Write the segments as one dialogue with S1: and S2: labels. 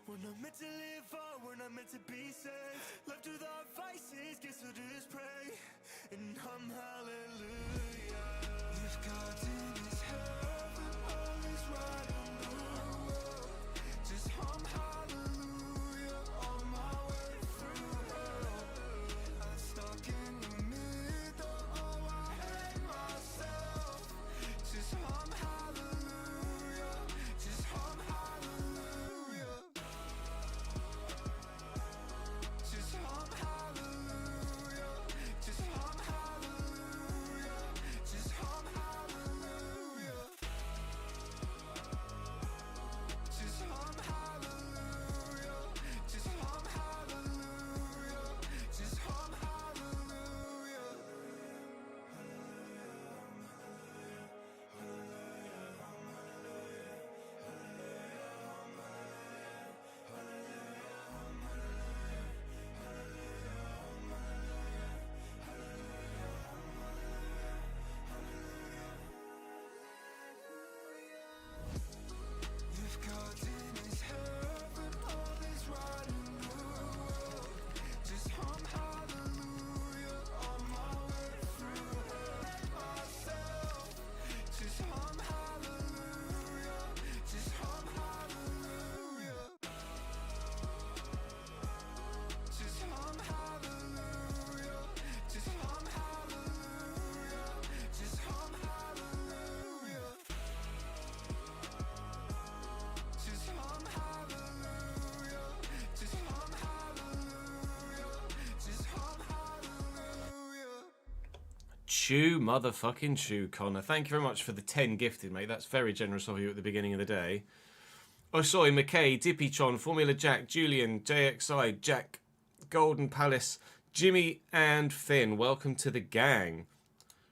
S1: We're not meant to live on, we're not meant to be saved. Left with our vices, guess we'll just pray and hum hallelujah. If God's in his heaven, all is right in the world. Just hum hallelujah on my way through hell. I'm stuck in the middle, oh I hate myself. Just hum hallelujah, just hum hallelujah. Just hum hallelujah, just hum hallelujah, just hum hallelujah. Just hum hallelujah, just hum hallelujah, just hum hallelujah. If God's in his heaven, all is right in the world. Just hum hallelujah on my way through hell myself. Just hum hallelujah, just hum hallelujah. Just hum hallelujah, just hum hallelujah, just hum hallelujah. Just hum hallelujah, just hum hallelujah, just hum hallelujah.
S2: Chew, motherfucking chew, Connor. Thank you very much for the 10 gifted, mate. That's very generous of you at the beginning of the day. Osoy, McKay, Dippychon, Formula Jack, Julian, JXI, Jack, Golden Palace, Jimmy and Finn. Welcome to the gang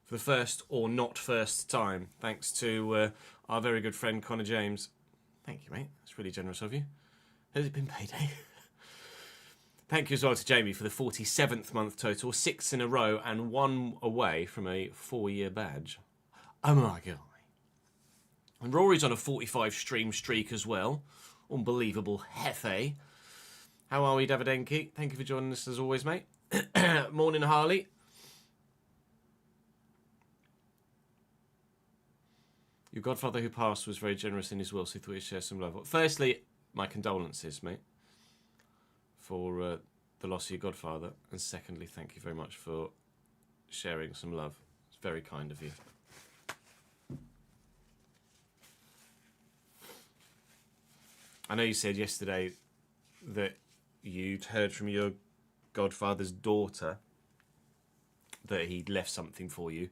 S2: for the first or not first time. Thanks to our very good friend Connor James. Thank you, mate. That's really generous of you. Has it been payday? Thank you as well to Jamie for the 47th month total, 6 in a row and 1 away from a 4-year badge. Oh my god. And Rory's on a 45 stream streak as well. Unbelievable hefe. How are we, Davidenki? Thank you for joining us as always, mate. Morning, Harley. Your godfather who passed was very generous in his will, so he thought he'd share some love. Well, firstly, my condolences, mate, for the loss of your godfather. And secondly, thank you very much for sharing some love. It's very kind of you. I know you said yesterday that you'd heard from your godfather's daughter that he'd left something for you,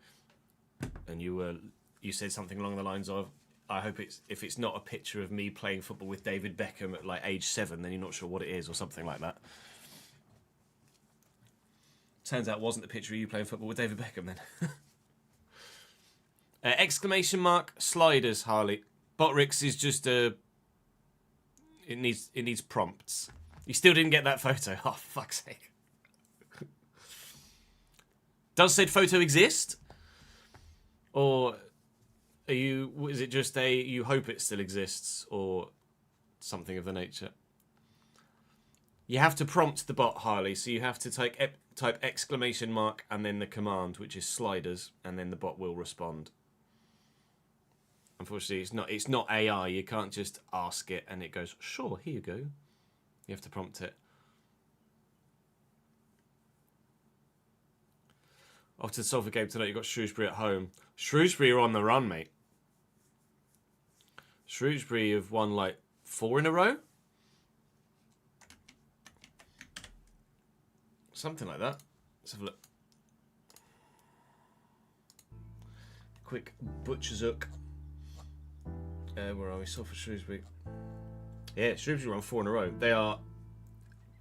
S2: and you said something along the lines of, I hope if it's not a picture of me playing football with David Beckham at like age 7, then you're not sure what it is, or something like that. Turns out it wasn't a picture of you playing football with David Beckham then. Exclamation mark sliders, Harley. Botrix is just a... It needs prompts. You still didn't get that photo. Oh, fuck's sake. Does said photo exist? Or is it just you hope it still exists, or something of the nature? You have to prompt the bot, Harley, so you have to type exclamation mark and then the command, which is sliders, and then the bot will respond. Unfortunately, it's not AI. You can't just ask it and it goes, sure, here you go. You have to prompt it. Off to the Salford game tonight. You've got Shrewsbury at home. Shrewsbury are on the run, mate. Shrewsbury have won like 4 in a row. Something like that. Let's have a look. Quick butcher's hook. Where are we? Salford, Shrewsbury. Yeah, Shrewsbury won 4 in a row. They are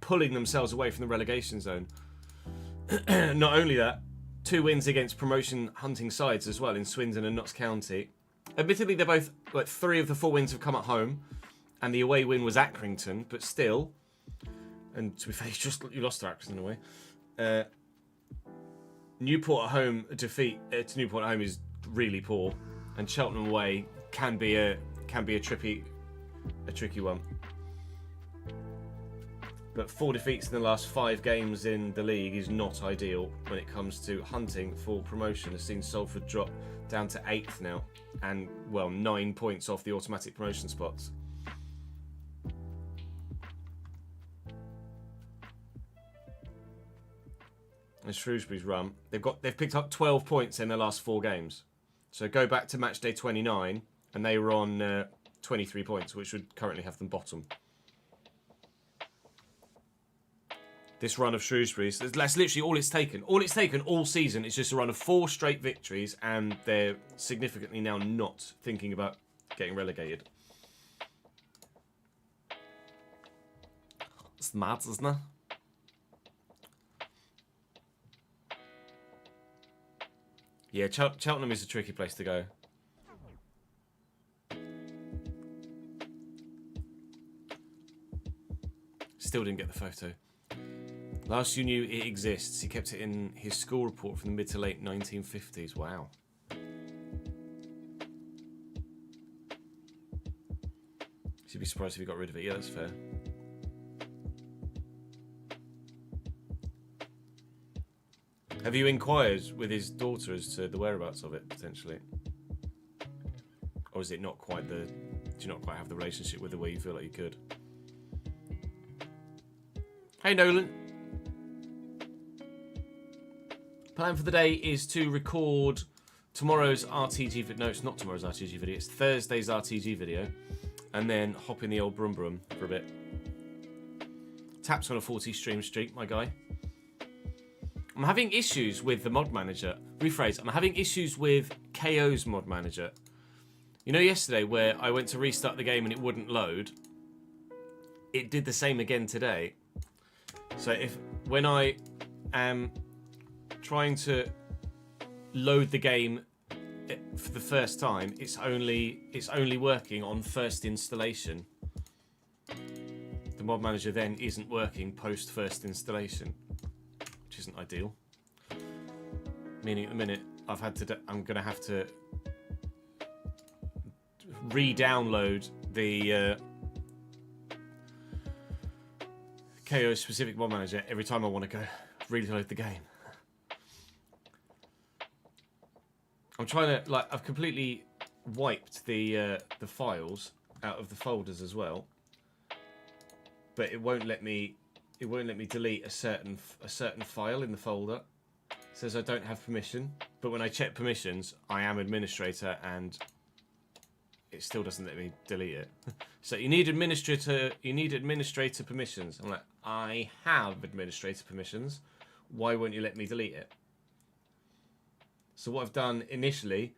S2: pulling themselves away from the relegation zone. Not only that, 2 wins against promotion hunting sides as well in Swindon and Notts County. Admittedly, they're both, like, 3 of the 4 wins have come at home, and the away win was Accrington, but still, and to be fair, you lost to Accrington away. Newport at home defeat to Newport at home is really poor, and Cheltenham away can be a tricky one. But 4 defeats in the last 5 games in the league is not ideal when it comes to hunting for promotion. Has seen Salford drop down to 8th now, and, well, 9 points off the automatic promotion spots. And Shrewsbury's run, they've picked up 12 points in their last 4 games. So go back to match day 29, and they were on 23 points, which would currently have them bottom. This run of Shrewsbury's, that's literally all it's taken. All it's taken all season is just a run of 4 straight victories, and they're significantly now not thinking about getting relegated. It's mad, isn't it? Yeah, Cheltenham is a tricky place to go. Still didn't get the photo. Last you knew it exists, he kept it in his school report from the mid to late 1950s. Wow. You'd be surprised if he got rid of it. Yeah, that's fair. Have you inquired with his daughter as to the whereabouts of it, potentially? Or is it not quite do you not quite have the relationship with her where you feel like you could? Hey, Nolan. Plan for the day is to record tomorrow's RTG video. No, it's not tomorrow's RTG video. It's Thursday's RTG video. And then hop in the old Brum Brum for a bit. Tap's on a 40 stream streak, my guy. I'm having issues with the mod manager. Rephrase, I'm having issues with KO's mod manager. You know yesterday where I went to restart the game and it wouldn't load? It did the same again today. So when I am trying to load the game for the first time, it's only working on first installation. The mod manager then isn't working post first installation, which isn't ideal. Meaning at the minute I'm going to have to re-download the KO specific mod manager every time I want to go reload the game. I'm trying to I've completely wiped the files out of the folders as well, but it won't let me delete a certain file in the folder. It says I don't have permission, but when I check permissions, I am administrator, and it still doesn't let me delete it. So you need administrator permissions. I'm like, I have administrator permissions. Why won't you let me delete it? So what I've done initially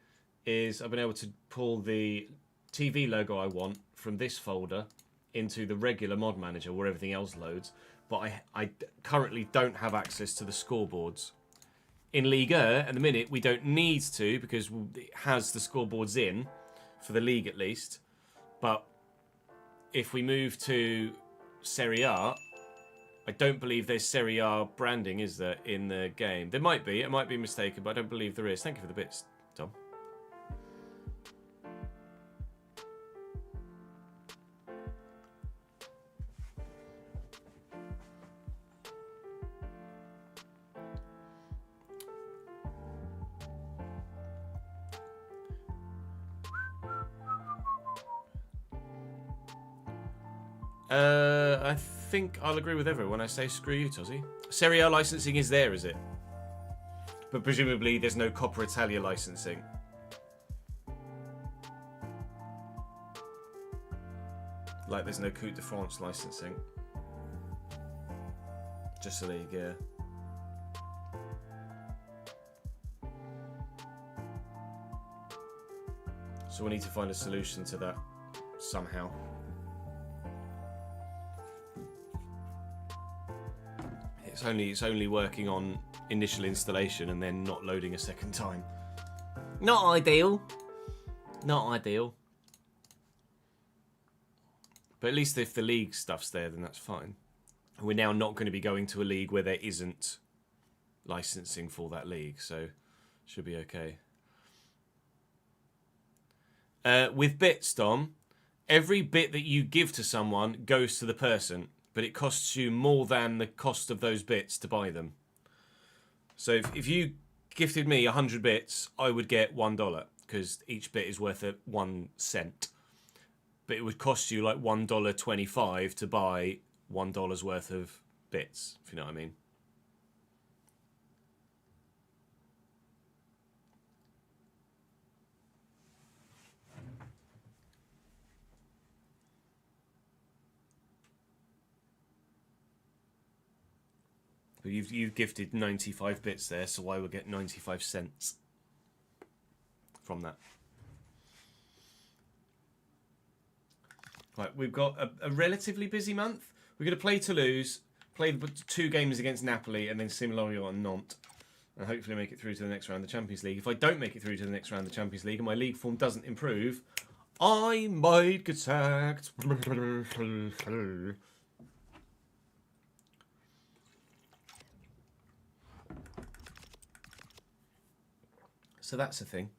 S2: is I've been able to pull the TV logo I want from this folder into the regular mod manager where everything else loads, but I currently don't have access to the scoreboards. In Liga, at the minute, we don't need to because it has the scoreboards in, for the league at least, but if we move to Serie A, I don't believe there's Serie A branding, is there, in the game? There might be. I might be mistaken, but I don't believe there is. Thank you for the bits, Tom. I think I'll agree with everyone when I say screw you, Tozzy. Serie A licensing is there, is it? But presumably there's no Coppa Italia licensing. Like there's no Coupe de France licensing. Just a league, yeah. So we need to find a solution to that somehow. It's only working on initial installation and then not loading a second time. Not ideal. Not ideal. But at least if the league stuff's there, then that's fine. We're now not going to be going to a league where there isn't licensing for that league, so should be okay. With bits, Dom, every bit that you give to someone goes to the person. but it costs you more than the cost of those bits to buy them. So if you gifted me 100 bits, I would get $1 because each bit is worth 1 cent. But it would cost you like $1.25 to buy $1 worth of bits, if you know what I mean. But you've gifted 95 bits there, so I will get 95 cents from that. Right, we've got a relatively busy month. We're going to play Toulouse, play the 2 games against Napoli, and then Sim-Lorient and Nantes, and hopefully make it through to the next round of the Champions League. If I don't make it through to the next round of the Champions League and my league form doesn't improve, I might get sacked. So that's a thing.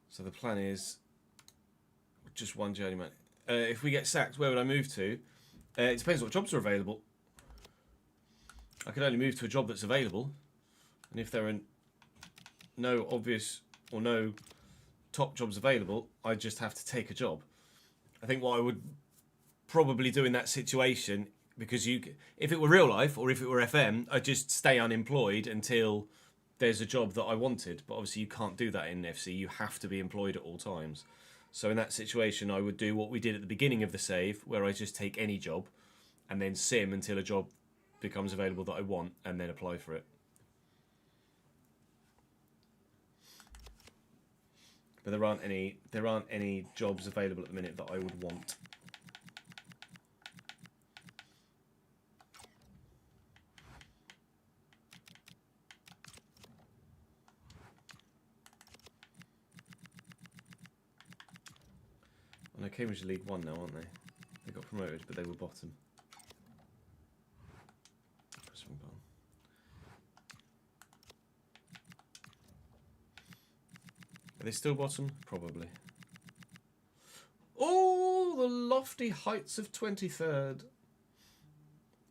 S2: So the plan is just one journeyman. If we get sacked, where would I move to? It depends what jobs are available. I can only move to a job that's available. And if there are no obvious or no top jobs available, I just have to take a job. I think what I would probably do in that situation, because if it were real life or if it were FM, I'd just stay unemployed until there's a job that I wanted. But obviously you can't do that in FC. You have to be employed at all times. So in that situation, I would do what we did at the beginning of the save, where I just take any job and then sim until a job becomes available that I want and then apply for it. But there aren't any jobs available at the minute that I would want. No, Cambridge are League 1 now, aren't they? They got promoted, but they were bottom. Are they still bottom? Probably. Oh, the lofty heights of 23rd.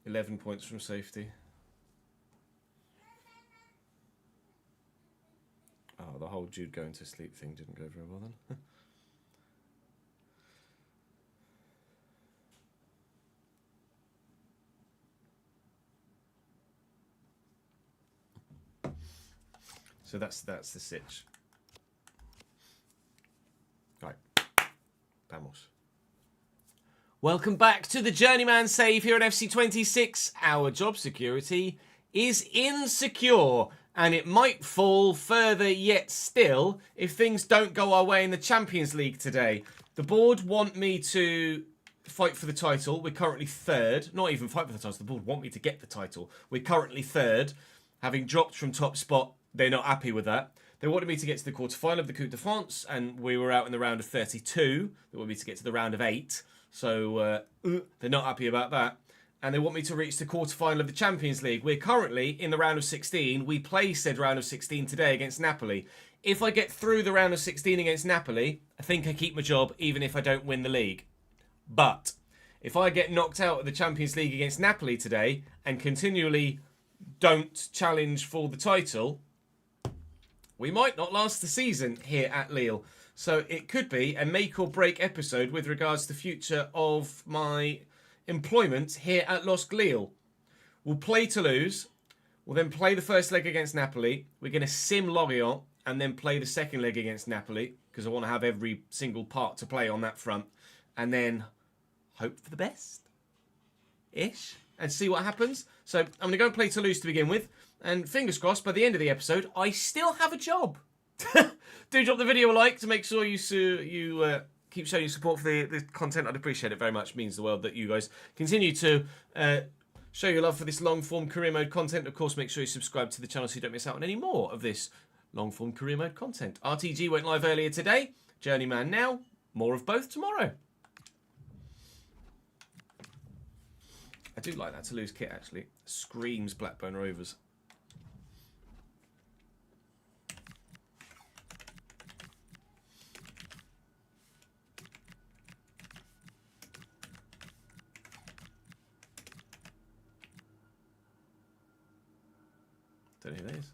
S2: 11 points from safety. Oh, the whole Jude going to sleep thing didn't go very well then. So that's the sitch. Right. Vamos. Welcome back to the Journeyman save here at FC26. Our job security is insecure, and it might fall further yet still if things don't go our way in the Champions League today. The board want me to fight for the title. We're currently 3rd. Not even fight for the title. The board want me to get the title. We're currently 3rd, having dropped from top spot. They're not happy with that. They wanted me to get to the quarterfinal of the Coupe de France, and we were out in the round of 32. They wanted me to get to the round of 8. So they're not happy about that. And they want me to reach the quarterfinal of the Champions League. We're currently in the round of 16. We play said round of 16 today against Napoli. If I get through the round of 16 against Napoli, I think I keep my job even if I don't win the league. But if I get knocked out of the Champions League against Napoli today and continually don't challenge for the title, we might not last the season here at Lille. So it could be a make or break episode with regards to the future of my employment here at LOSC Lille. We'll play Toulouse. We'll then play the first leg against Napoli. We're going to sim Lorient and then play the second leg against Napoli because I want to have every single part to play on that front. And then hope for the best-ish and see what happens. So I'm going to go and play Toulouse to begin with. And fingers crossed, by the end of the episode, I still have a job. Do drop the video a like to make sure you keep showing your support for the content. I'd appreciate it very much. It means the world that you guys continue to show your love for this long-form career mode content. Of course, make sure you subscribe to the channel so you don't miss out on any more of this long-form career mode content. RTG went live earlier today. Journeyman now. More of both tomorrow. I do like that Toulouse kit, actually. Screams Blackburn Rovers. Don't know who that is.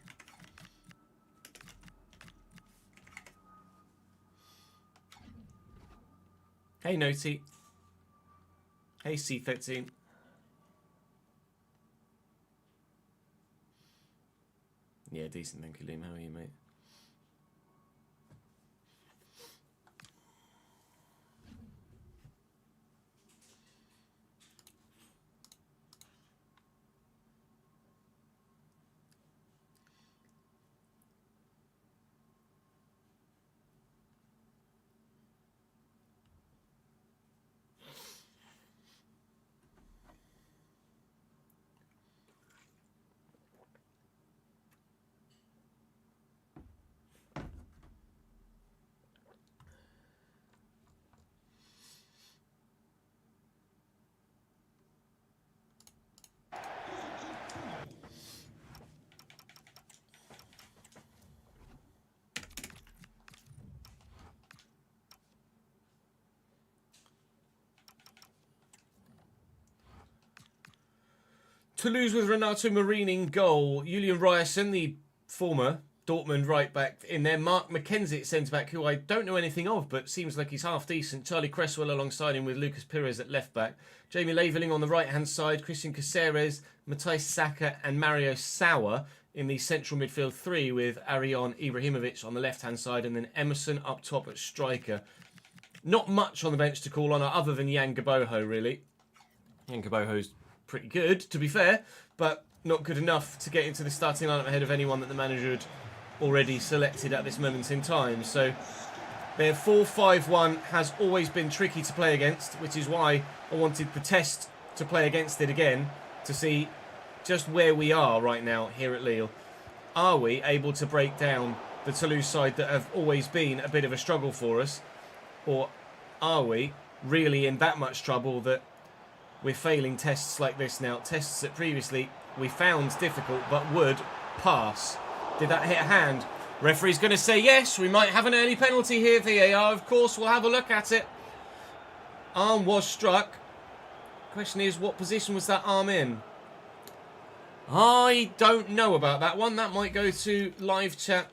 S2: Hey, Noti. Hey, C13. Yeah, decent, thank you, Liam. How are you, mate? Toulouse with Renato Marini in goal. Julian Ryerson, the former Dortmund right back in there. Mark McKenzie at centre back, who I don't know anything of, but seems like he's half decent. Charlie Cresswell alongside him with Lucas Pires at left back. Jamie Laveling on the right hand side. Christian Caceres, Matthijs Saka, and Mario Sauer in the central midfield three, with Arion Ibrahimovic on the left hand side, and then Emerson up top at striker. Not much on the bench to call on other than Jan Gaboho, really. Jan Gaboho's pretty good, to be fair, but not good enough to get into the starting lineup ahead of anyone that the manager had already selected at this moment in time. So their 4-5-1 has always been tricky to play against, which is why I wanted the test to play against it again, to see just where we are right now here at Lille. Are we able to break down the Toulouse side that have always been a bit of a struggle for us, or are we really in that much trouble that we're failing tests like this now? Tests that previously we found difficult but would pass. Did that hit a hand? Referee's going to say yes. We might have an early penalty here. VAR, of course. We'll have a look at it. Arm was struck. Question is, what position was that arm in? I don't know about that one. That might go to live chat,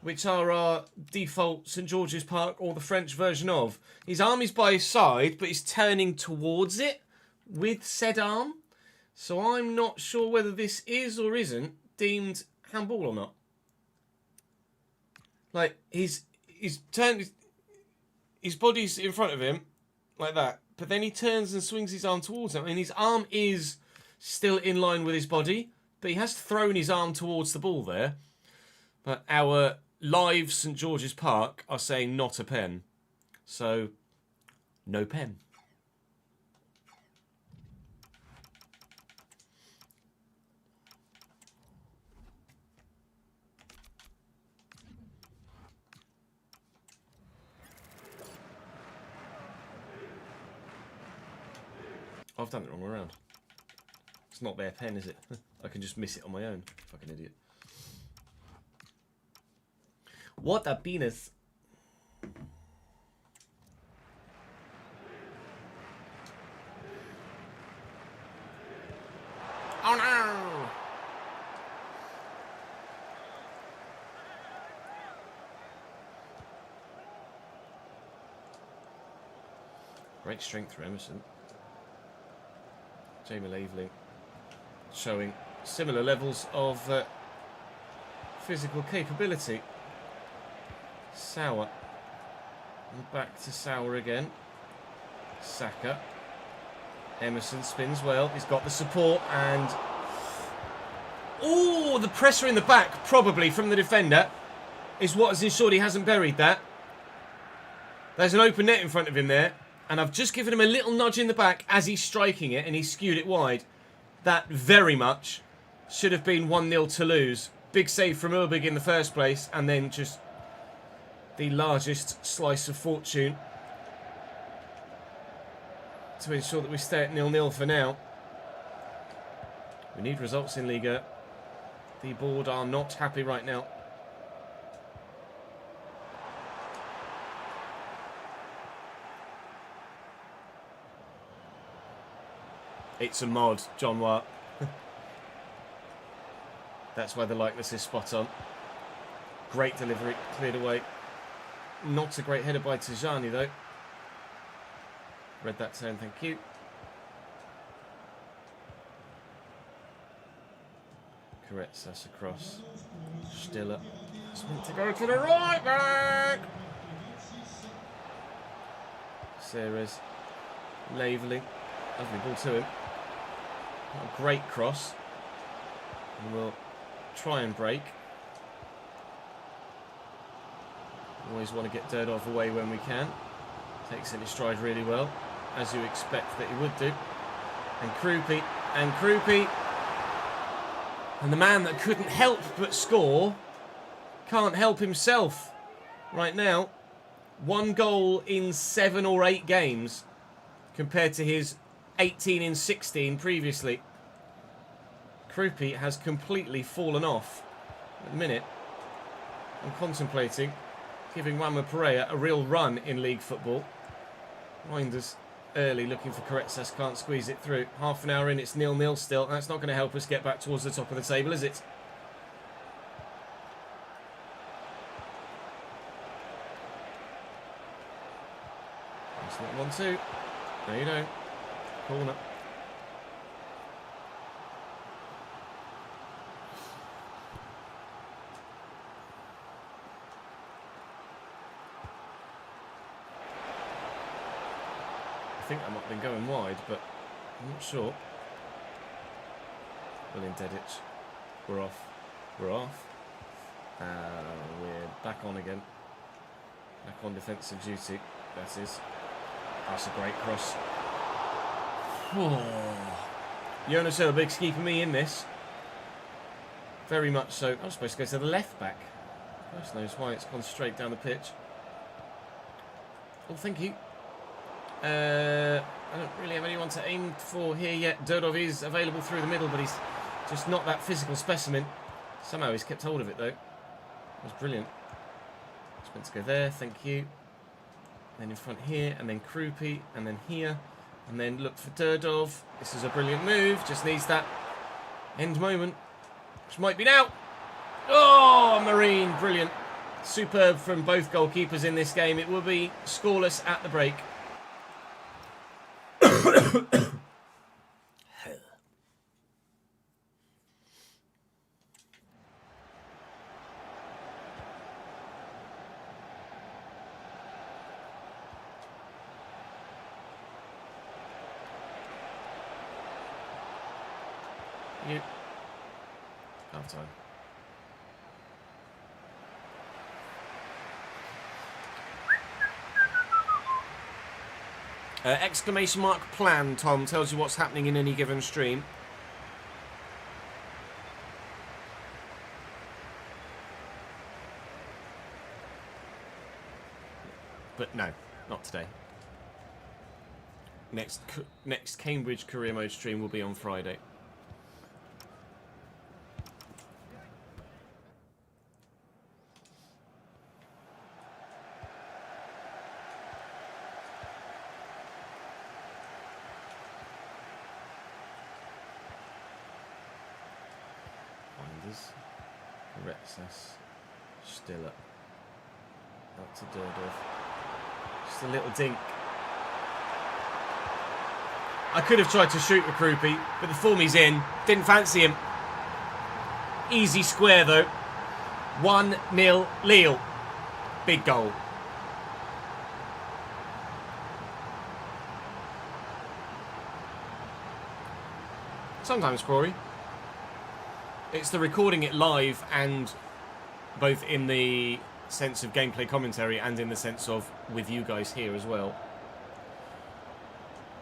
S2: which are our default St George's Park, or the French version of. His arm is by his side, but he's turning towards it with said arm. So I'm not sure whether this is or isn't deemed handball or not. Like, he's turned, his body's in front of him, like that. But then he turns and swings his arm towards him. And his arm is still in line with his body, but he has thrown his arm towards the ball there. But our live St George's Park are saying not a pen. So, no pen. I've done it wrong around. It's not their pen, is it? I can just miss it on my own. Fucking idiot. What a penis. Oh no! Great strength for Emerson. Jamie Laveling showing similar levels of physical capability. Sauer. And back to Sauer again. Saka. Emerson spins well. He's got the support and... oh, the pressure in the back, probably, from the defender, is what has ensured he hasn't buried that. There's an open net in front of him there. And I've just given him a little nudge in the back as he's striking it, and he's skewed it wide. That very much should have been 1-0 Toulouse. Big save from Urbig in the first place, and then just the largest slice of fortune to ensure that we stay at 0-0 for now. We need results in Liga. The board are not happy right now. It's a mod, John Watt. That's why the likeness is spot on. Great delivery, cleared away. Not a great header by Tajani though. Read that turn, thank you. Corrects us across. Stiller. It's meant to go to the right back. Serres. Laveling. Lovely ball to him. Not a great cross. And we'll try and break. Always want to get Durdov away when we can. Takes it in stride really well, as you expect that he would do. And Krupi. And Krupi. And the man that couldn't help but score can't help himself right now. 1 goal in 7 or 8 games compared to his 18 in 16 previously. Krupi has completely fallen off. At the minute, I'm contemplating giving Wama Pereira a real run in league football. Winders early, looking for Corretsas, can't squeeze it through. Half an hour in, it's 0-0 still. That's not going to help us get back towards the top of the table, is it? It's not 1-2. No, you don't. Corner. I think that might have been going wide, but I'm not sure. William Dedic. We're off. We're off. We're back on again. Back on defensive duty. That is. That's a great cross. Jonas Urbig's keeping me in this. Very much so. I'm supposed to go to the left back. God knows why it's gone straight down the pitch. Oh, thank you. I don't really have anyone to aim for here yet. Durdov is available through the middle, but he's just not that physical specimen. Somehow he's kept hold of it, though. It was brilliant. Just meant to go there, thank you. Then in front here, and then Krupi, and then here. And then look for Durdov. This is a brilliant move. Just needs that end moment, which might be now. Oh, Marine, brilliant. Superb from both goalkeepers in this game. It will be scoreless at the break. You. Half time. Exclamation mark plan, Tom, tells you what's happening in any given stream. But no, not today. Next Cambridge Career Mode stream will be on Friday. Rexas, Stiller, up to Durdov, just a little dink. I could have tried to shoot with Krupi, but the form he's in, didn't fancy him. Easy square though. 1-0 Lille. Big goal. Sometimes, Corey. It's the recording it live, and both in the sense of gameplay commentary and in the sense of with you guys here as well,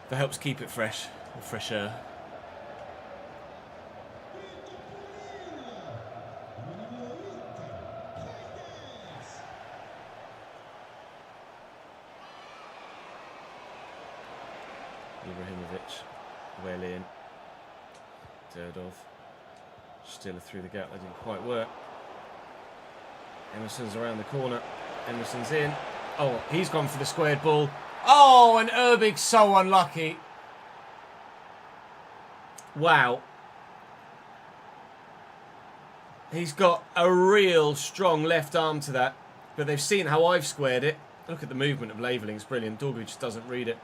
S2: that helps keep it fresh, or fresher. Ibrahimovic. Well in. Derdov. Stiller through the gap. That didn't quite work. Emerson's around the corner. Emerson's in. Oh, he's gone for the squared ball. Oh, and Erbig's so unlucky. Wow. He's got a real strong left arm to that. But they've seen how I've squared it. Look at the movement of labelling. It's brilliant. Dorgu just doesn't read it.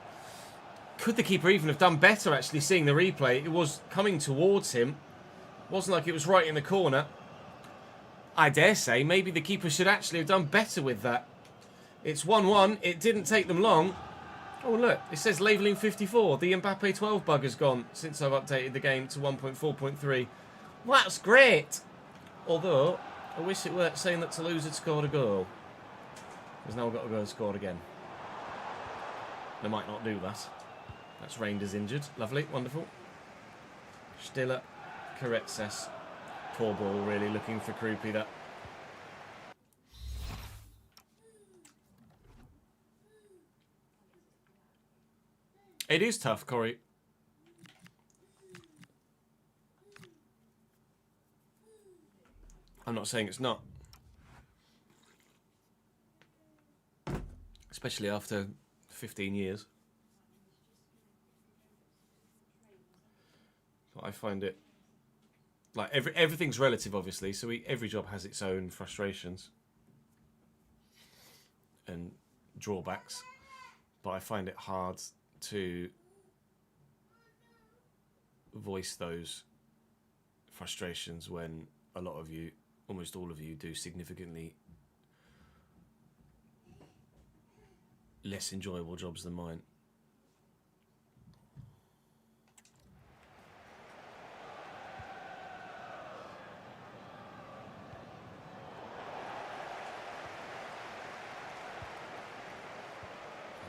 S2: Could the keeper even have done better, actually, seeing the replay? It was coming towards him. It wasn't like it was right in the corner. I dare say maybe the keeper should actually have done better with that. It's 1-1. It didn't take them long. Oh, look. It says labelling 54. The Mbappe 12 bug has gone since I've updated the game to 1.4.3. Well, that's great. Although, I wish it weren't saying that Toulouse had scored a goal. Because now we've got to go and score again. They might not do that. That's Reinders injured. Lovely. Wonderful. Stiller. Karetzes. Poor ball, really. Looking for Krupi, that. It is tough, Corey. I'm not saying it's not. Especially after 15 years. But I find it... Like, everything's relative, obviously, so every job has its own frustrations. And drawbacks. But I find it hard to voice those frustrations when a lot of you, almost all of you, do significantly less enjoyable jobs than mine.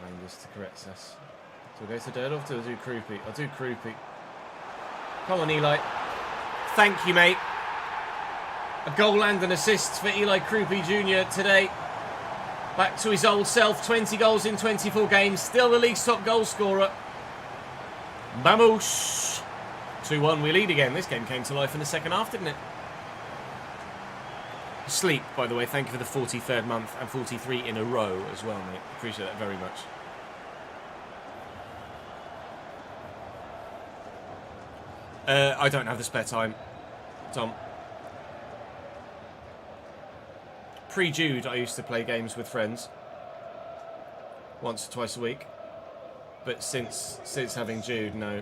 S2: Reinders to Karetzes. So we'll go to Derdov, to do Krupi. I'll do Krupi. Come on, Eli. Thank you, mate. A goal and an assist for Eli Krupi Jr. today. Back to his old self. 20 goals in 24 games. Still the league's top goal scorer. Vamos. 2-1, we lead again. This game came to life in the second half, didn't it? Sleep, by the way. Thank you for the 43rd month and 43 in a row as well, mate. Appreciate that very much. I don't have the spare time, Tom. Pre-Jude, I used to play games with friends. Once or twice a week. But since having Jude, no.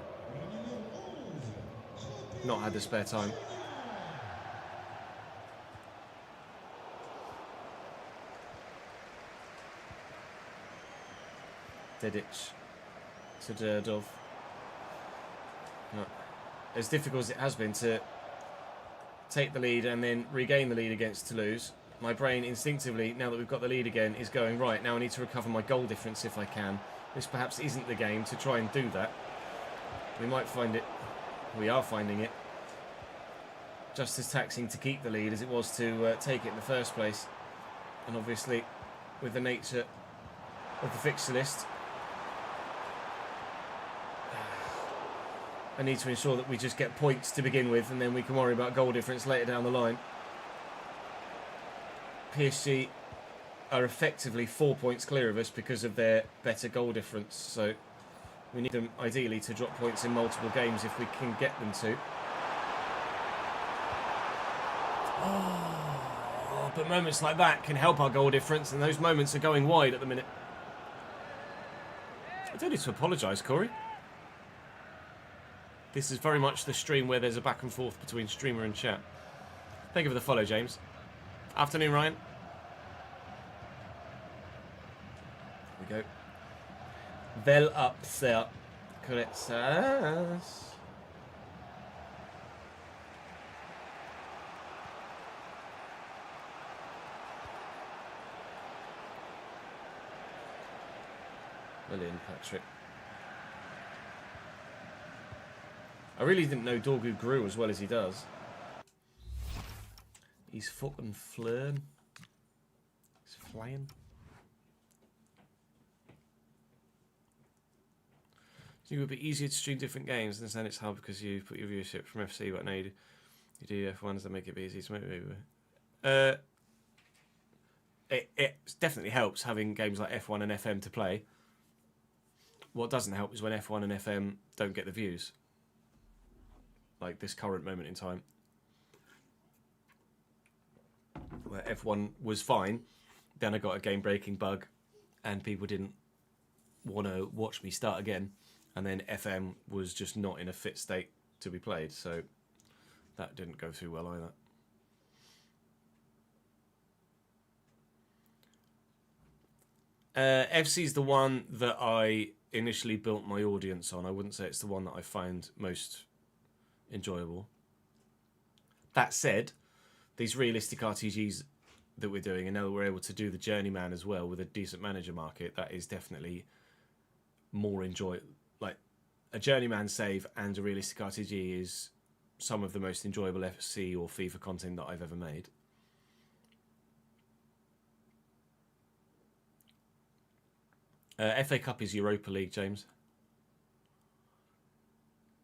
S2: Not had the spare time. Dedic to Derdov. No. As difficult as it has been to take the lead and then regain the lead against Toulouse, my brain instinctively, now that we've got the lead again, is going, right, now I need to recover my goal difference if I can. This perhaps isn't the game to try and do that. We might find it, we are finding it, just as taxing to keep the lead as it was to take it in the first place. And obviously, with the nature of the fixture list, I need to ensure that we just get points to begin with, and then we can worry about goal difference later down the line. PSG are effectively 4 points clear of us because of their better goal difference, so we need them ideally to drop points in multiple games if we can get them to. Oh, but moments like that can help our goal difference, and those moments are going wide at the minute. I don't need to apologise, Corey. This is very much the stream where there's a back and forth between streamer and chat. Thank you for the follow, James. Afternoon, Ryan. Here we go. Vel up there. Karetzes. Well in, Patrick. I really didn't know Dorgu grew as well as he does. He's fucking flirn. He's flying. So it would be easier to stream different games, and then it's hard because you put your viewership from FC, but now you do F1s that make it easy to make it definitely helps having games like F1 and FM to play. What doesn't help is when F1 and FM don't get the views. Like this current moment in time. Where F1 was fine, then I got a game-breaking bug, and people didn't want to watch me start again. And then FM was just not in a fit state to be played, so that didn't go through well either. FC's the one that I initially built my audience on. I wouldn't say it's the one that I find most enjoyable. That said, these realistic RTGs that we're doing, and now that we're able to do the Journeyman as well with a decent manager market, that is definitely more enjoyable. Like, a Journeyman save and a realistic RTG is some of the most enjoyable FC or FIFA content that I've ever made. FA Cup is Europa League, James.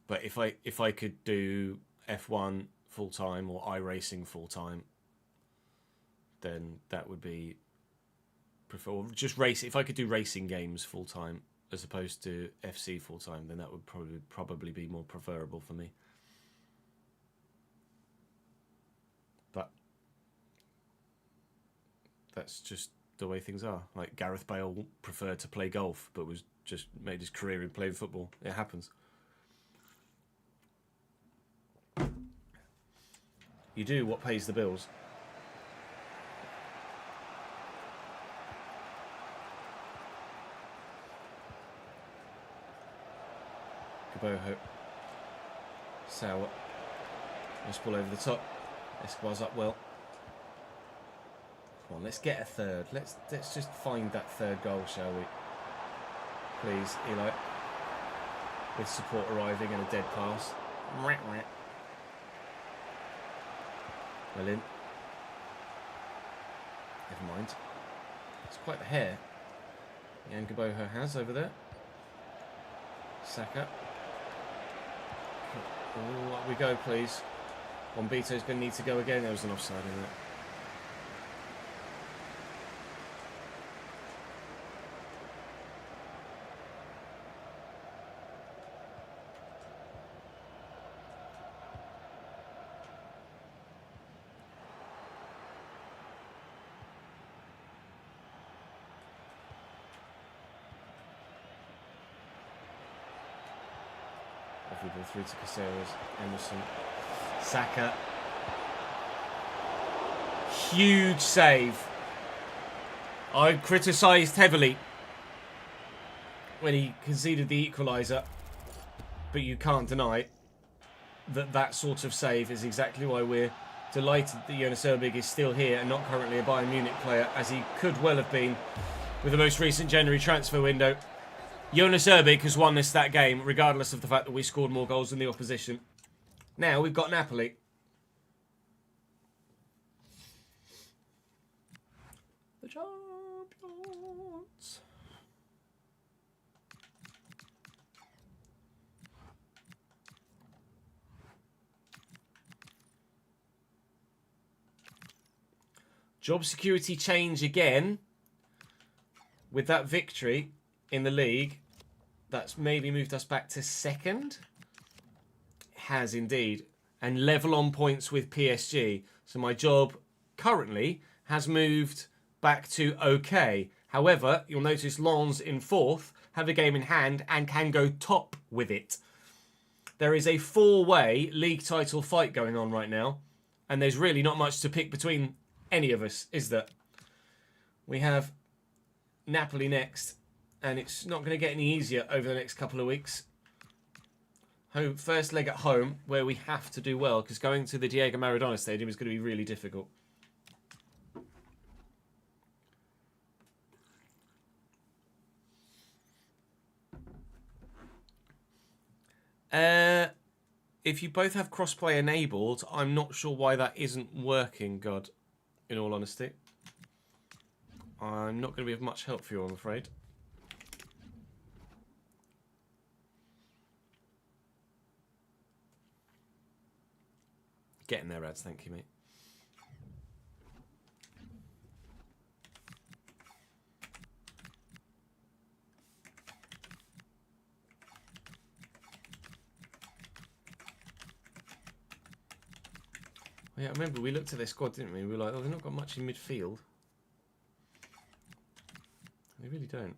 S2: But if I could do F1 full time or iRacing full time, then that would be prefer. Just race. If I could do racing games full time as opposed to FC full time, then that would probably be more preferable for me. But that's just the way things are. Like Gareth Bale preferred to play golf, but was just made his career in playing football. It happens. You do what pays the bills. Gaboho. Sour. Nice ball over the top. Escobar's up well. Come on, let's get a third. Let's just find that third goal, shall we? Please, Eli. With support arriving and a dead pass. Well in. Never mind. It's quite the hair Jan Gaboho has over there. Saka. Oh, up we go, please. Bombito's going to need to go again. There was an offside in there. Lovely ball through to Caceres, Emerson, Saka. Huge save. I criticised heavily when he conceded the equaliser, but you can't deny that that sort of save is exactly why we're delighted that Jonas Erbig is still here and not currently a Bayern Munich player, as he could well have been with the most recent January transfer window. Jonas Erbig has won us that game, regardless of the fact that we scored more goals than the opposition. Now we've got Napoli. The champions. Job security change again. With that victory in the league, that's maybe moved us back to second. Has indeed. And level on points with PSG. So my job currently has moved back to okay. However, you'll notice Lens in fourth have a game in hand and can go top with it. There is a four-way league title fight going on right now. And there's really not much to pick between any of us, is there? We have Napoli next. And it's not going to get any easier over the next couple of weeks. First leg at home, where we have to do well, because going to the Diego Maradona Stadium is going to be really difficult. If you both have crossplay enabled, I'm not sure why that isn't working, God, in all honesty. I'm not going to be of much help for you, I'm afraid. Getting there, Ads. Thank you, mate. Yeah, I remember we looked at their squad, didn't we? We were like, oh, they've not got much in midfield. They really don't.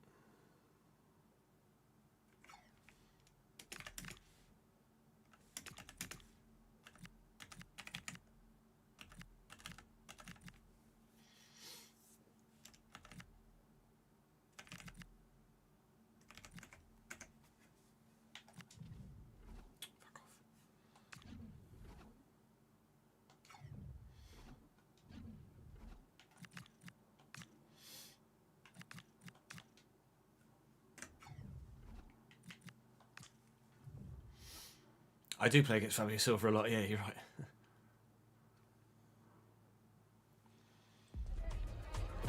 S2: I do play against Fabio Silva a lot, yeah, you're right.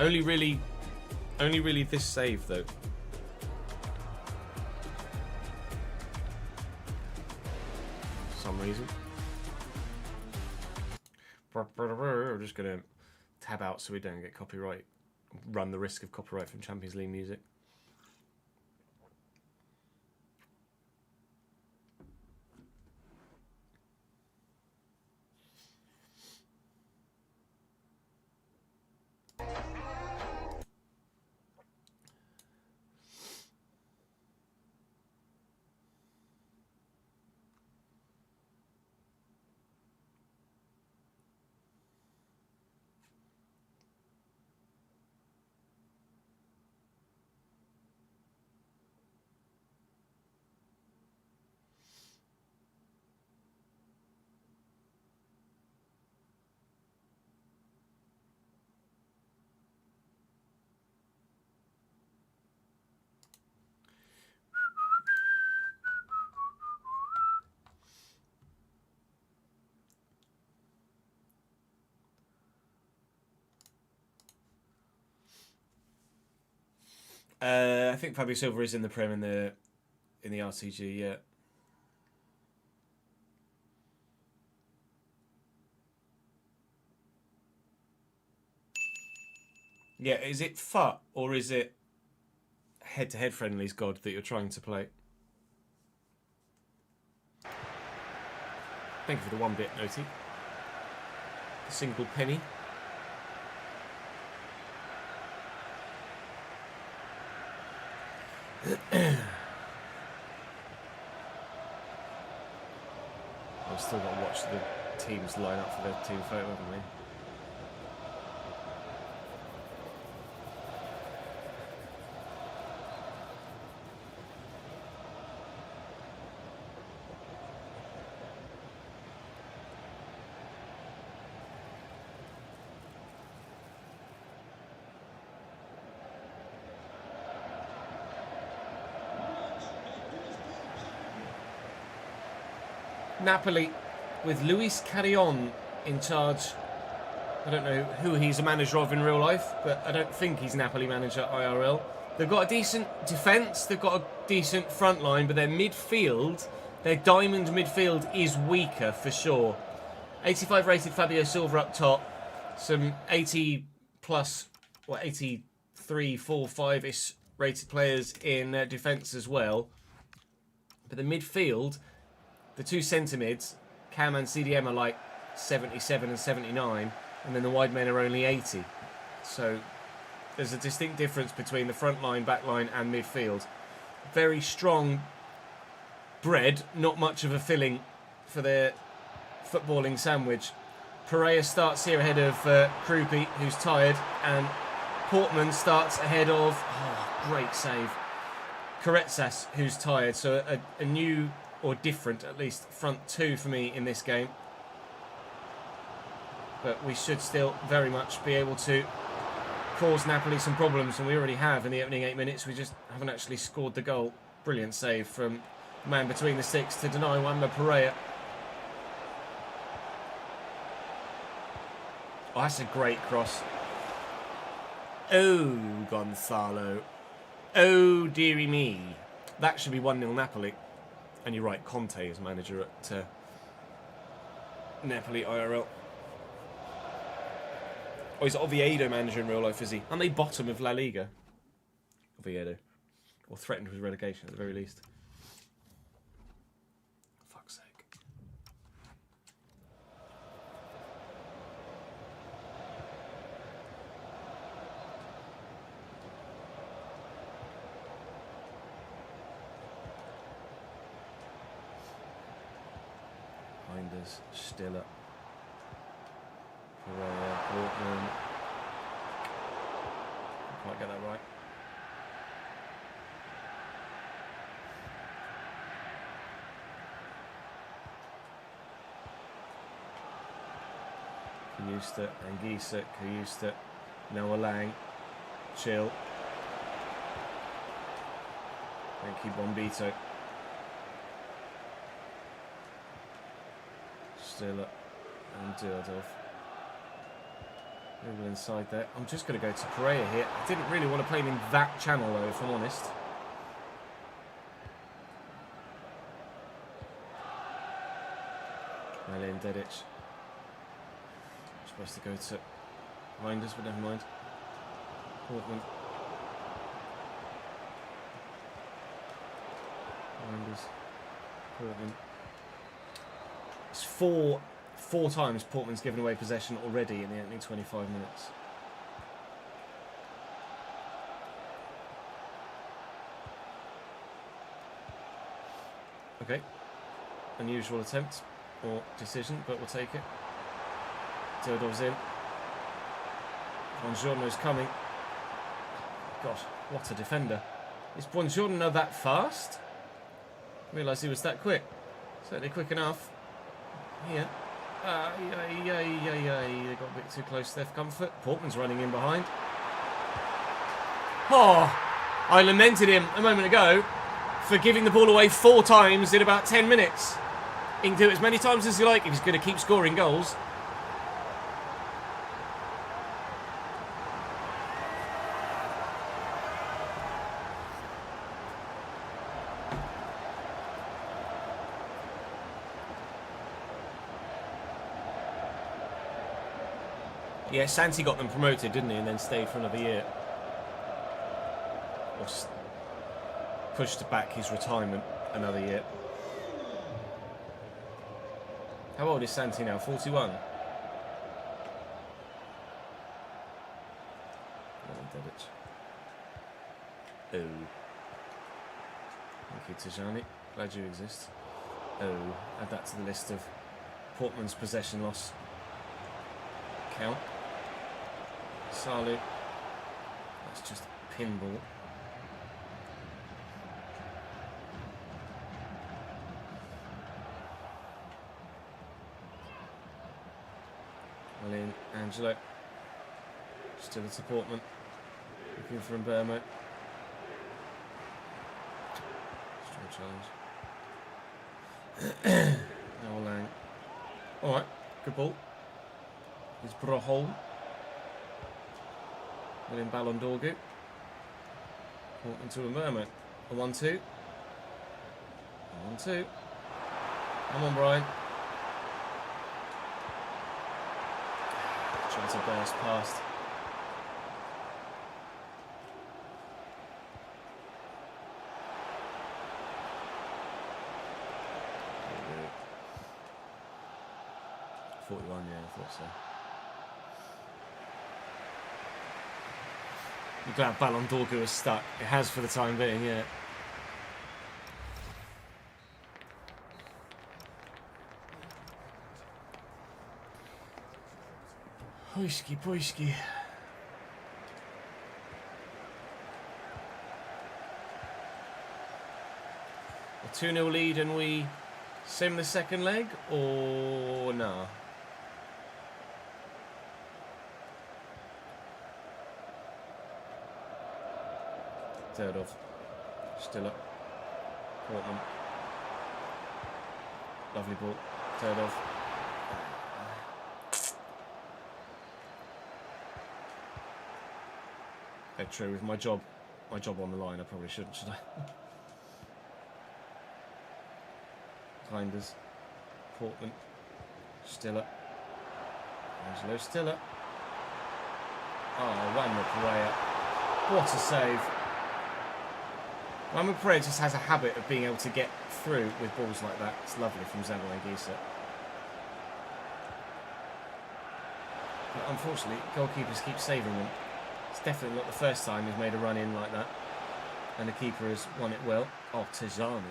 S2: Only really this save, though. For some reason. We're just going to tab out so we don't get copyright. Run the risk of copyright from Champions League music. I think Fabio Silva is in the Prem in the RCG, yeah. Yeah, is it FUT or is it head-to-head friendlies, God, that you're trying to play? Thank you for the 1-bit, Noti. A single penny. I've still got to watch the teams line up for their team photo, haven't we? Napoli with Luis Carrion in charge. I don't know who he's a manager of in real life, but I don't think he's Napoli manager IRL. They've got a decent defence, they've got a decent front line, but their midfield, their diamond midfield is weaker for sure. 85 rated Fabio Silva up top, some 80 plus, 83, 4, 5-ish rated players in defence as well. But the midfield, the two centre mids, Cam and CDM, are like 77 and 79, and then the wide men are only 80. So there's a distinct difference between the front line, back line, and midfield. Very strong bread, not much of a filling for their footballing sandwich. Pereira starts here ahead of Krupi, who's tired, and Portman starts ahead of, great save, Koretsas, who's tired. So a new, or different at least, front two for me in this game. But we should still very much be able to cause Napoli some problems, and we already have in the opening 8 minutes. We just haven't actually scored the goal. Brilliant save from the man between the sticks to deny Wamba Pereira. Oh, that's a great cross. Oh, Gonzalo. Oh, dearie me. That should be 1-0 Napoli. And you're right, Conte is manager at Napoli IRL. Oh, he's Oviedo manager in real life, is he? Aren't they bottom of La Liga? Oviedo. Or threatened with relegation at the very least. For fuck's sake. Hinders, Stiller. Pereira, Portman. Can't quite get that right. Kayusta, Anguissa, Kayusta, Noah Lang, Chill. Thank you, Bombito. Stiller and Duadov. Over inside there. I'm just going to go to Pereira here. I didn't really want to play him in that channel though, if I'm honest. Malin Dedic. Supposed to go to Reinders, but never mind. Portman. Reinders. Portman. It's four times Portman's given away possession already in the opening 25 minutes. Okay. Unusual attempt or decision, but we'll take it. Teodor's in. Buongiorno's coming. God, what a defender. Is Buongiorno that fast? Realised he was that quick. Certainly quick enough. Here. They got a bit too close to their comfort. Portman's running in behind. Oh, I lamented him a moment ago for giving the ball away 4 times in about 10 minutes. He can do it as many times as you like if he's going to keep scoring goals. Yeah, Santi got them promoted, didn't he? And then stayed for another year. Or pushed back his retirement another year. How old is Santi now? 41? Oh. Thank you, Tijani. Glad you exist. Oh, add that to the list of Portman's possession loss count. Salu. That's just a pinball. Well in, Angelo. Still a Portman. Looking for Mbermo. Strong challenge. Noah Lang. Alright, good ball. Here's Broholm. William Ballon-Dorgu. Portman to Mbermo. A 1-2. A 1-2. Come on, Brian. Trying to burst past. .41, yeah, I thought so. I'm glad Ballon-Dorgu is stuck. It has for the time being, yeah. Poisky, poisky. A 2-0 lead and we sim the second leg, or no? Teodov. Still up. Portman. Lovely ball. Teodov. Yeah, true, with my job on the line, I probably shouldn't, should I? Hinders. Portman. Stiller. Angelo Stiller. Oh, Juanma Pereira. What a save. Juanma Pereira just has a habit of being able to get through with balls like that. It's lovely from Samuel Anguissa. But unfortunately, goalkeepers keep saving them. It's definitely not the first time he's made a run in like that. And the keeper has won it well. Oh, Tejani.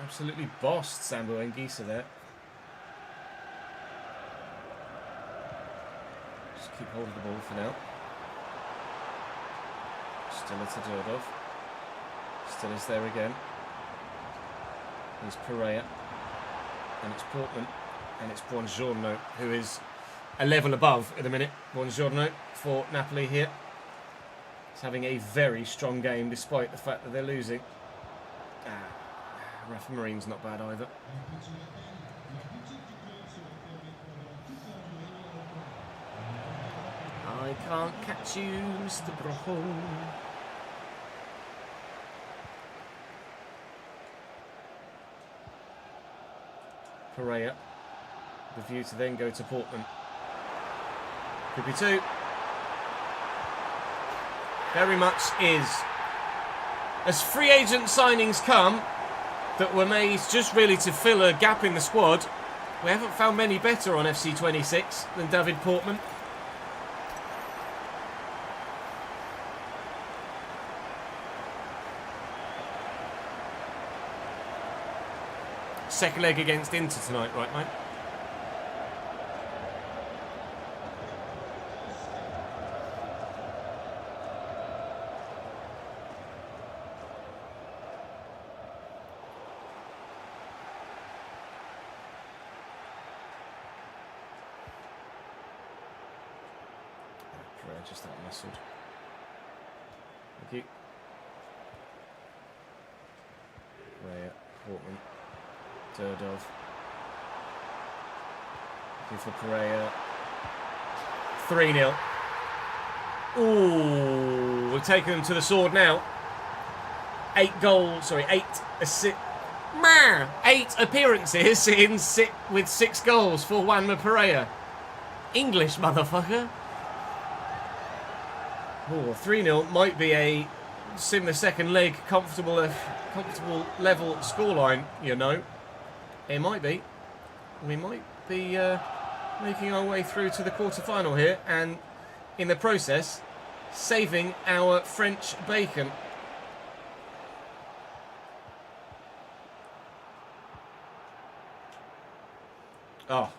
S2: Absolutely bossed Samuel Anguissa there. Just keep hold of the ball for now. Stiller to Durdov. Stiller's there again. Here's Pereira. And it's Portman. And it's Buongiorno, who is a level above at the minute. Buongiorno for Napoli here. He's having a very strong game despite the fact that they're losing. Rafa Marine's not bad either. I can't catch you, Mr. Broho. Pereira. The view to then go to Portman. Could be two. Very much is. As free agent signings come that were made just really to fill a gap in the squad, we haven't found many better on FC26 than David Portman. Second leg against Inter tonight, right, mate? Just that muscled. Thank you. Raya, Portman, Durdov. Looking for Pereira. 3-0. Ooh, we're taking them to the sword now. 8 appearances with 6 goals for Juanma Pereira. English motherfucker. Oh, 3-0 might be a sim the second leg comfortable level scoreline, you know. It might be. We might be making our way through to the quarter-final here, and in the process, saving our French bacon. Oh,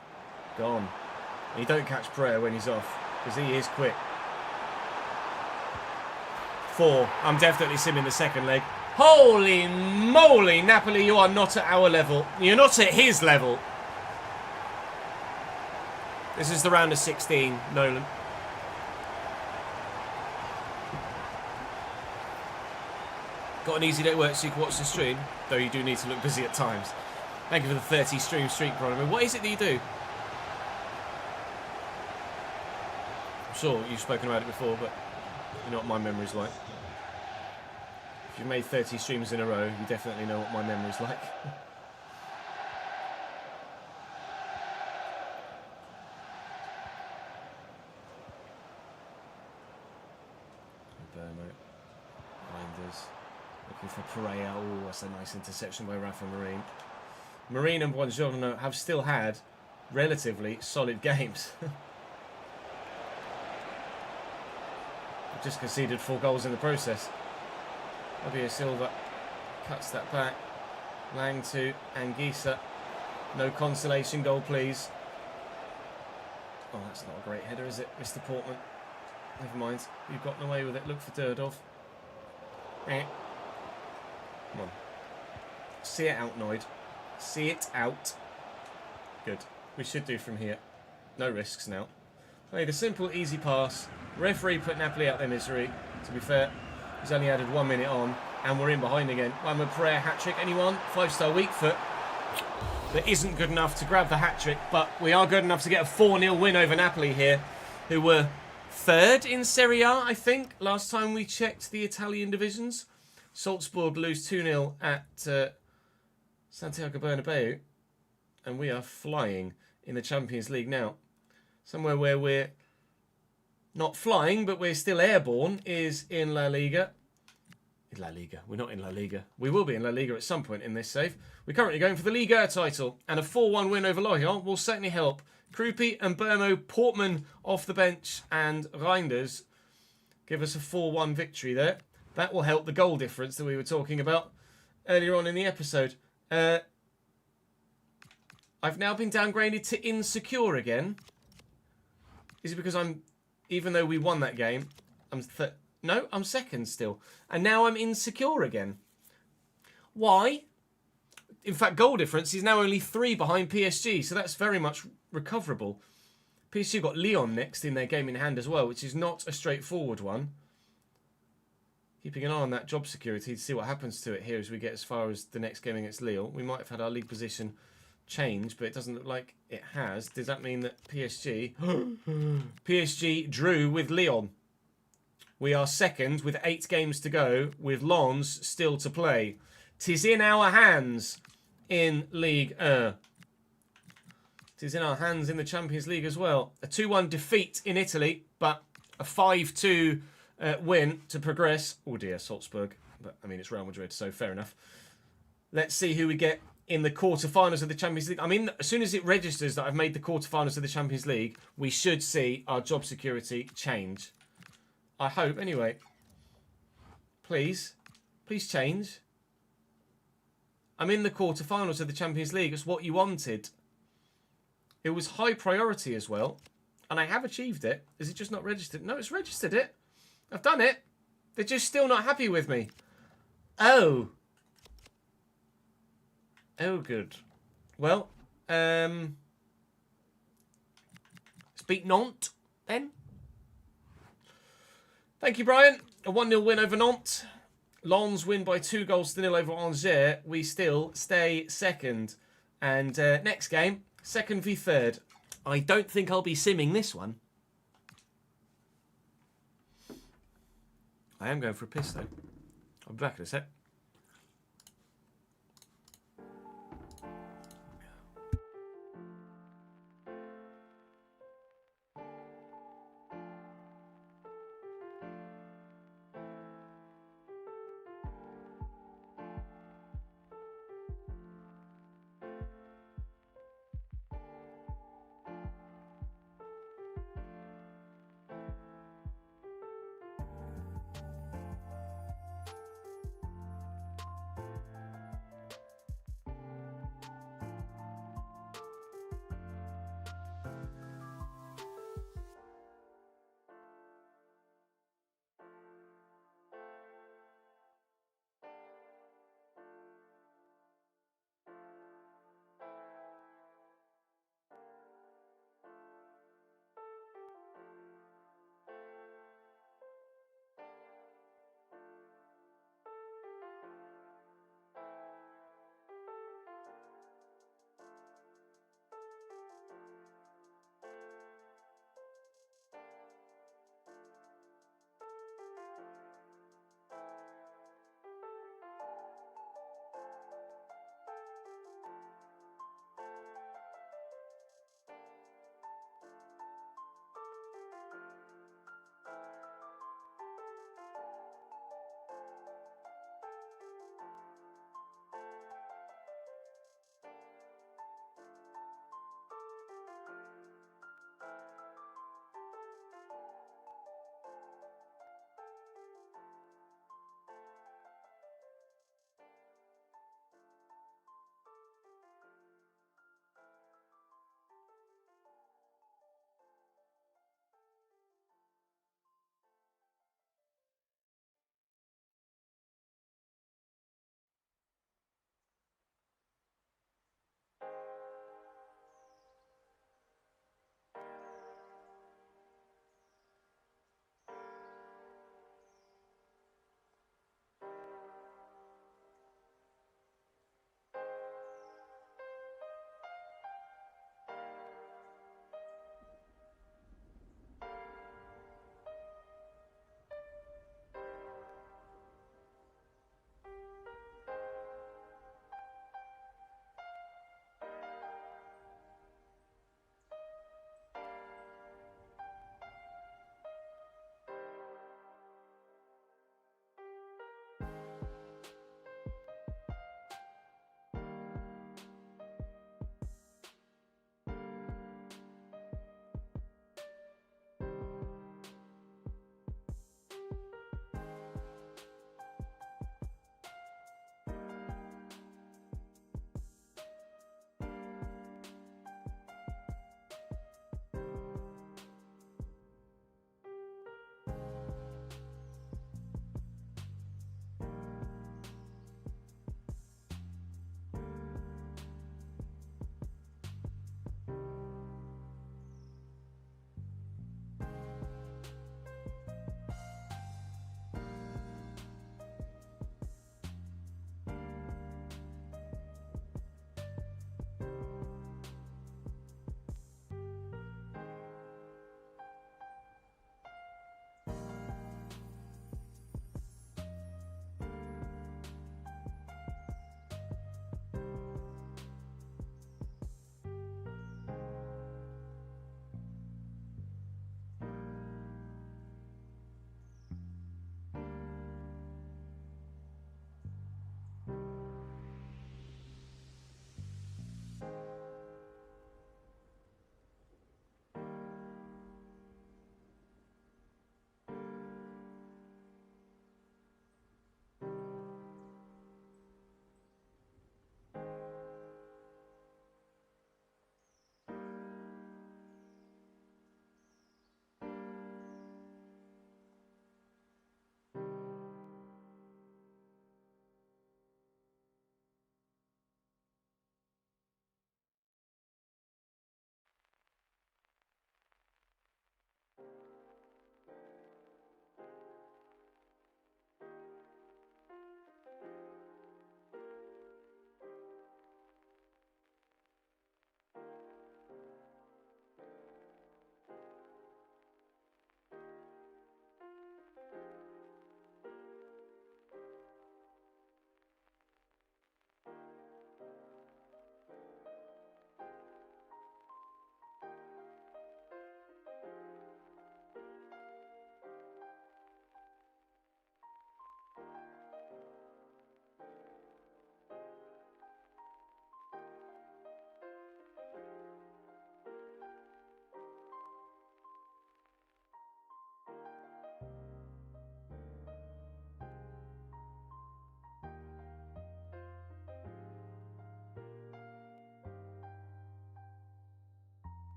S2: gone. You don't catch Pereira when he's off, because he is quick. 4. I'm definitely simming the second leg. Holy moly, Napoli, you are not at our level. You're not at his level. This is the round of 16, Nolan. Got an easy day at work so you can watch the stream, though you do need to look busy at times. Thank you for the 30 stream streak, Bronwyn. What is it that you do? I'm sure you've spoken about it before, but you know what my memory's like. If you've made 30 streams in a row, you definitely know what my memory's like. Reinders. Looking for Pereira. Oh, that's a nice interception by Rafa Marine. Marine and Buongiorno have still had relatively solid games. Just conceded 4 goals in the process. Fabio Silva cuts that back. Lang to Anguissa. No consolation goal, please. Oh, that's not a great header, is it, Mr. Portman? Never mind. You've gotten away with it. Look for Durdov. Come on. See it out, Noid. See it out. Good. We should do from here. No risks now. Played a simple, easy pass. Referee put Napoli out their misery. To be fair, he's only added 1 minute on, and we're in behind again. Juanma Pereira hat-trick, anyone? 5-star weak foot. That isn't good enough to grab the hat-trick, but we are good enough to get a 4-0 win over Napoli here, who were 3rd in Serie A, I think, last time we checked the Italian divisions. Salzburg lose 2-0 at Santiago Bernabeu, and we are flying in the Champions League now. Somewhere where we're not flying, but we're still airborne, is in La Liga. La Liga. We're not in La Liga. We will be in La Liga at some point in this save. We're currently going for the Liga title, and a 4-1 win over Lorient will certainly help. Krupi and Burmo, Portman off the bench, and Reinders give us a 4-1 victory there. That will help the goal difference that we were talking about earlier on in the episode. I've now been downgraded to insecure again. Is it because even though we won that game, no, I'm second still. And now I'm insecure again. Why? In fact, goal difference is now only 3 behind PSG, so that's very much recoverable. PSG got Lyon next in their game in hand as well, which is not a straightforward one. Keeping an eye on that job security to see what happens to it here as we get as far as the next game against Lille. We might have had our league position change, but it doesn't look like it has. Does that mean that PSG... PSG drew with Lyon. We are second with 8 games to go, with Lens still to play. 'Tis in our hands in Ligue 1. 'Tis in our hands in the Champions League as well. A 2-1 defeat in Italy, but a 5-2 win to progress. Oh dear, Salzburg. But I mean, it's Real Madrid, so fair enough. Let's see who we get in the quarterfinals of the Champions League. I mean, as soon as it registers that I've made the quarterfinals of the Champions League, we should see our job security change. I hope, anyway. Please. Please change. I'm in the quarterfinals of the Champions League. It's what you wanted. It was high priority as well. And I have achieved it. Is it just not registered? No, it's registered it. I've done it. They're just still not happy with me. Oh. Oh, good. Well, let's beat Nantes, then. Thank you, Brian. A 1-0 win over Nantes. Lens win by 2-0 over Angers. We still stay second. And next game, second v third. I don't think I'll be simming this one. I am going for a piss, though. I'll be back in a sec.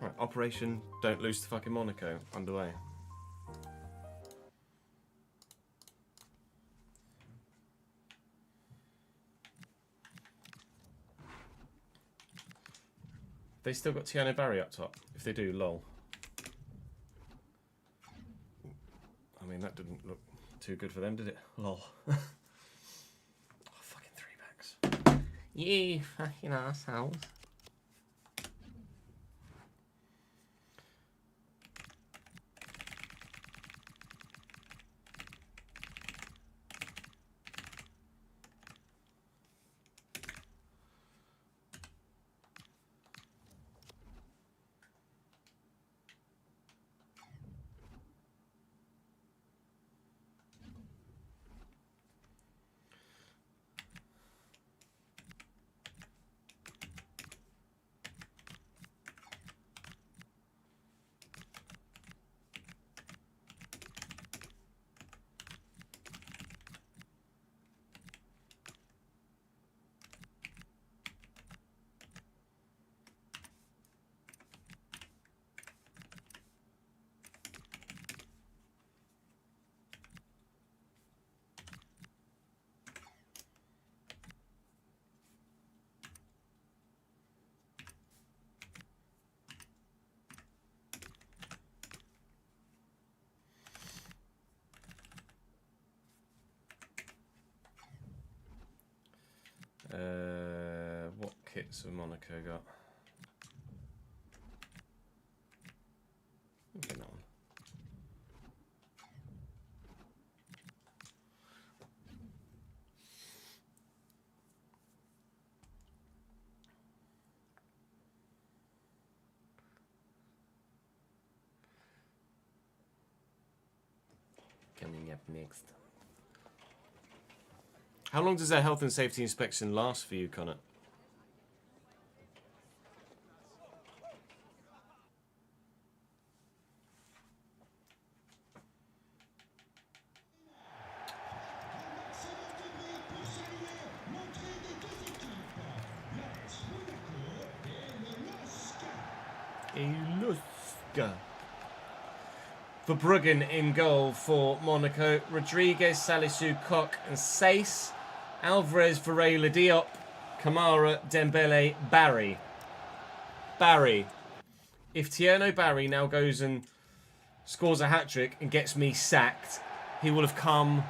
S2: Right, Operation Don't Lose to fucking Monaco underway. They still got Tiano Barry up top. If they do, lol. I mean, that didn't look too good for them, did it? Lol. Oh, fucking 3 backs. You fucking assholes. What kits have Monaco got? Okay, that one. Coming up next. How long does their health and safety inspection last for you, Connor? Verbruggen in goal for Monaco. Rodriguez, Salisu, Koch and Sace. Alvarez, Varela, Diop, Kamara, Dembele, Barry. Barry. If Tierno Barry now goes and scores a hat-trick and gets me sacked, he will have come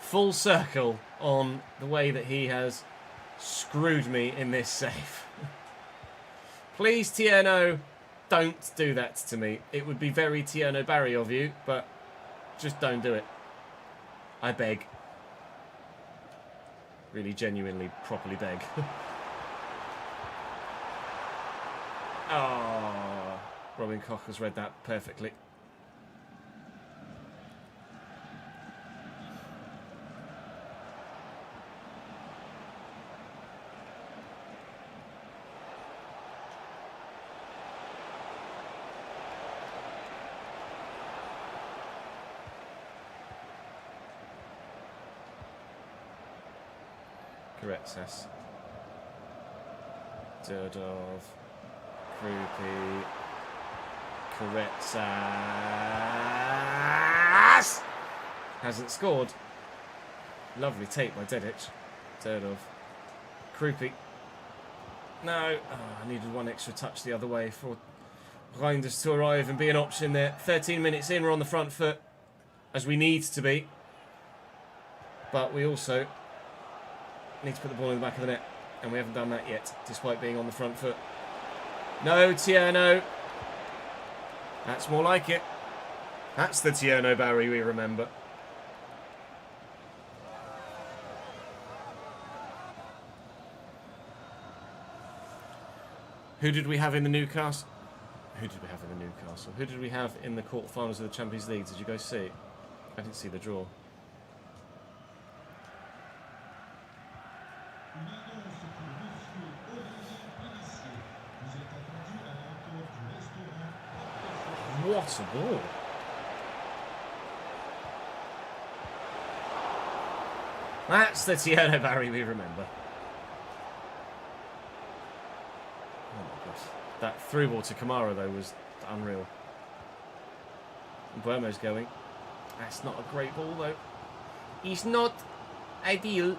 S2: full circle on the way that he has screwed me in this save. Please, Tierno, don't do that to me. It would be very Tierno Barry of you, but just don't do it. I beg. Really, genuinely, properly beg. Oh, Robin Koch has read that perfectly. Correct, Durdov, Krupi, Koretsas hasn't scored. Lovely tape by Dedic. Durdov, Krupi. No, I needed one extra touch the other way for Reinders to arrive and be an option there. 13 minutes in, we're on the front foot, as we need to be. But we also need to put the ball in the back of the net, and we haven't done that yet, despite being on the front foot. No, Tierno. That's more like it. That's the Tierno Barry we remember. Who did we have in the Newcastle? Who did we have in the Newcastle? Who did we have in the quarterfinals of the Champions League? Did you guys see? I didn't see the draw. What a ball. That's the Tierno Barry we remember. Oh my gosh. That through ball to Kamara, though, was unreal. Burmo's going. That's not a great ball, though. He's not ideal.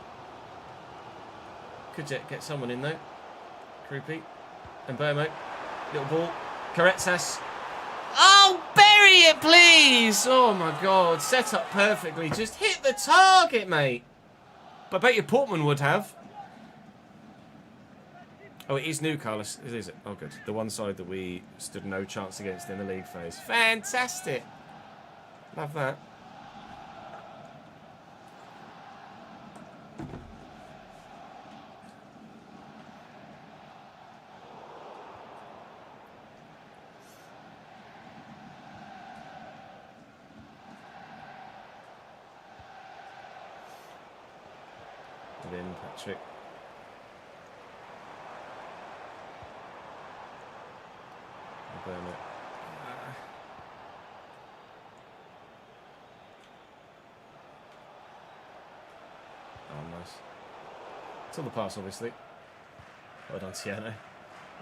S2: Could get someone in, though. Krupi. And Burmo. Little ball. Karetsas. Oh, bury it, please! Oh, my God. Set up perfectly. Just hit the target, mate. But I bet you Portman would have. Oh, it is Newcastle, is it? Oh, good. The one side that we stood no chance against in the league phase. Fantastic. Love that. Get in, Patrick. Oh, nice. It's on the pass, obviously. Well done, Tiano.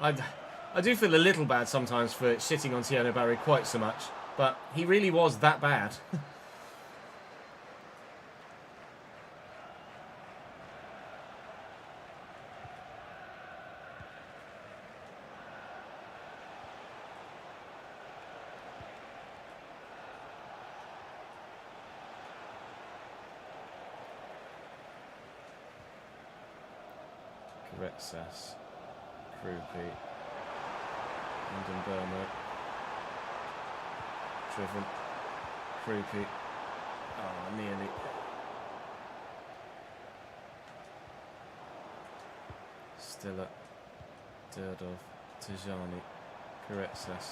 S2: I do feel a little bad sometimes for shitting on Tiano Barry quite so much, but he really was that bad. Retsas, Krupi, and Burma, driven, Krupi, oh, nearly. Stiller, Durdov, Tajani, Karetsas.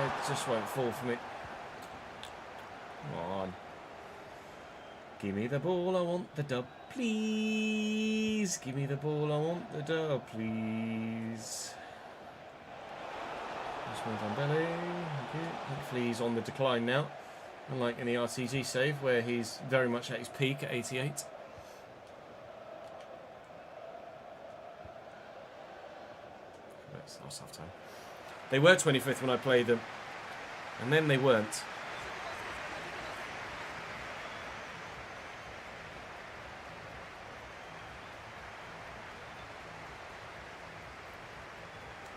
S2: It just won't fall for me. Come on. Give me the ball, I want the dub, please. Give me the ball, I want the dub, please. Just on belly. Okay. Hopefully he's on the decline now. Unlike in the RTG save, where he's very much at his peak at 88. That was half time. They were 25th when I played them, and then they weren't.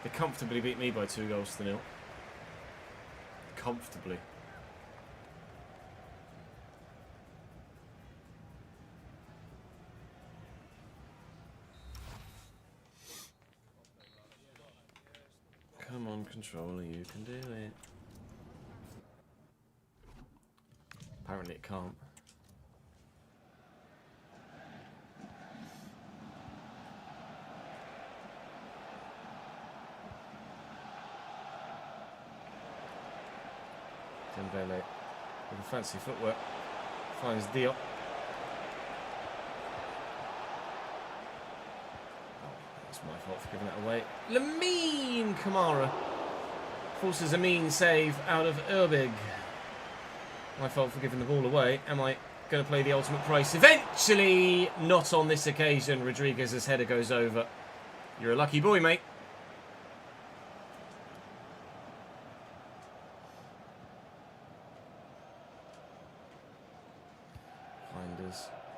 S2: They comfortably beat me by 2-0. Comfortably. Come on, controller, you can do it. Apparently it can't. Dembele with a fancy footwork finds Diop. Oh, that's my fault for giving that away. Lamine Kamara forces a mean save out of Urbig. My fault for giving the ball away. Am I going to play the ultimate price? Eventually, not on this occasion. Rodriguez's header goes over. You're a lucky boy, mate.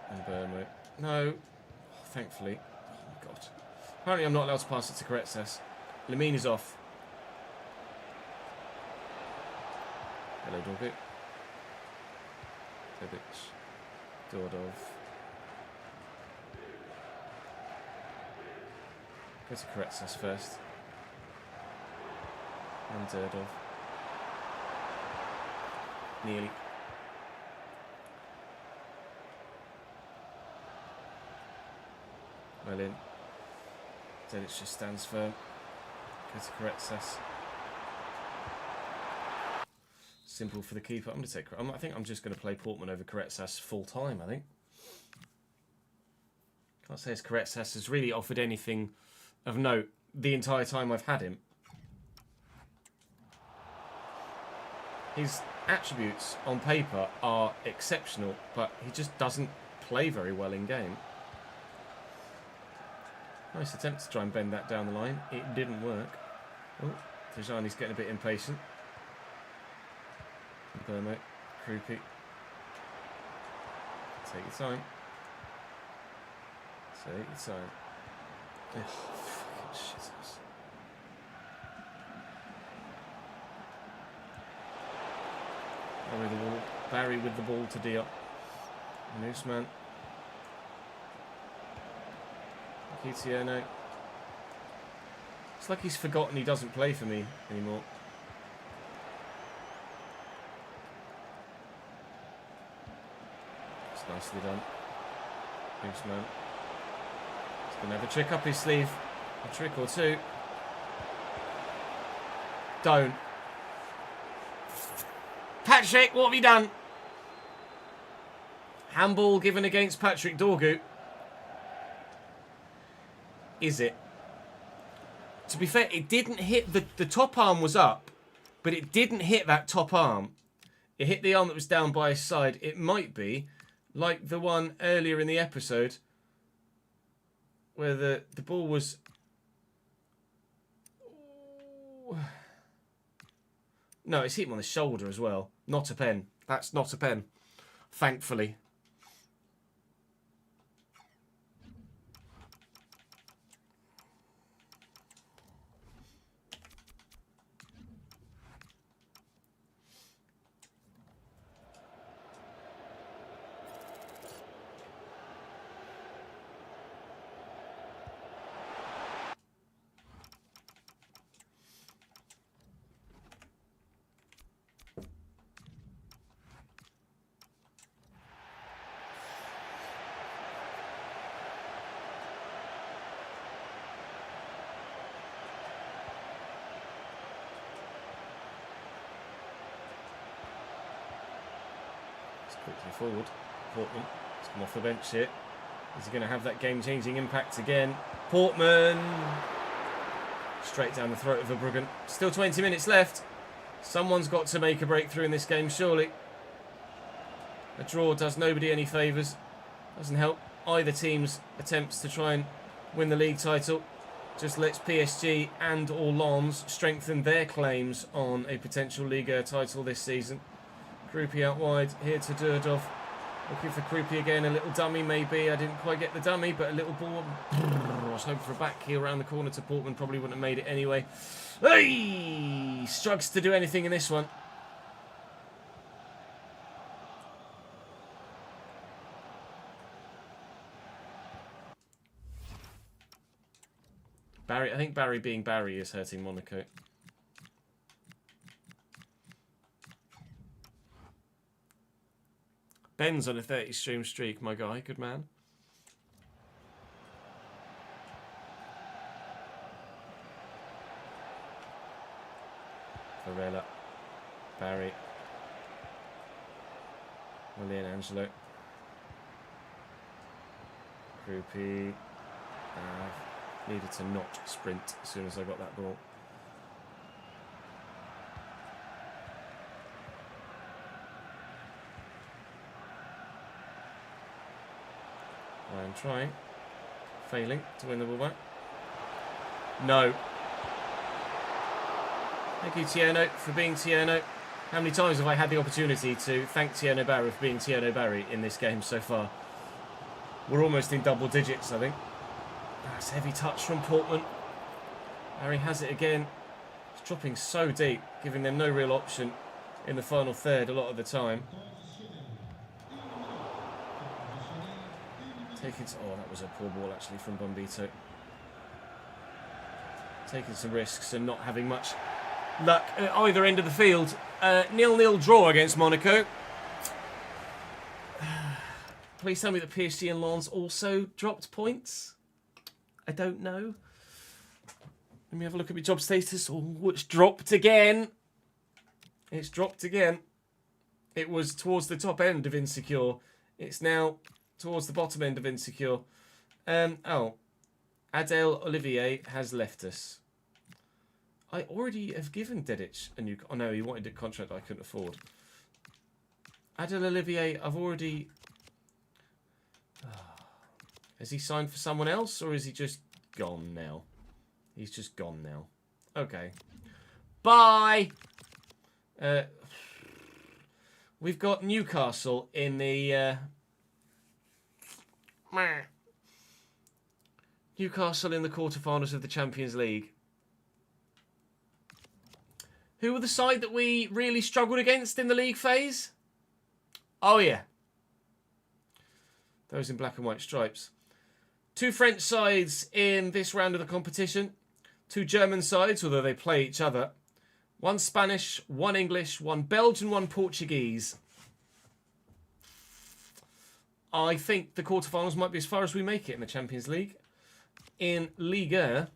S2: And Burmo. No. Oh, thankfully. Oh my god. Apparently I'm not allowed to pass it to Karetsas. Lamine is off. Hello, Dorbic. Bebic. Dordov. Go to Karetsas first. And Dordov. Nearly. Well in. Dedic just stands firm. Go to Karetsas. Simple for the keeper. I'm going to take. I think I'm just going to play Portman over Karetsas full time. I think. Can't say as Karetsas has really offered anything of note the entire time I've had him. His attributes on paper are exceptional, but he just doesn't play very well in game. Nice attempt to try and bend that down the line. It didn't work. Oh, Tijani's getting a bit impatient. Burmo, Krupi. Take your time. Take your time. Oh, fucking shitters. Barry with the ball to Diop. Newsman. Kitiano. It's like he's forgotten he doesn't play for me anymore. It's nicely done. Newsman. He's going to have a trick up his sleeve. A trick or two. Don't. Patrick, what have you done? Handball given against Patrick Dorgu. Is it? To be fair, it didn't hit... The top arm was up, but it didn't hit that top arm. It hit the arm that was down by his side. It might be like the one earlier in the episode where the ball was... No, it's hit him on the shoulder as well. Not a pen. That's not a pen. Thankfully. Quickly forward. Portman has come off the bench here. Is he going to have that game-changing impact again? Portman! Straight down the throat of Verbruggen. Still 20 minutes left. Someone's got to make a breakthrough in this game, surely. A draw does nobody any favours. Doesn't help either team's attempts to try and win the league title. Just lets PSG and or Lens strengthen their claims on a potential Liga title this season. Krupi out wide, here to Durdov. Looking for Krupi again, a little dummy maybe. I didn't quite get the dummy, but a little ball. I was hoping for a back heel around the corner to Portman. Probably wouldn't have made it anyway. Hey! Struggles to do anything in this one. I think Barry being Barry is hurting Monaco. Ben's on a 30 stream streak, my guy. Good man. Varela. Barry. Willian Angelo. Krupi. Needed to not sprint as soon as I got that ball. I am trying. Failing to win the ball back. No. Thank you, Tierno, for being Tierno. How many times have I had the opportunity to thank Tierno Barry for being Tierno Barry in this game so far? We're almost in double digits, I think. That's a heavy touch from Portman. Barry has it again. It's dropping so deep, giving them no real option in the final third a lot of the time. Oh, that was a poor ball actually from Bombito. Taking some risks and not having much luck at either end of the field. 0-0 draw against Monaco. Please tell me that PSG and Lens also dropped points. I don't know. Let me have a look at my job status. Oh, it's dropped again. It's dropped again. It was towards the top end of Insecure. It's now towards the bottom end of Insecure. Oh. Adel Olivier has left us. I already have given Dedic a new... Oh, no, he wanted a contract I couldn't afford. Adel Olivier, I've already... Has he signed for someone else, or is he just gone now. He's just gone now. Okay. Bye! We've got Newcastle in the... Newcastle in the quarterfinals of the Champions League. Who were the side that we really struggled against in the league phase? Oh, yeah. Those in black and white stripes. 2 French sides in this round of the competition. 2 German sides, although they play each other. 1 Spanish, 1 English, 1 Belgian, 1 Portuguese. I think the quarterfinals might be as far as we make it in the Champions League. In Liga,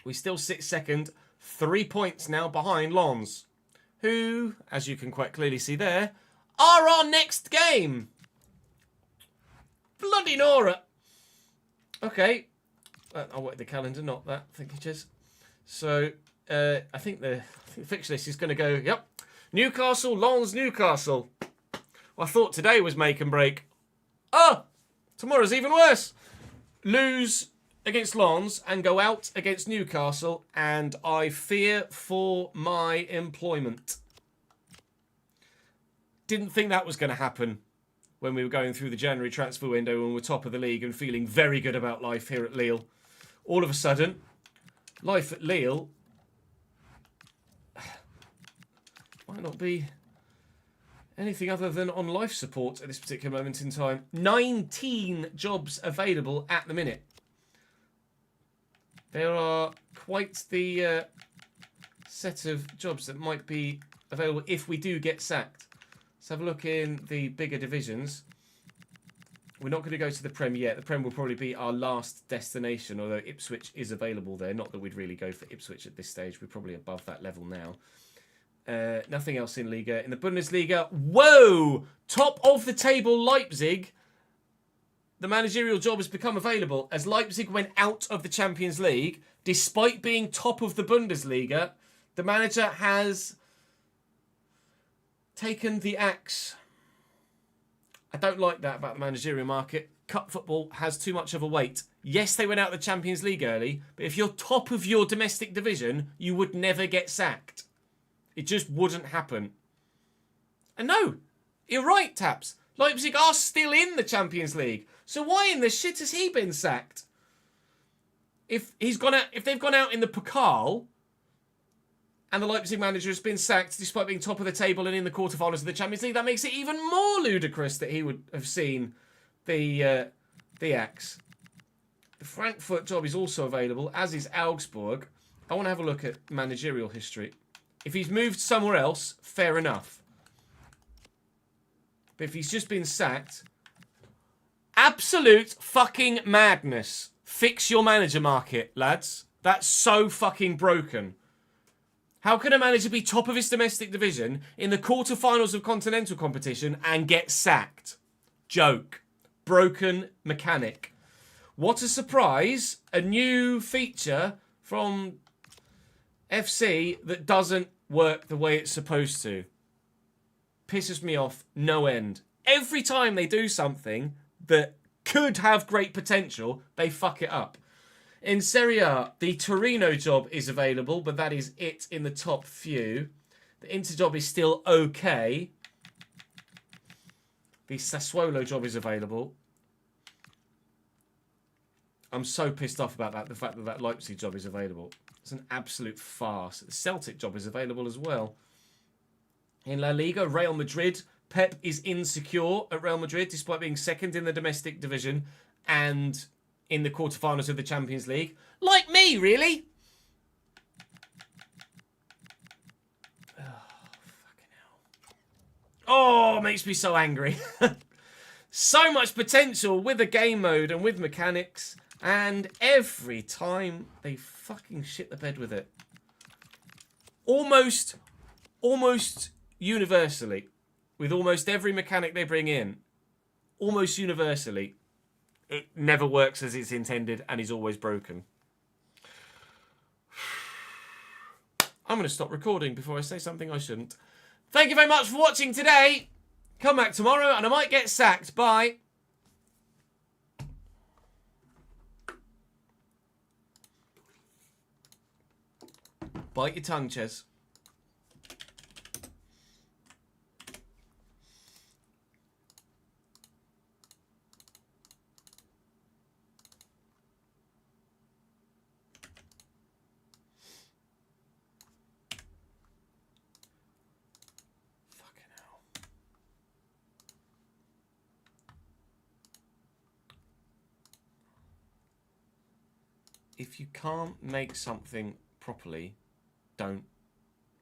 S2: we still sit second. 3 points now behind Lens, who, as you can quite clearly see there, are our next game. Bloody Nora. Okay. I'll work the calendar, not that. Thank you, Jez. So, I think the fixture list is going to go, yep, Newcastle, Lens, Newcastle. Well, I thought today was make and break. Oh, tomorrow's even worse. Lose against Lens and go out against Newcastle, and I fear for my employment. Didn't think that was going to happen when we were going through the January transfer window when we were top of the league and feeling very good about life here at Lille. All of a sudden, life at Lille might not be anything other than on life support at this particular moment in time. 19 jobs available at the minute. There are quite the set of jobs that might be available if we do get sacked. Let's have a look in the bigger divisions. We're not going to go to the Prem yet. The Prem will probably be our last destination, although Ipswich is available there. Not that we'd really go for Ipswich at this stage. We're probably above that level now. Nothing else in Liga. In the Bundesliga, whoa! Top of the table Leipzig. The managerial job has become available as Leipzig went out of the Champions League. Despite being top of the Bundesliga, the manager has taken the axe. I don't like that about the managerial market. Cup football has too much of a weight. Yes, they went out of the Champions League early, but if you're top of your domestic division, you would never get sacked. It just wouldn't happen. And no, you're right, Taps. Leipzig are still in the Champions League. So why in the shit has he been sacked? If they've gone out in the Pokal and the Leipzig manager has been sacked despite being top of the table and in the quarterfinals of the Champions League, that makes it even more ludicrous that he would have seen the axe. The Frankfurt job is also available, as is Augsburg. I want to have a look at managerial history. If he's moved somewhere else, fair enough. But if he's just been sacked, absolute fucking madness. Fix your manager market, lads. That's so fucking broken. How can a manager be top of his domestic division in the quarterfinals of continental competition and get sacked? Joke. Broken mechanic. What a surprise. A new feature from FC that doesn't work the way it's supposed to. Pisses me off no end. Every time they do something that could have great potential, they fuck it up. In Serie A, the Torino job is available, but that is it in the top few. The Inter job is still okay. The Sassuolo job is available. I'm so pissed off about that, the fact that that Leipzig job is available. It's an absolute farce. The Celtic job is available as well. In La Liga, Real Madrid. Pep is insecure at Real Madrid, despite being second in the domestic division and in the quarterfinals of the Champions League. Like me, really. Oh, fucking hell. Oh, makes me so angry. So much potential with the game mode and with mechanics. And every time they fucking shit the bed with it. Almost universally. With almost every mechanic they bring in. Almost universally. It never works as it's intended and is always broken. I'm going to stop recording before I say something I shouldn't. Thank you very much for watching today. Come back tomorrow and I might get sacked. Bye. Bite your tongue, Ches. If you can't make something properly, don't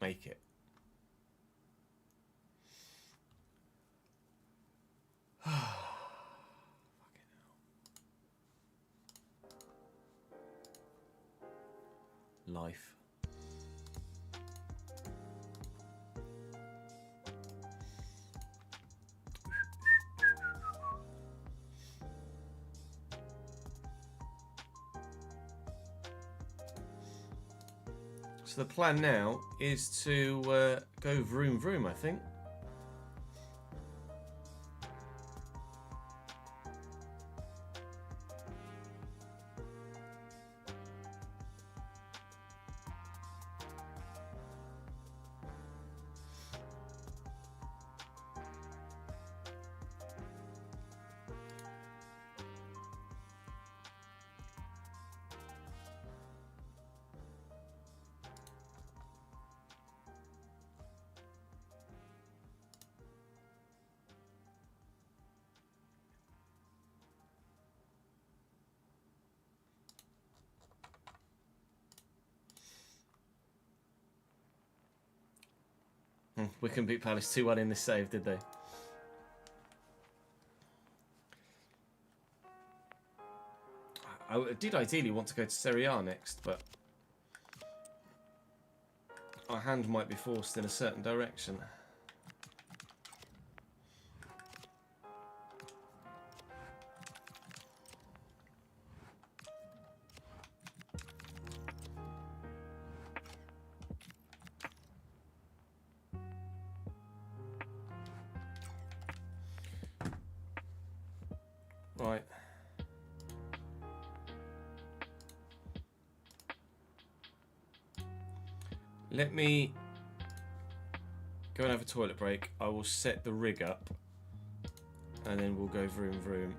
S2: make it. Fucking hell. Life. So the plan now is to go vroom vroom, I think. Wycombe beat Palace 2-1 in this save, did they? I did ideally want to go to Serie A next, but our hand might be forced in a certain direction. Right. Let me go and have a toilet break. I will set the rig up and then we'll go vroom vroom.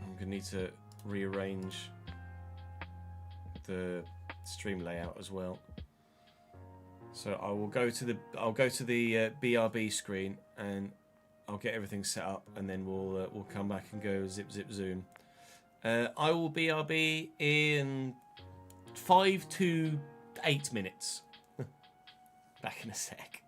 S2: I'm gonna need to rearrange the stream layout as well. So I will go to the BRB screen and I'll get everything set up and then we'll come back and go zip zip zoom. I will BRB in 5 to 8 minutes. Back in a sec.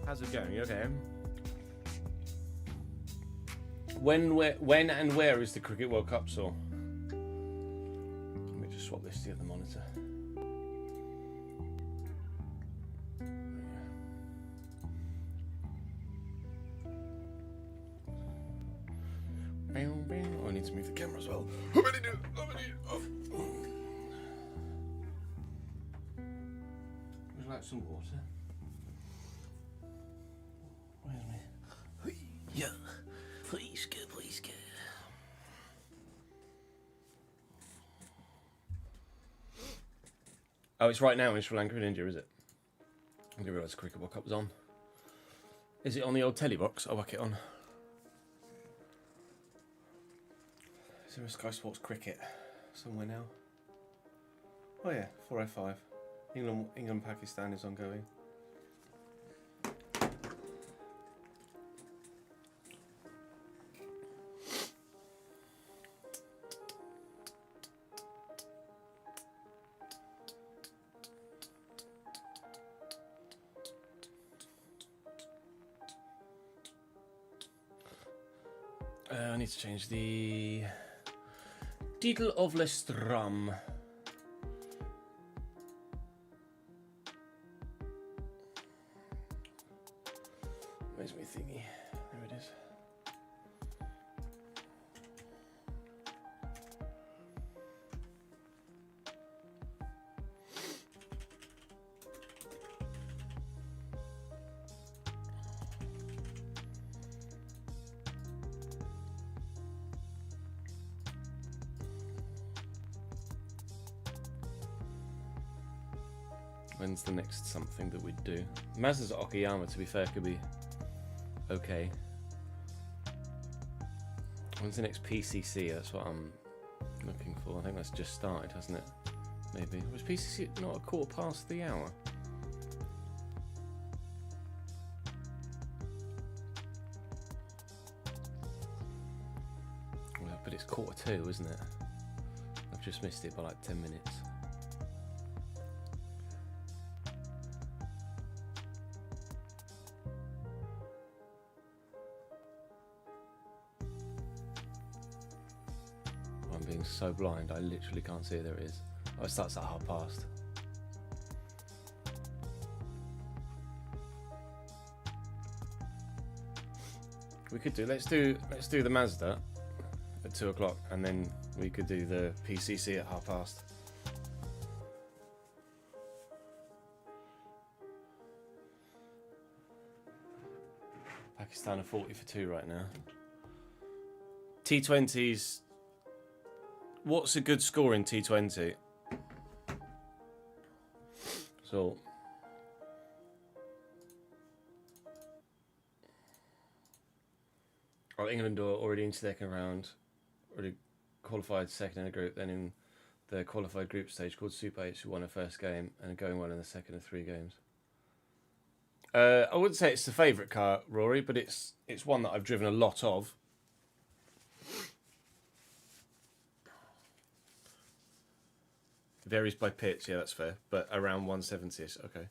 S2: How's it going? You okay? When and where is the Cricket World Cup, so? Let me just swap this to the other monitor. Oh, I need to move the camera as well. Would you like some water? Where's me? Yeah, please go, please go. Oh, it's right now in Sri Lanka and India, is it? I didn't realise the Cricket World Cup was on. Is it on the old telly box? I'll whack it on. Is there a Sky Sports Cricket somewhere now? Oh yeah, 4:05. England Pakistan is ongoing. I need to change the title of the strum. Where's my thingy? There it is. When's the next something that we'd do? Mazda's at Okayama, to be fair, could be okay. When's the next PCC? That's what I'm looking for. I think that's just started, hasn't it? Maybe. Was PCC not a quarter past the hour? Well, but it's 1:45, isn't it? I've just missed it by like 10 minutes. So blind, I literally can't see it. There it is. Oh, it starts at 1:30. We could do let's do the Mazda at 2 o'clock, and then we could do the PCC at 1:30. Pakistan are 40 for 2 right now. T20s. What's a good score in T20? So, England are already into second round, already qualified second in a group, then in the qualified group stage called Super 8, who won a first game and are going well in the second of 3 games. I wouldn't say it's the favourite car, Rory, but it's one that I've driven a lot of. Varies by pitch, yeah, that's fair. But around 170-ish, okay.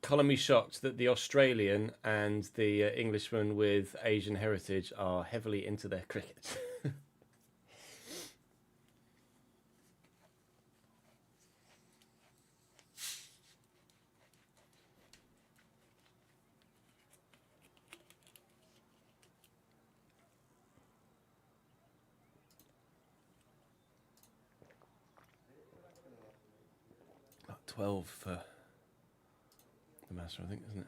S2: Colour me shocked that the Australian and the Englishman with Asian heritage are heavily into their cricket. 12 for the Master, I think, isn't it?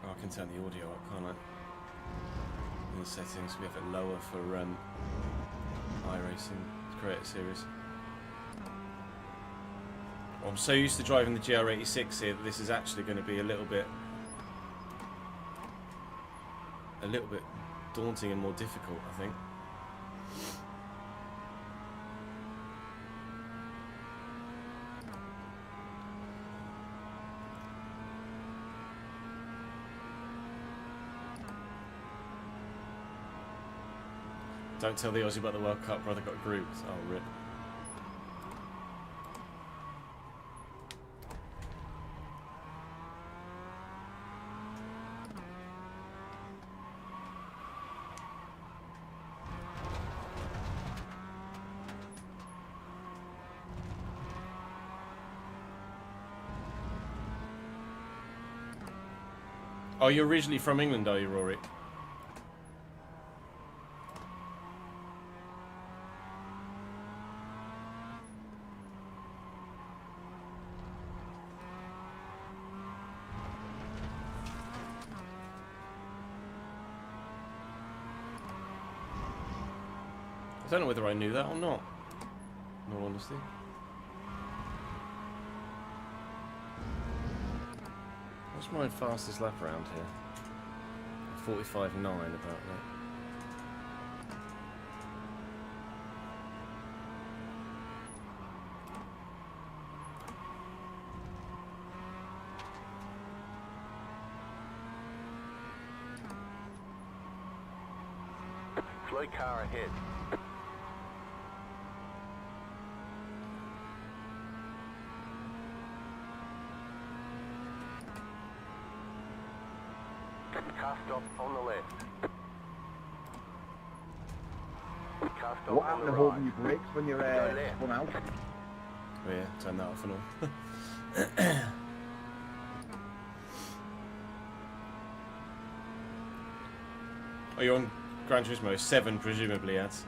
S2: Oh, I can turn the audio up, can't I? In the settings, we have it lower for iRacing Creator Series. Well, I'm so used to driving the GR86 here that this is actually going to be a little bit daunting and more difficult, I think. Don't tell the Aussie about the World Cup, brother got grouped. Oh, rip. Oh, you're originally from England, are you, Rory? I don't know whether I knew that or not, in all honesty. What's my fastest lap around here? 45.9 about that.
S3: Slow car ahead. Car stop on the left. Car stop
S4: What
S3: on
S4: happened
S3: the
S4: to
S3: right.
S4: holding your brakes when you're
S3: left.
S4: spun out?
S2: Oh yeah, turn that off and all. Oh, you're on Gran Turismo 7, presumably, ads.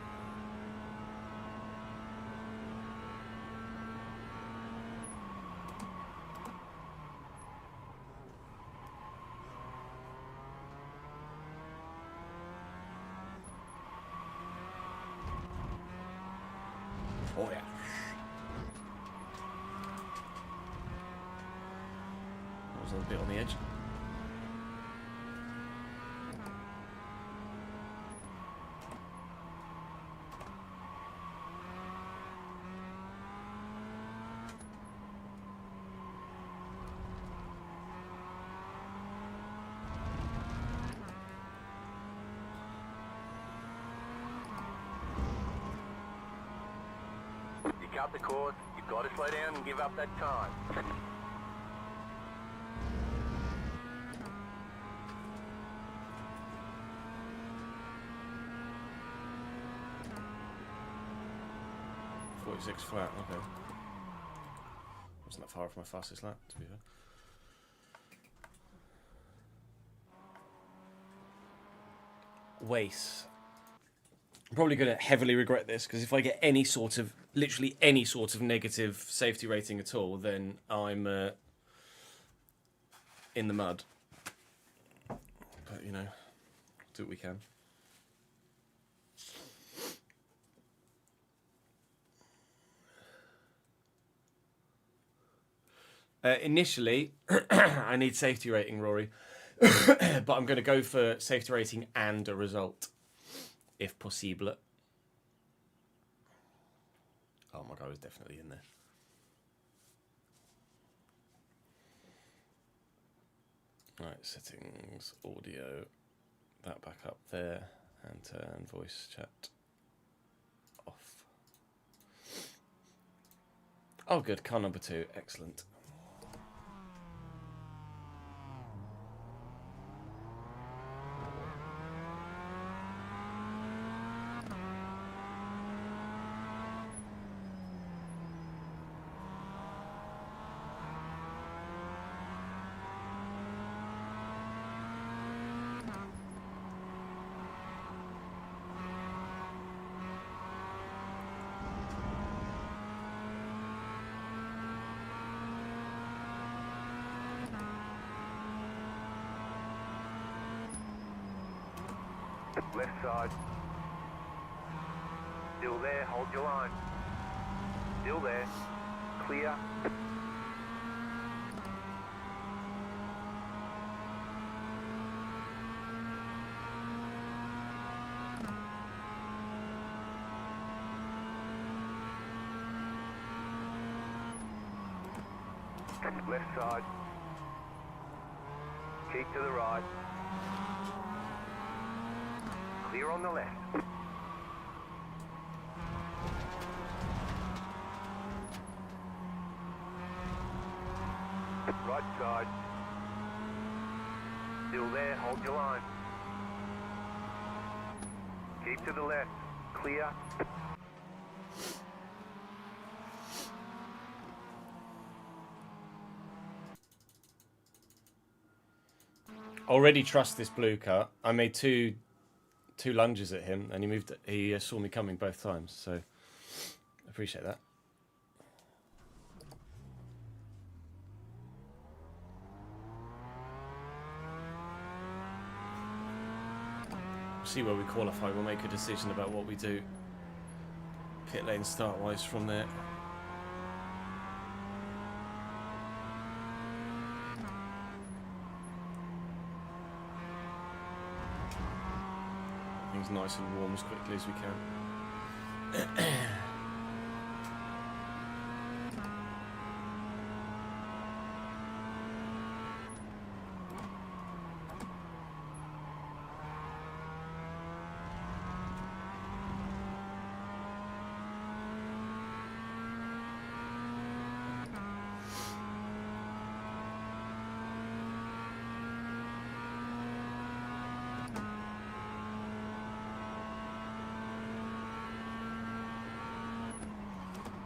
S2: Oh yeah. That was a little bit on the edge.
S3: You cut the course, you've got to slow down and give up that time.
S2: .46 flat, okay. Wasn't that far off my fastest lap, to be fair. Waste. I'm probably going to heavily regret this, because if I get any sort of, literally any sort of negative safety rating at all, then I'm in the mud. But, you know, do what we can. Initially, I need safety rating, Rory. But I'm going to go for safety rating and a result, if possible. Oh my god, I was definitely in there. Right, settings, audio, that back up there, and turn voice chat off. Oh good, car number 2, excellent.
S3: Left side. Still there, hold your line. Still there. Clear. Left side. Keep to the right. Clear on the left. Right side. Still there, hold your line. Keep to the left. Clear.
S2: Already trust this blue car. I made two lunges at him, and he saw me coming both times. So appreciate that. See where we qualify. We'll make a decision about what we do pit lane start wise from there. Things nice and warm as quickly as we can.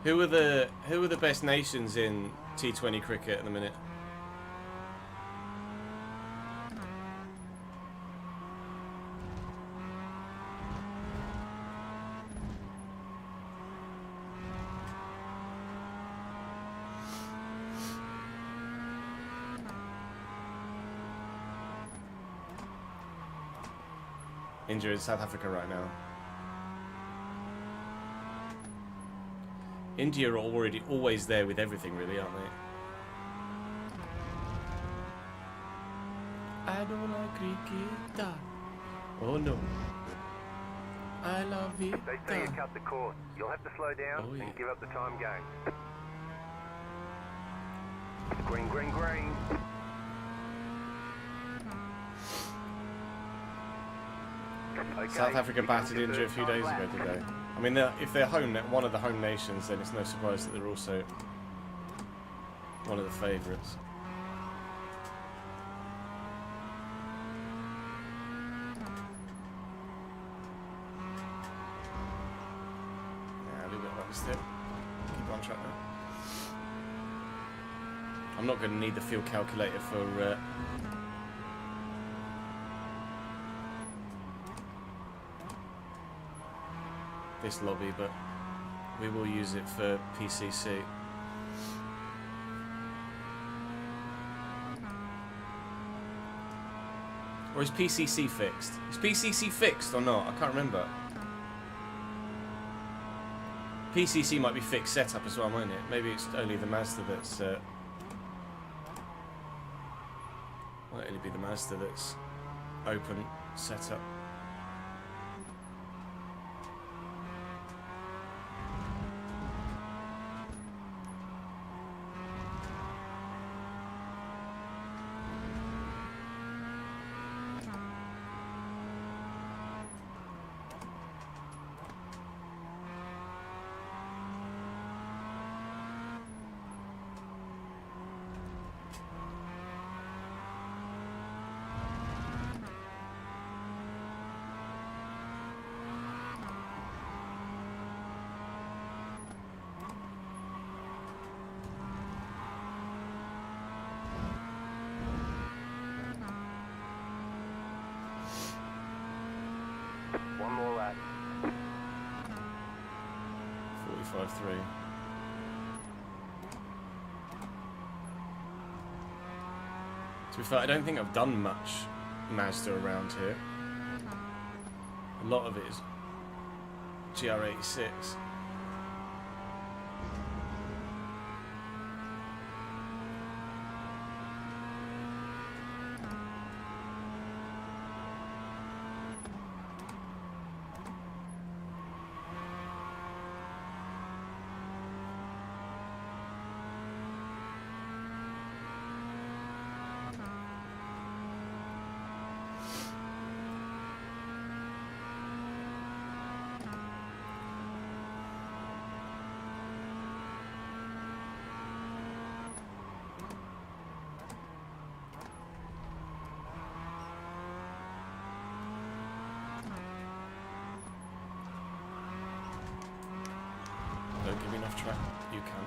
S2: Who are the best nations in T20 cricket at the minute? India and South Africa right now. India are always there with everything, really, aren't they? I don't like cricket. Oh no. I love it.
S3: They say you cut the course. You'll have to slow down and give up the time game. Green, green, green. Okay,
S2: South Africa battered India a few days ago, did they? I mean, if they're one of the home nations, then it's no surprise that they're also one of the favourites. Yeah, a little bit of understep. Keep on track now. I'm not going to need the field calculator for this lobby, but we will use it for PCC. Or is PCC fixed? Is PCC fixed or not? I can't remember. PCC might be fixed setup as well, mightn't it? Maybe it's only the Mazda that's might only be the Mazda that's open setup.
S3: One more lap.
S2: 45.3. To be fair, I don't think I've done much Mazda around here. A lot of it is GR86. Don't give me enough track. You can.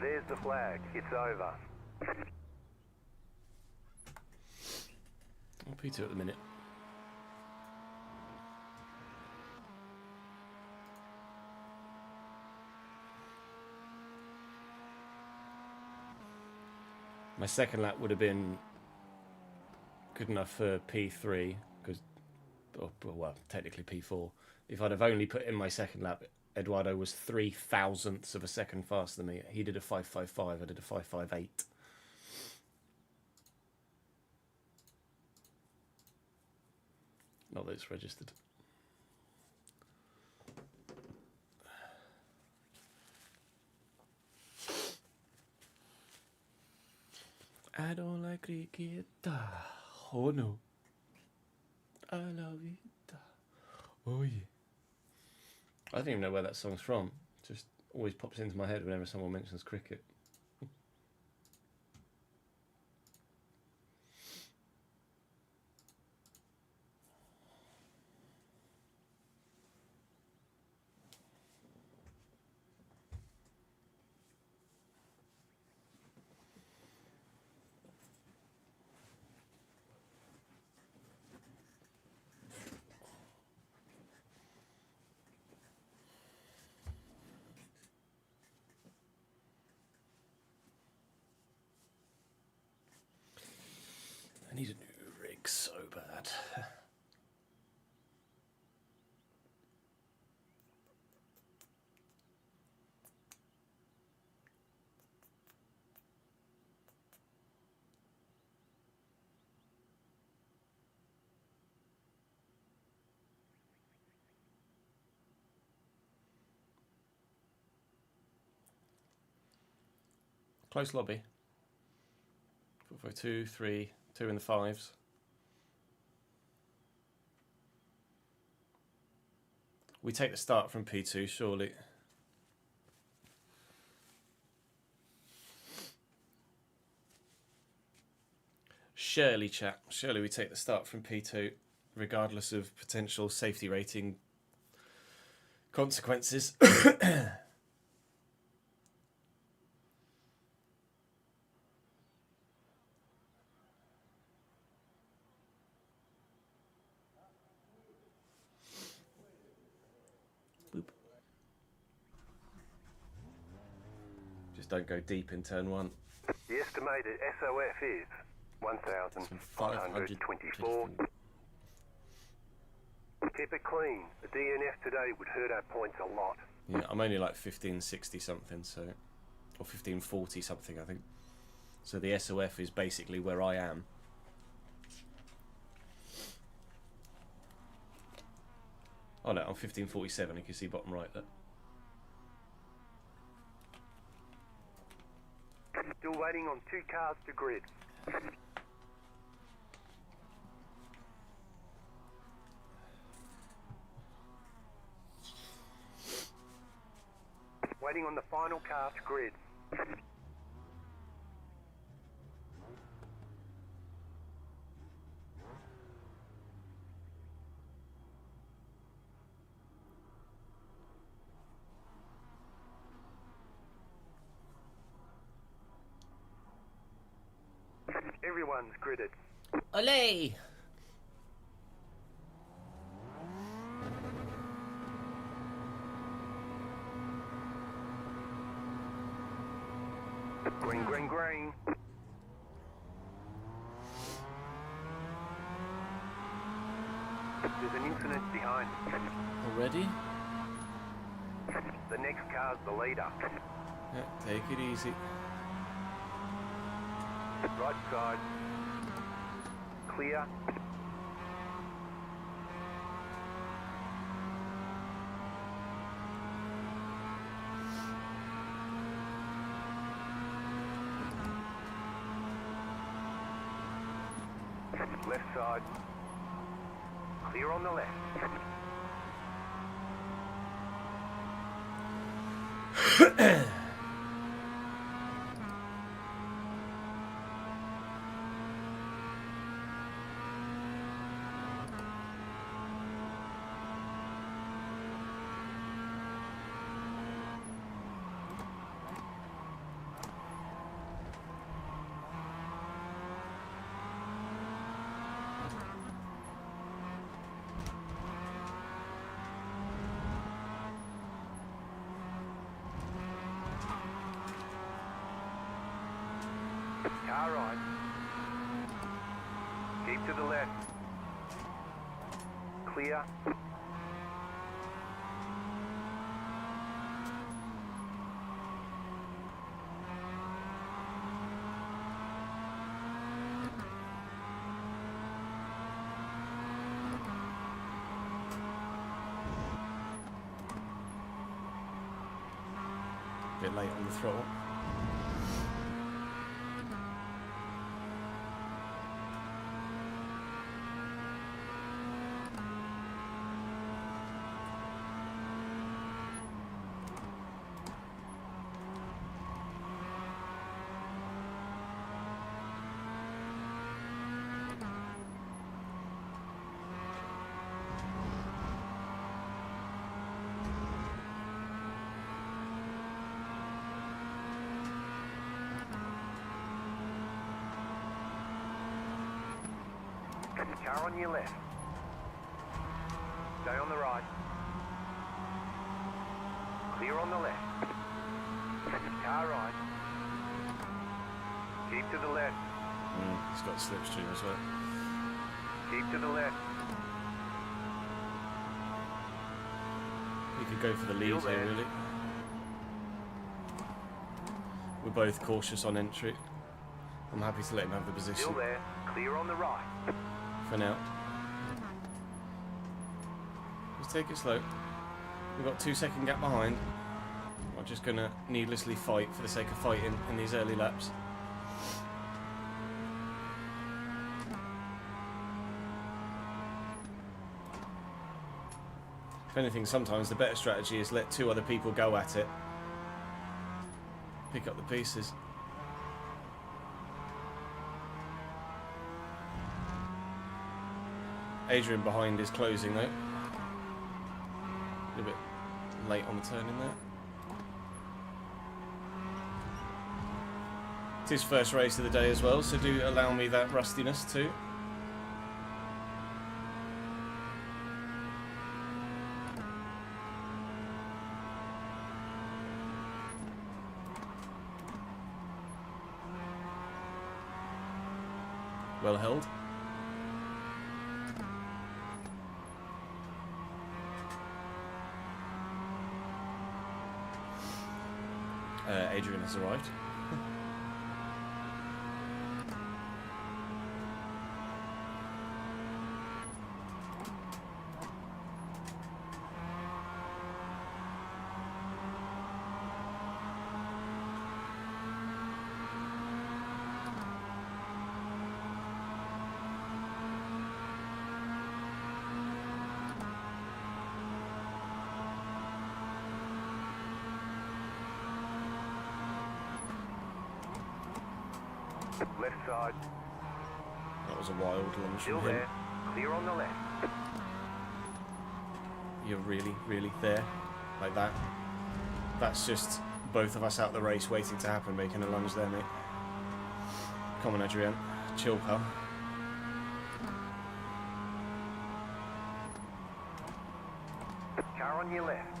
S3: There's the flag. It's over.
S2: I'll P2 at the minute. My second lap would have been good enough for P3, because, well, technically P4. If I'd have only put in my second lap, Eduardo was 0.003 of a second faster than me. He did a 5.55, I did a 5.58. Not that it's registered. I don't like cricket. Oh no. I love it. Oh yeah. I don't even know where that song's from. Just always pops into my head whenever someone mentions cricket. I need a new rig so bad. Close lobby. 4-5-2, 3, 2 in the 5s. We take the start from P2, surely. Surely, chat. Surely we take the start from P2, regardless of potential safety rating consequences. Just don't go deep in turn 1.
S3: The estimated SOF is 1,524. Keep it clean. A DNF today would hurt our points a lot.
S2: Yeah, I'm only like 1560 something, so, or 1540 something, I think. So the SOF is basically where I am. Oh no, I'm 1547. You can see bottom right there.
S3: Still waiting on 2 cars to grid. Waiting on the final cast grid. Everyone's gridded.
S2: Olé!
S3: Green, green, green. There's an incident behind.
S2: Already?
S3: The next car's the leader.
S2: Yeah, take it easy.
S3: Right side. Clear. Left side. Clear on the left. Car right. Keep to the left. Clear.
S2: Bit late on the throttle.
S3: Car on your left. Stay on the right. Clear on the left. Car right. Keep to the left.
S2: He's got slipstream as well.
S3: Keep to the left.
S2: He could go for the lead
S3: Still
S2: here,
S3: there.
S2: really. We're both cautious on entry. I'm happy to let him have the position
S3: Still there. Clear on the right.
S2: for now. Just take it slow. We've got 2-second gap behind. I'm just going to needlessly fight for the sake of fighting in these early laps. If anything, sometimes the better strategy is let 2 other people go at it. Pick up the pieces. Adrian behind is closing though. A little bit late on the turn in there. It's his first race of the day as well, so do allow me that rustiness too. Well held. Adrian has arrived.
S3: Left side.
S2: That was a wild lunge
S3: Still
S2: from him.
S3: there. Clear on the left.
S2: You're really, really there. Like that. That's just both of us out the race waiting to happen, making a lunge there, mate. Come on, Adrian. Chill, pal.
S3: Car on your left.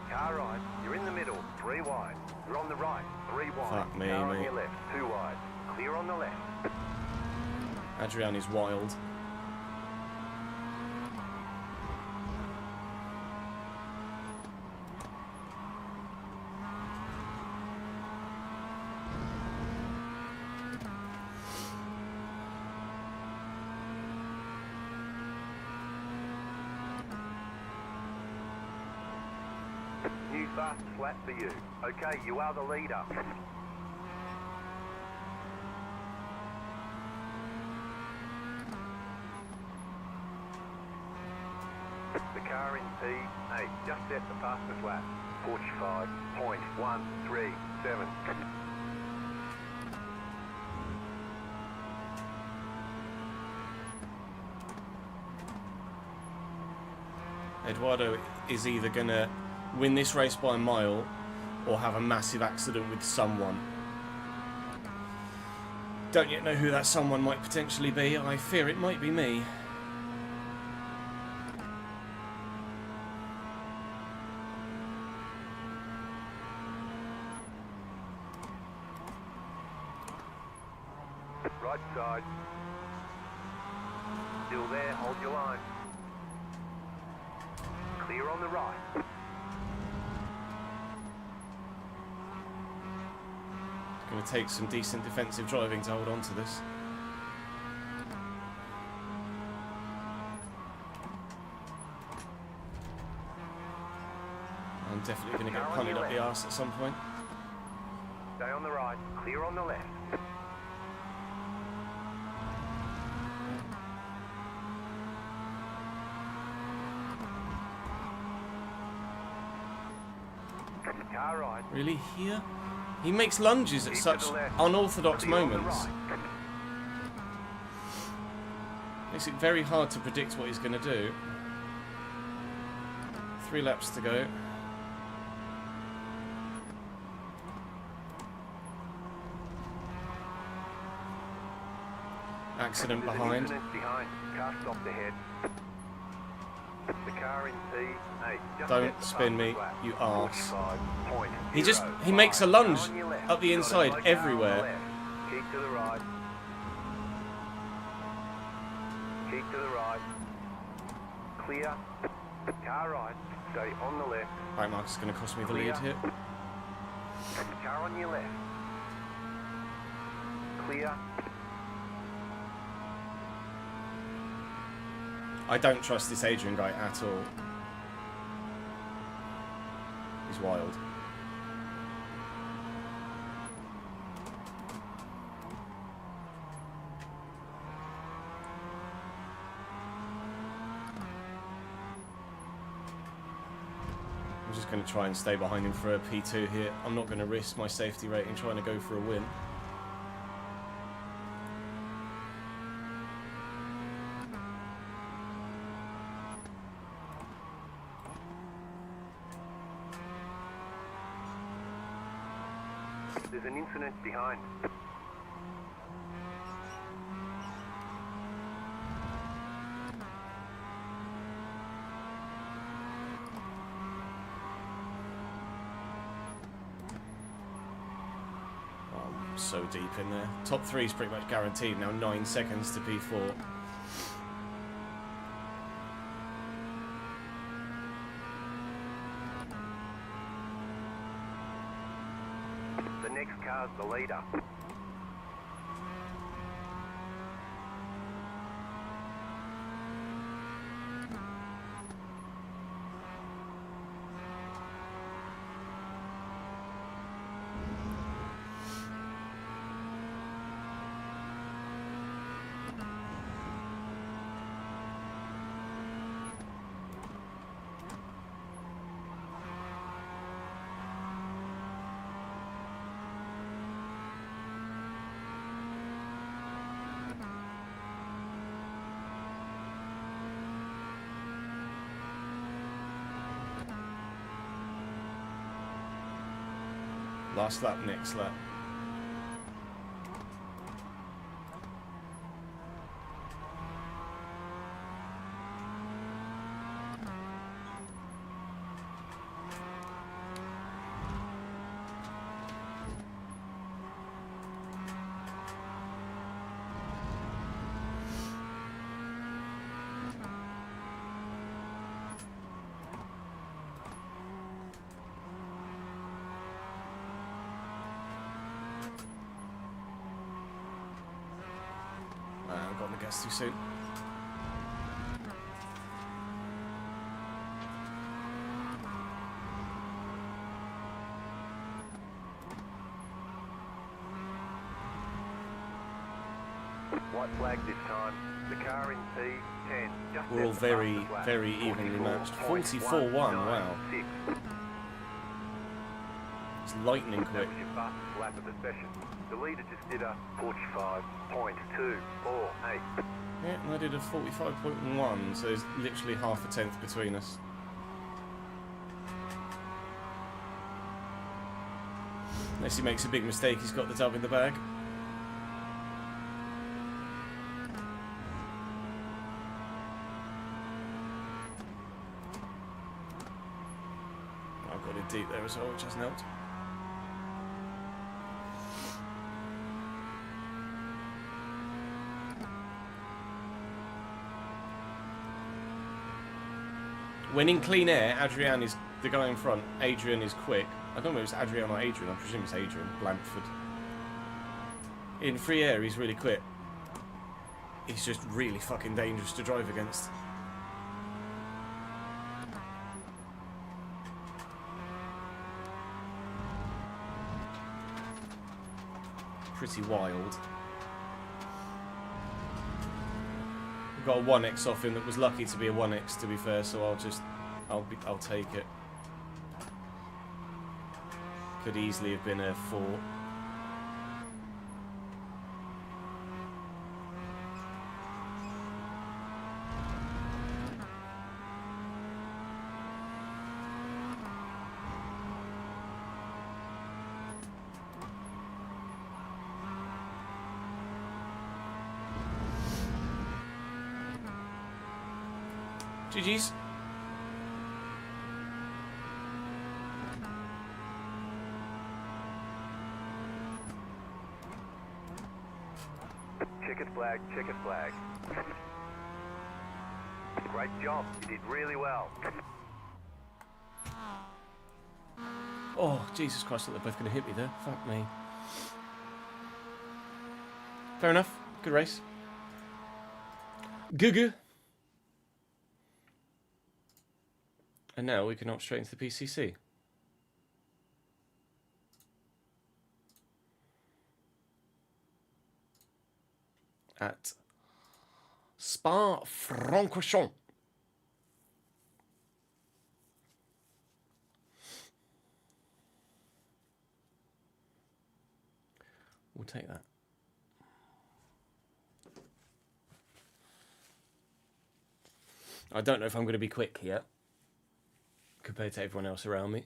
S3: Car right. You're in the middle. 3 wide. You're on the right. 3 wide.
S2: Fuck me,
S3: Car on
S2: mate.
S3: your left. 2 wide. Clear on the left.
S2: Adrian is wild.
S3: New fast flat for you. Okay, you are the leader. The car in P8 just set the fastest lap. 45.137.
S2: Eduardo is either going to win this race by a mile or have a massive accident with someone. Don't yet know who that someone might potentially be. I fear it might be me.
S3: Right side. Still there, hold your line. Clear on the right.
S2: Going to take some decent defensive driving to hold on to this. I'm definitely going to get punted up the arse at some point.
S3: Stay on the right, clear on the left. Car right.
S2: Really? Here? He makes lunges at such unorthodox moments. Makes it very hard to predict what he's going to do. 3 laps to go. Accident behind.
S3: Car stopped ahead. The car in P8.
S2: Don't spin me, you arse. He makes a lunge up the inside everywhere.
S3: Keep to the right. Keep to the right. Clear. Car right. Stay on the left.
S2: Right, Mark, is going to cost me the lead here.
S3: Car on your left. Clear.
S2: I don't trust this Adrian guy at all. He's wild. I'm just going to try and stay behind him for a P2 here. I'm not going to risk my safety rating trying to go for a win.
S3: There's an incident behind.
S2: Oh, I'm so deep in there. Top 3 is pretty much guaranteed now. 9 seconds to P4.
S3: The next car's the leader.
S2: last lap, next lap. I've got the gas too soon.
S3: White flag this time. The car in P10. Just
S2: We're all
S3: out the
S2: very,
S3: front of the flag.
S2: very evenly matched.
S3: 44.196.
S2: 44-1, wow. It's lightning quick.
S3: That was your fastest lap of the session. The leader just did a 45.248.
S2: Yeah, and I did a 45.1, so there's literally half a tenth between us. Unless he makes a big mistake, he's got the dub in the bag. I've got it deep there as well, which hasn't helped. When in clean air, Adrian is the guy in front. Adrian is quick. I don't know if it's Adrian or Adrian. I presume it's Adrian. Blandford. In free air, he's really quick. He's just really fucking dangerous to drive against. Pretty wild. Got a 1x off him that was lucky to be a 1x, to be fair, so I'll take it. Could easily have been a 4. GG's.
S3: Checkered flag, checkered flag. Great job. You did really well.
S2: Oh, Jesus Christ, I thought they're both going to hit me there. Fuck me. Fair enough. Good race. Goo-goo. And now we can hop straight into the PCC. At Spa-Francorchamps. We'll take that. I don't know if I'm going to be quick yet, compared to everyone else around me.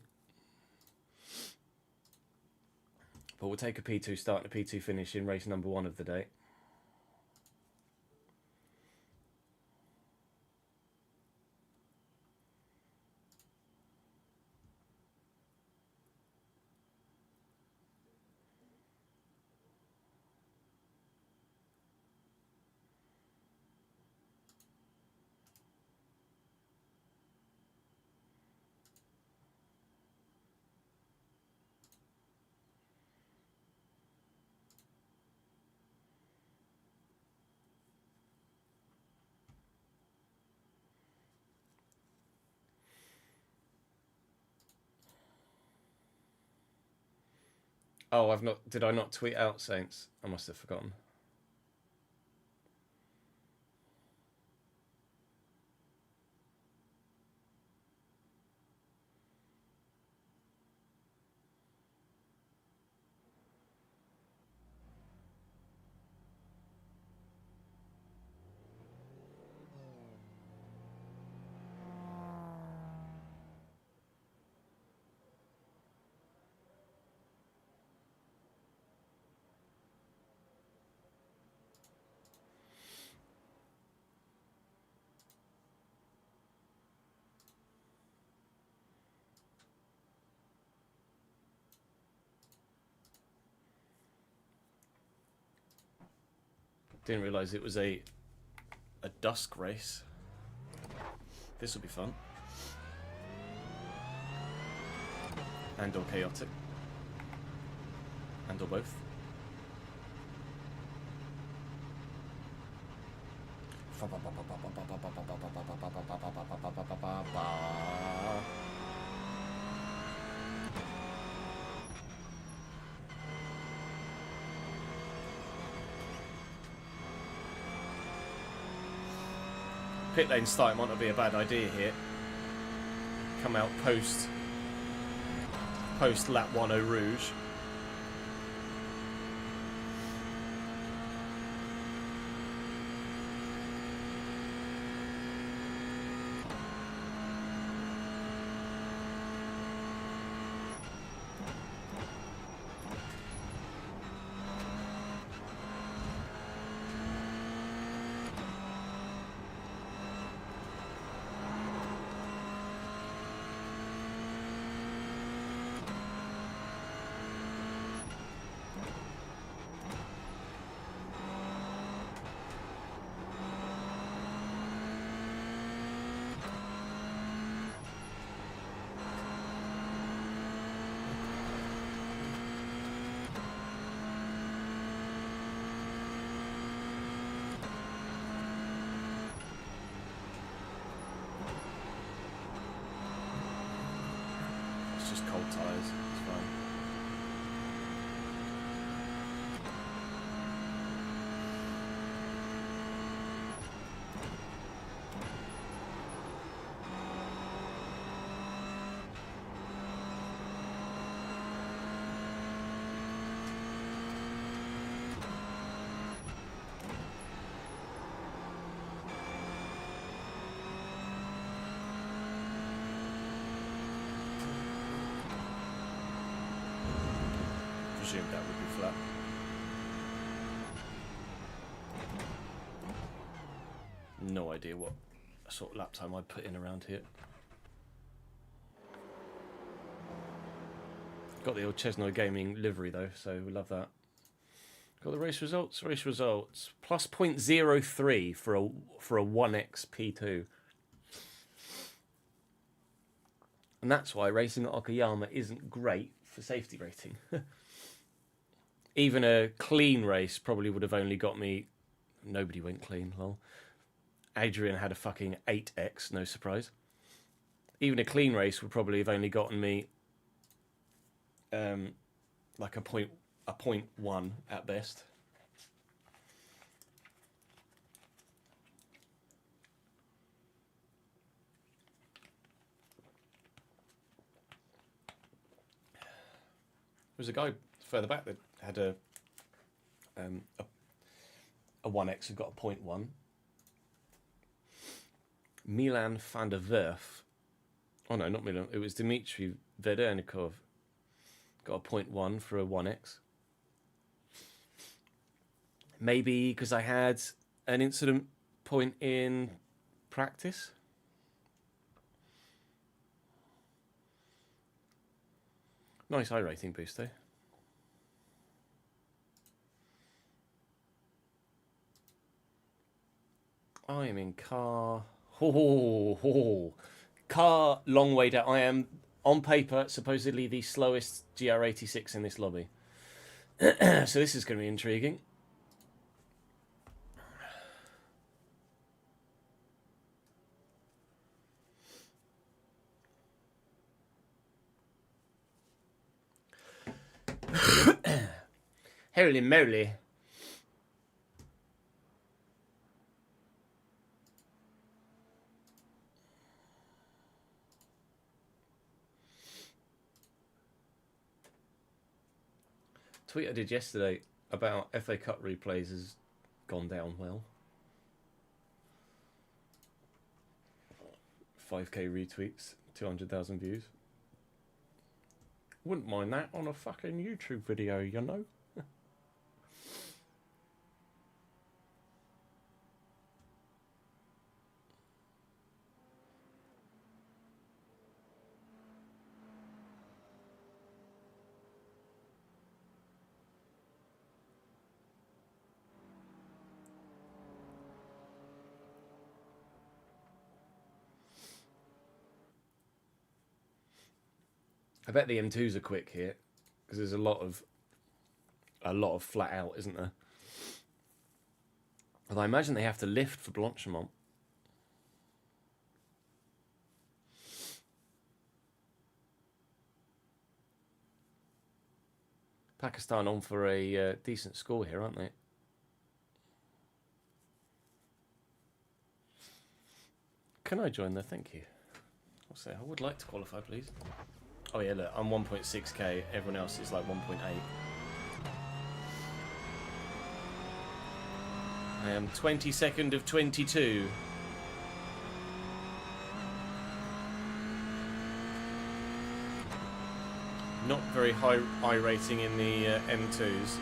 S2: But we'll take a P2 start and a P2 finish in race number 1 of the day. Oh, did I not tweet out, Saints? I must have forgotten. Didn't realise it was a dusk race. This will be fun. And or chaotic. And or both. Pit lane start might not be a bad idea here. Come out post lap 10 Rouge. Just cold tyres, it's fine. Presumed that would be flat. No idea what sort of lap time I'd put in around here. Got the old Chesno Gaming livery though, so we love that. Got the race results. Race results plus 0.03 for a 1x P2, and that's why racing at Okayama isn't great for safety rating. Even a clean race probably would have only got me... Nobody went clean, lol. Adrian had a fucking 8x, no surprise. Even a clean race would probably have only gotten me like a 0.1 at best. There was a guy further back that had a 1x who got a 0.1. Milan van der Werf. Oh no, not Milan. It was Dmitry Vedernikov. Got a 0.1 for a 1x. Maybe because I had an incident point in practice. Nice iRating boost though. I am in car. Car long way down. I am on paper supposedly the slowest GR86 in this lobby. So this is going to be intriguing. Holy moly. Tweet I did yesterday about FA Cup replays has gone down well. 5k retweets, 200,000 views. Wouldn't mind that on a fucking YouTube video, you know? I bet the M2s are quick here, because there's a lot of flat out, isn't there? Although I imagine they have to lift for Blanchimont. Pakistan on for a decent score here, aren't they? Can I join there? Thank you. I'll say I would like to qualify, please. Oh yeah, look, I'm 1.6k. Everyone else is like 1.8. I am 22nd of 22. Not very high I rating in the M2s.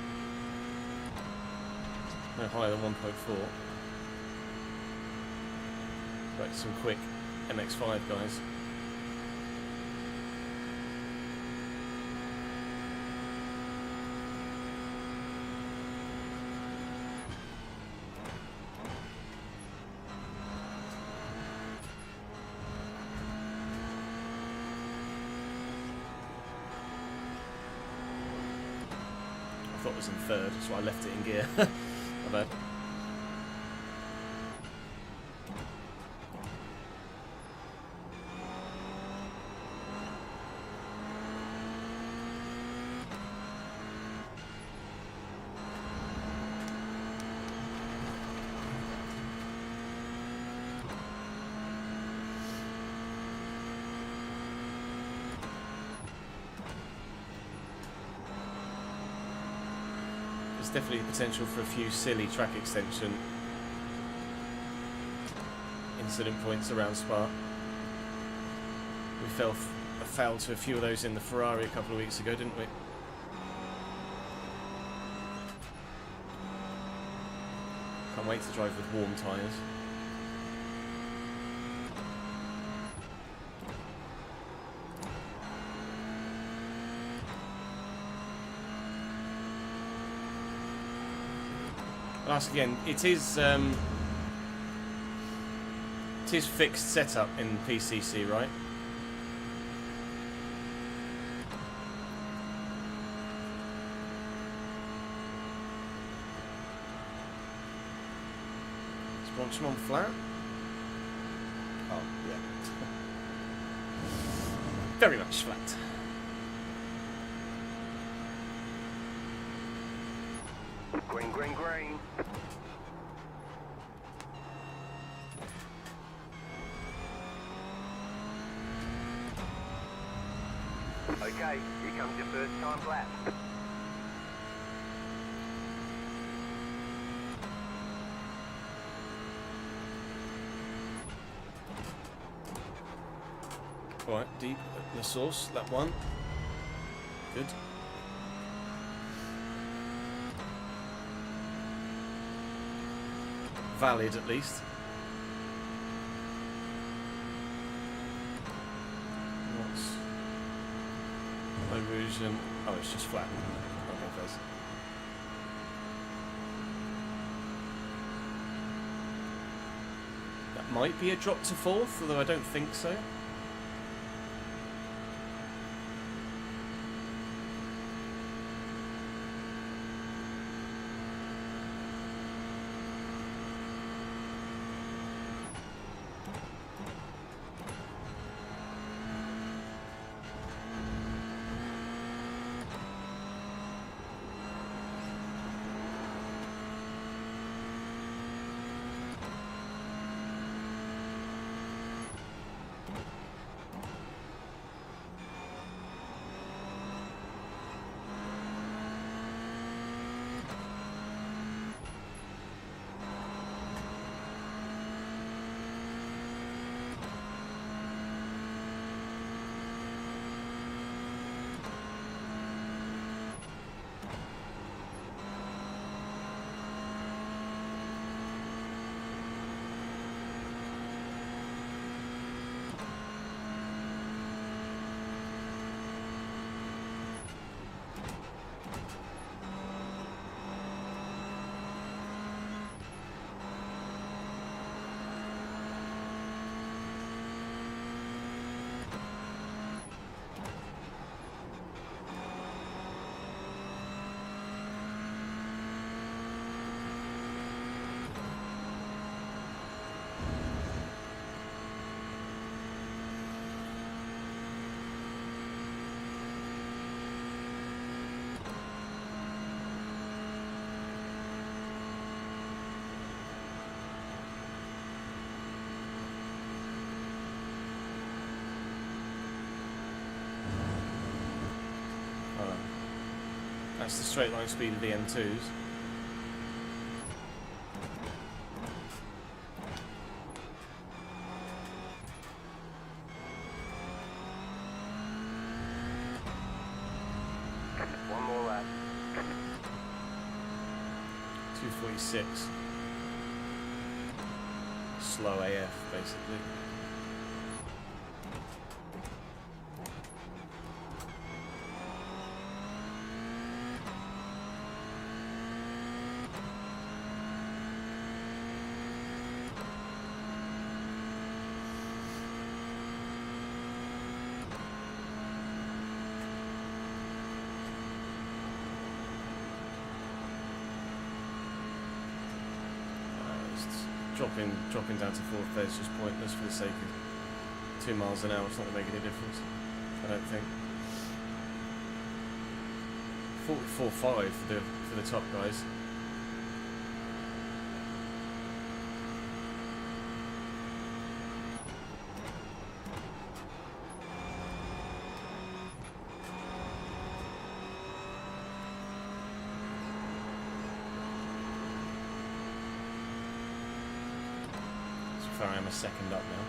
S2: No higher than 1.4. Like some quick MX-5 guys. I thought it was in third, so I left it in gear. My bad. Definitely potential for a few silly track extension incident points around Spa. We fell foul to a few of those in the Ferrari a couple of weeks ago, didn't we? Can't wait to drive with warm tyres. Ask again. It is fixed setup in PCC, right? Is Blanchimont flat? Oh yeah, very much flat.
S3: Green, green, green. Okay, here comes your first time lap.
S2: Alright, deep at the source, lap one. Good. Valid at least. What's Eau Rouge and oh, it's just flat. Okay, first. That might be a drop to fourth, although I don't think so. That's the straight line speed of the M2s.
S3: One more lap.
S2: 246. Slow AF, basically. Dropping down to fourth there is just pointless for the sake of 2 miles an hour. It's not going to make any difference, I don't think. 44.5 for the top guys. I am a second up now.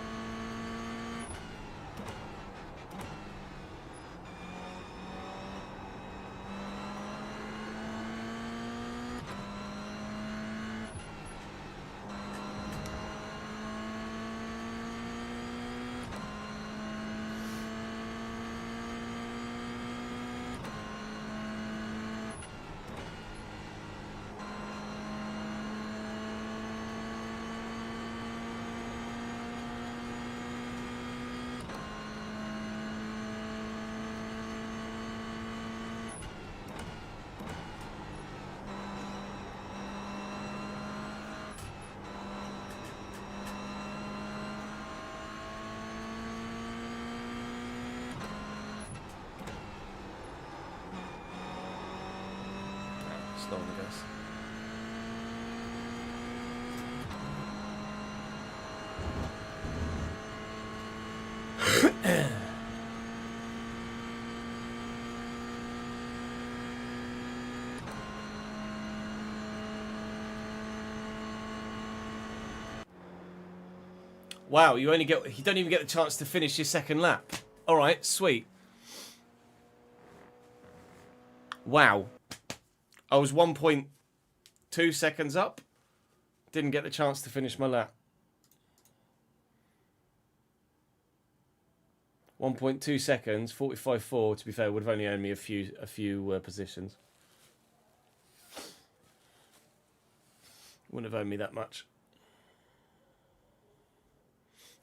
S2: Slow, I guess. Wow, you don't even get the chance to finish your second lap. All right, sweet. Wow. I was 1.2 seconds up. Didn't get the chance to finish my lap. 1.2 seconds, 45.4. To be fair, would have only earned me a few positions. Wouldn't have earned me that much.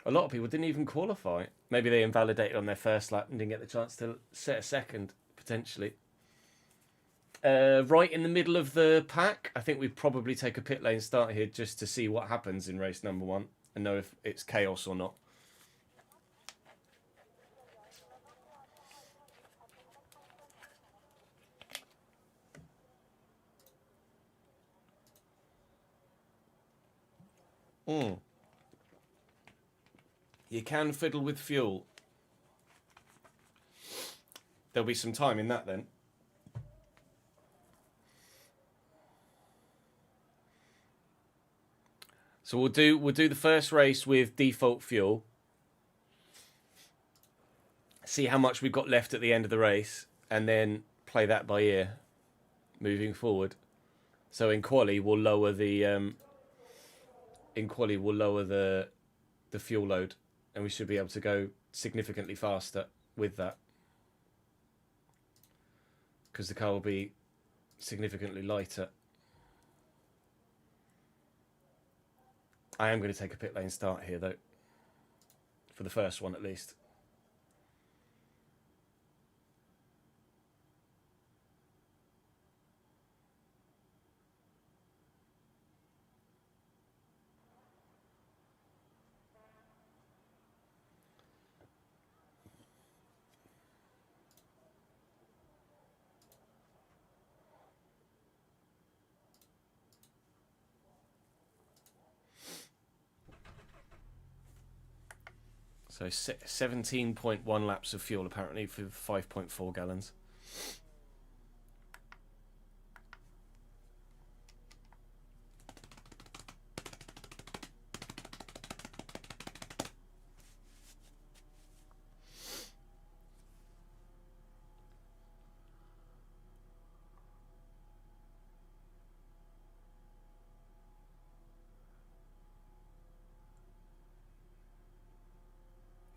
S2: A lot of people didn't even qualify. Maybe they invalidated on their first lap and didn't get the chance to set a second, potentially. Right in the middle of the pack, I think we'd probably take a pit lane start here just to see what happens in race number 1 and know if it's chaos or not. You can fiddle with fuel. There'll be some time in that then. So we'll do the first race with default fuel. See how much we've got left at the end of the race, and then play that by ear moving forward. So in quali we'll lower the the fuel load, and we should be able to go significantly faster with that, because the car will be significantly lighter. I am going to take a pit lane start here, though, for the first one at least. So 17.1 laps of fuel apparently for 5.4 gallons.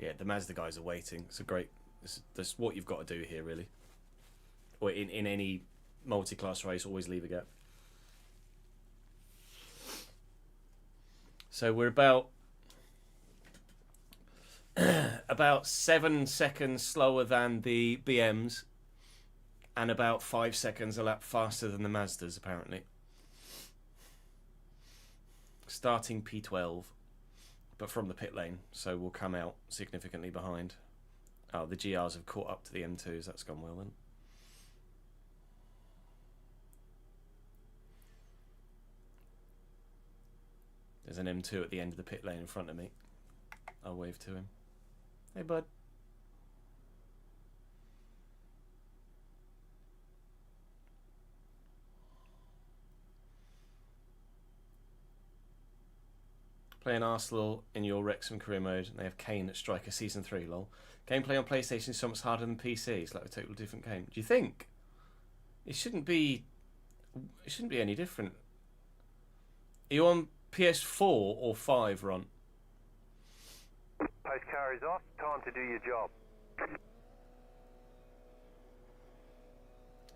S2: Yeah, the Mazda guys are waiting. It's a great... That's what you've got to do here, really. Or in any multi-class race, always leave a gap. So we're about 7 seconds slower than the BMs and about 5 seconds a lap faster than the Mazdas, apparently. Starting P12, but from the pit lane, so we'll come out significantly behind. Oh, the GRs have caught up to the M2s. That's gone well then. There's an M2 at the end of the pit lane in front of me. I'll wave to him. Hey, bud. Playing Arsenal in your Wrexham career mode, and they have Kane at striker season 3, lol. Gameplay on PlayStation is so much harder than PC. It's like a totally different game. Do you think? It shouldn't be any different. Are you on PS4 or 5, Ron?
S3: Post car is off. Time to do your job.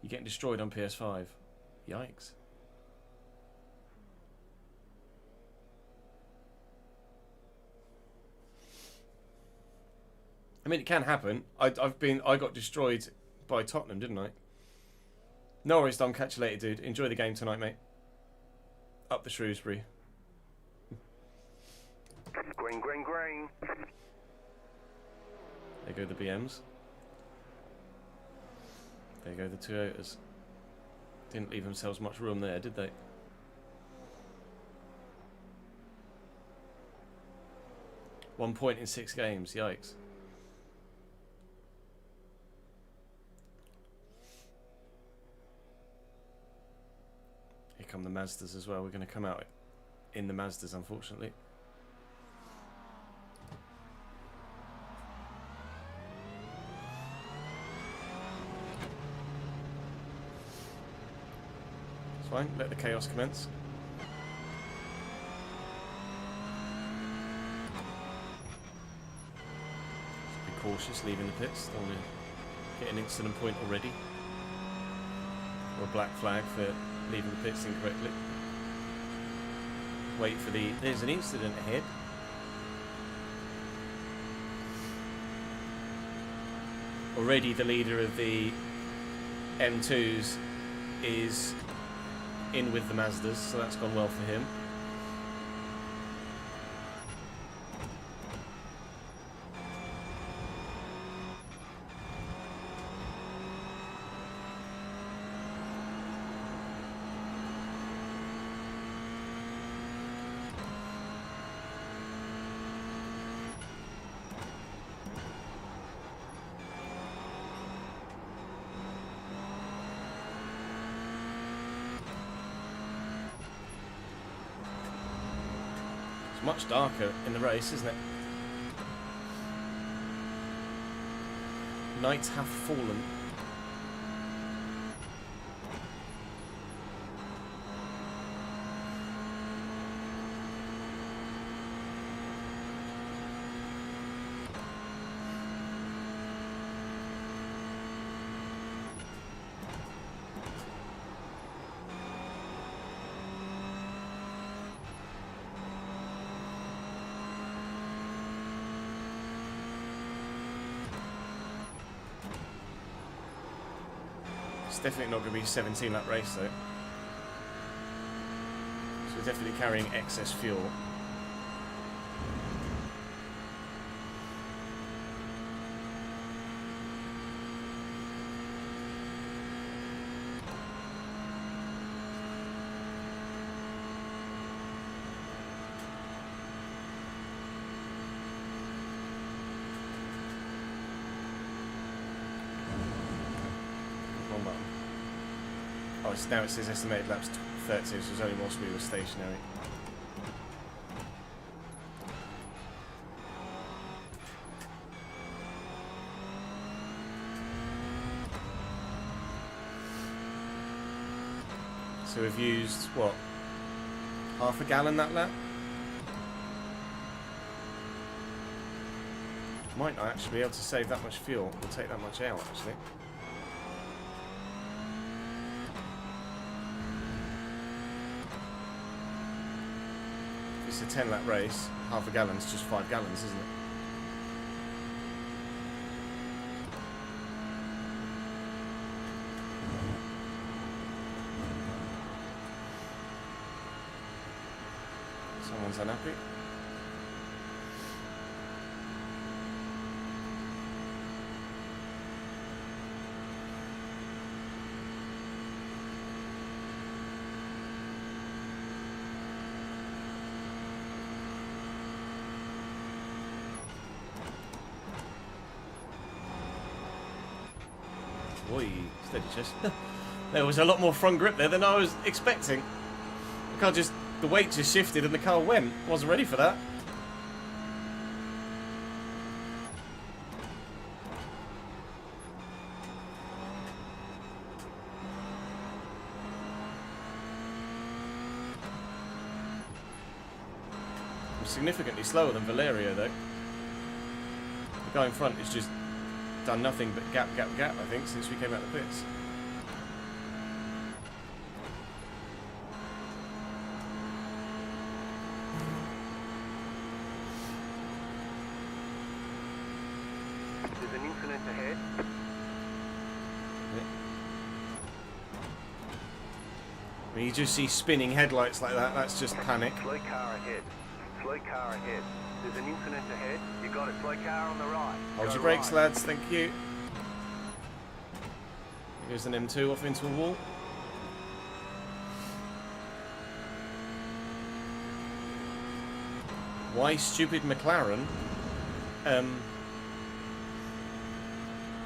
S2: You're getting destroyed on PS5. Yikes. I mean, it can happen. I got destroyed by Tottenham, didn't I? No worries, Dom. Catch you later, dude. Enjoy the game tonight, mate. Up the Shrewsbury.
S3: Green, green, green.
S2: There go the BMs. There go the Toyotas. Didn't leave themselves much room there, did they? One point in 6 games. Yikes. Here come the Mazdas as well. We're going to come out in the Mazdas, unfortunately. It's fine. Let the chaos commence. Be cautious leaving the pits. Don't want to get an incident point already. Or a black flag for leaving the pits incorrectly. Wait for the... There's an incident ahead. Already the leader of the M2s is in with the Mazdas, so that's gone well for him. It's much darker in the race, isn't it? Nights have fallen. It's definitely not going to be a 17-lap race, though. So we're definitely carrying excess fuel. Oh, now it says estimated laps 30, so it's only whilst we were stationary. So we've used, what, half a gallon that lap? Might not actually be able to save that much fuel or take that much out, actually. If it's a 10-lap race, half a gallon's just 5 gallons, isn't it? Someone's unhappy. Oi, steady chest. There was a lot more front grip there than I was expecting. The car just, the weight just shifted and the car went. Wasn't ready for that. I'm significantly slower than Valerio though. The guy in front has just done nothing but gap, I think, since we came out of the pits.
S3: There's an incident ahead.
S2: When you just see spinning headlights like that, that's just panic.
S3: Slow car ahead. Slow car ahead. There's an incident ahead. You got a slow car on the right.
S2: Hold
S3: Go
S2: your brakes,
S3: right.
S2: lads. Thank you. Here's an M2 off into a wall. Why stupid McLaren?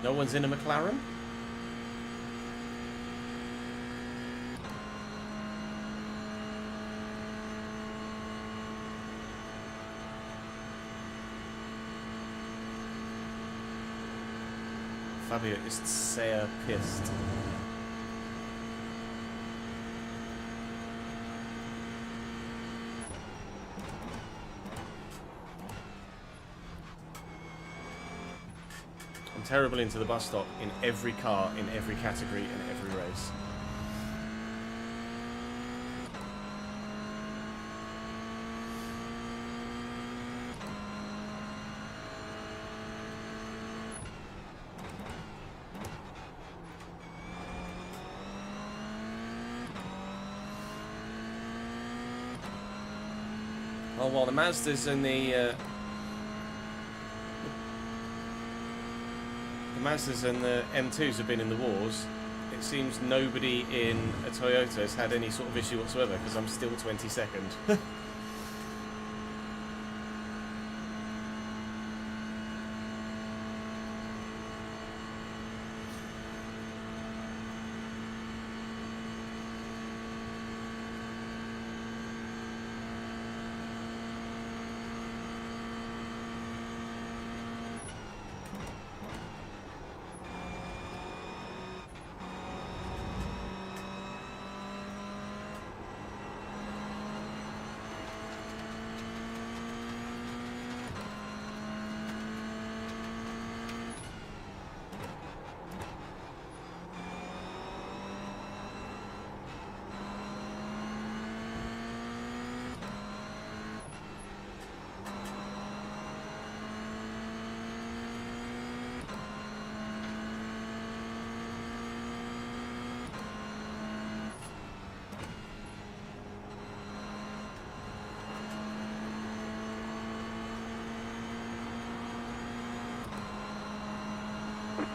S2: No one's in a McLaren? Fabio is sehr pissed. I'm terrible into the bus stop in every car, in every category, in every race. Oh, while the Mazdas and the Mazdas and the M2s have been in the wars, it seems nobody in a Toyota has had any sort of issue whatsoever, because I'm still 22nd.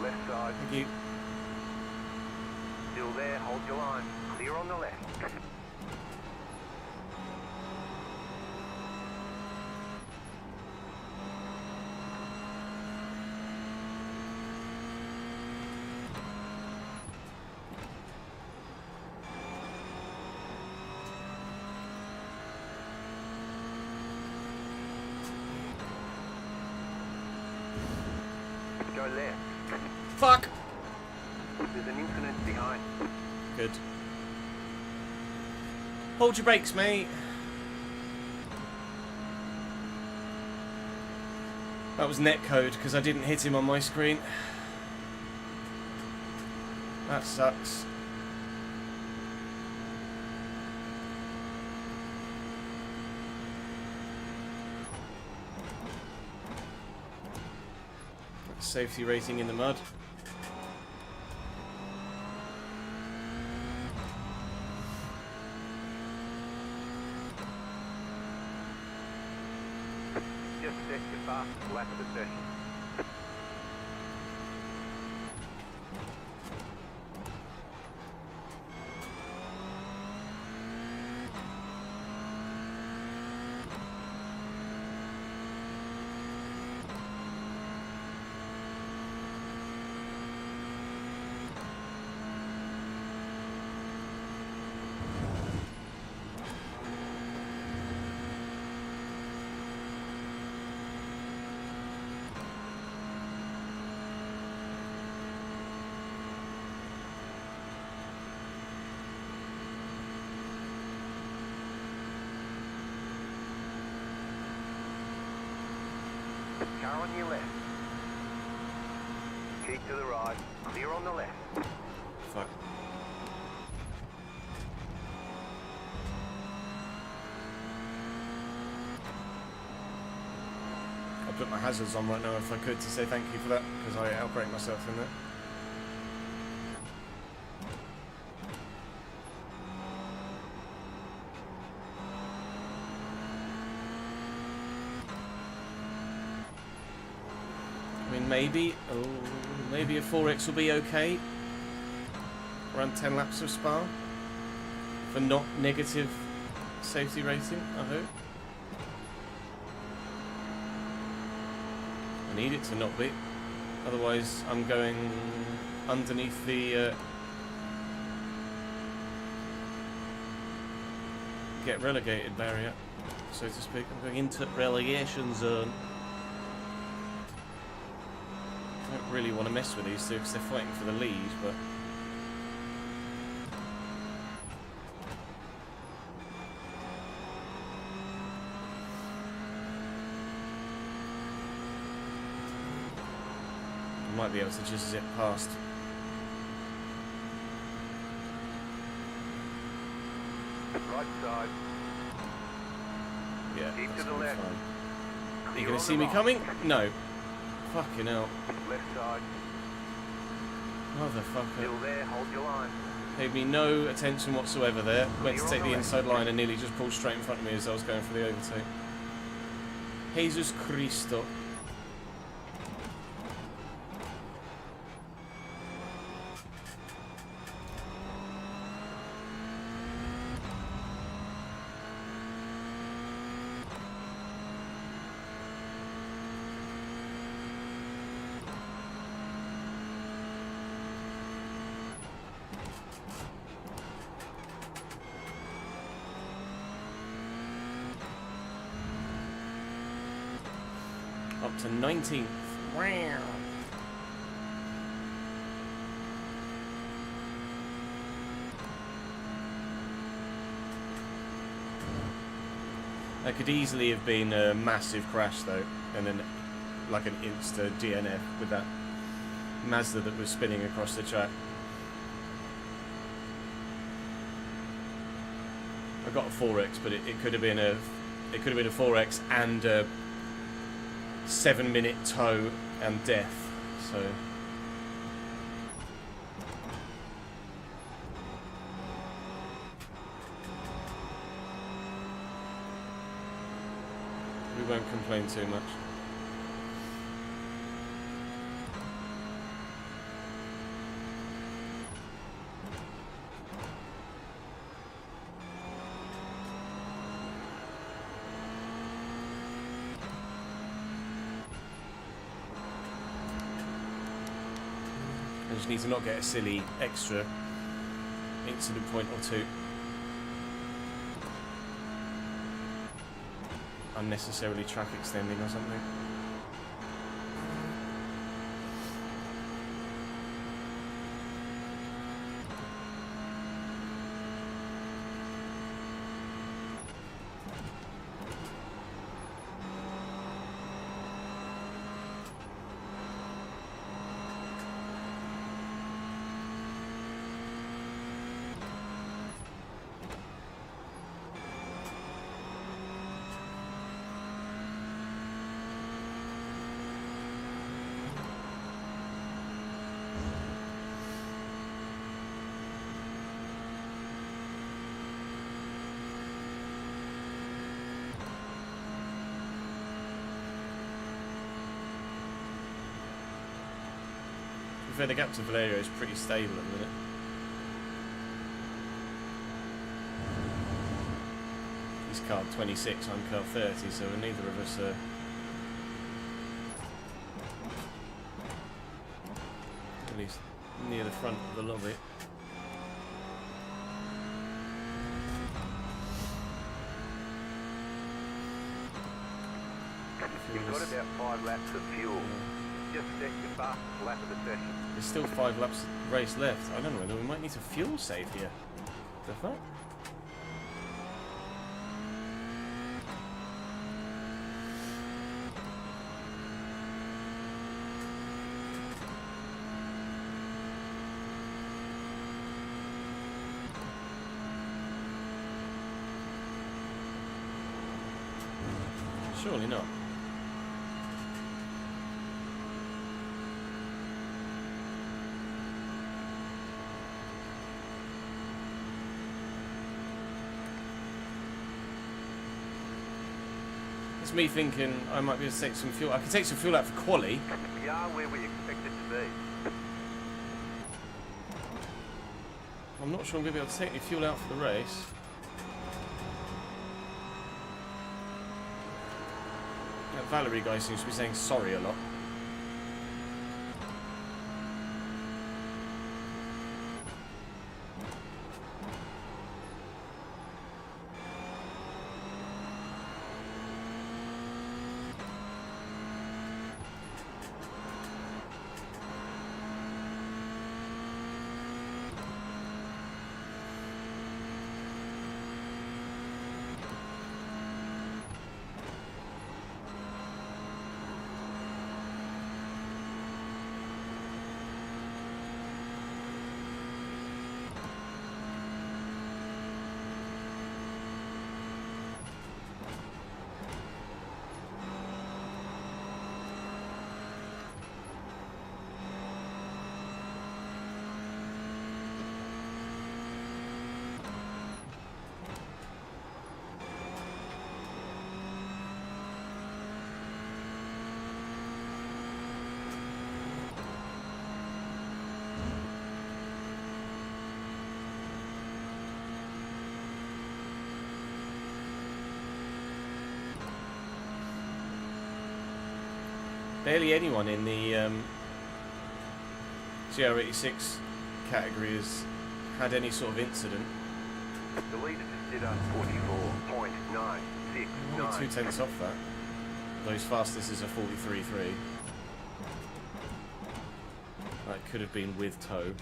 S3: Left side.
S2: Thank you.
S3: Still there. Hold your line. Clear on the left. Go left.
S2: Fuck!
S3: There's an incident behind.
S2: Good. Hold your brakes, mate. That was netcode because I didn't hit him on my screen. That sucks. Safety rating in the mud.
S3: Just set your fastest lap of the session. Car on your left. Keep to the right. Clear on the left.
S2: Fuck. I'll put my hazards on right now if I could to say thank you for that, because I outbreak myself in there. I mean, maybe a 4X will be okay. Around 10 laps of Spa for not negative safety rating, I hope. I need it to not be. Otherwise, I'm going underneath the get relegated barrier, so to speak. I'm going into relegation zone. I don't really want to mess with these two because they're fighting for the lead, but I might be able to just zip past.
S3: Right side.
S2: Yeah,
S3: Keep
S2: that's
S3: to the
S2: gonna be
S3: left.
S2: fine. Are you
S3: Clear
S2: going
S3: on
S2: to see
S3: the
S2: me
S3: right.
S2: coming? No. Fucking hell.
S3: Left side.
S2: Motherfucker.
S3: Still there. Hold your line.
S2: Paid me no attention whatsoever there. Went to
S3: Clear
S2: take
S3: on
S2: the
S3: the
S2: inside line and nearly just pulled straight in front of me as I was going for the overtake. Jesus Cristo. Up to 19th. Wow. That could easily have been a massive crash though, and then like an insta DNF with that Mazda that was spinning across the track. I got a 4X, but it could have been a 4X and a 7-minute tow and death. So we won't complain too much. I just need to not get a silly extra incident point or two. Unnecessarily track extending or something. fair, the gap to Valerio is pretty stable at the minute. He's car 26, I'm car 30, so neither of us are at least near the front of the lobby.
S3: You've got about 5 laps of fuel. Just set your fastest lap of the session.
S2: There's still 5 laps of race left. I don't know whether we might need to fuel save here. The fuck? Surely not. It's me thinking I might be able to take some fuel. I could take some fuel out for quali.
S3: We are where we expected to be.
S2: I'm not sure I'm going to be able to take any fuel out for the race. That Valerie guy seems to be saying sorry a lot. Barely anyone in the GR86 category has had any sort of incident.
S3: The leader just did a 44.969.
S2: Only 2 tenths off that. Though his fastest is a 43.3. That could have been with tow.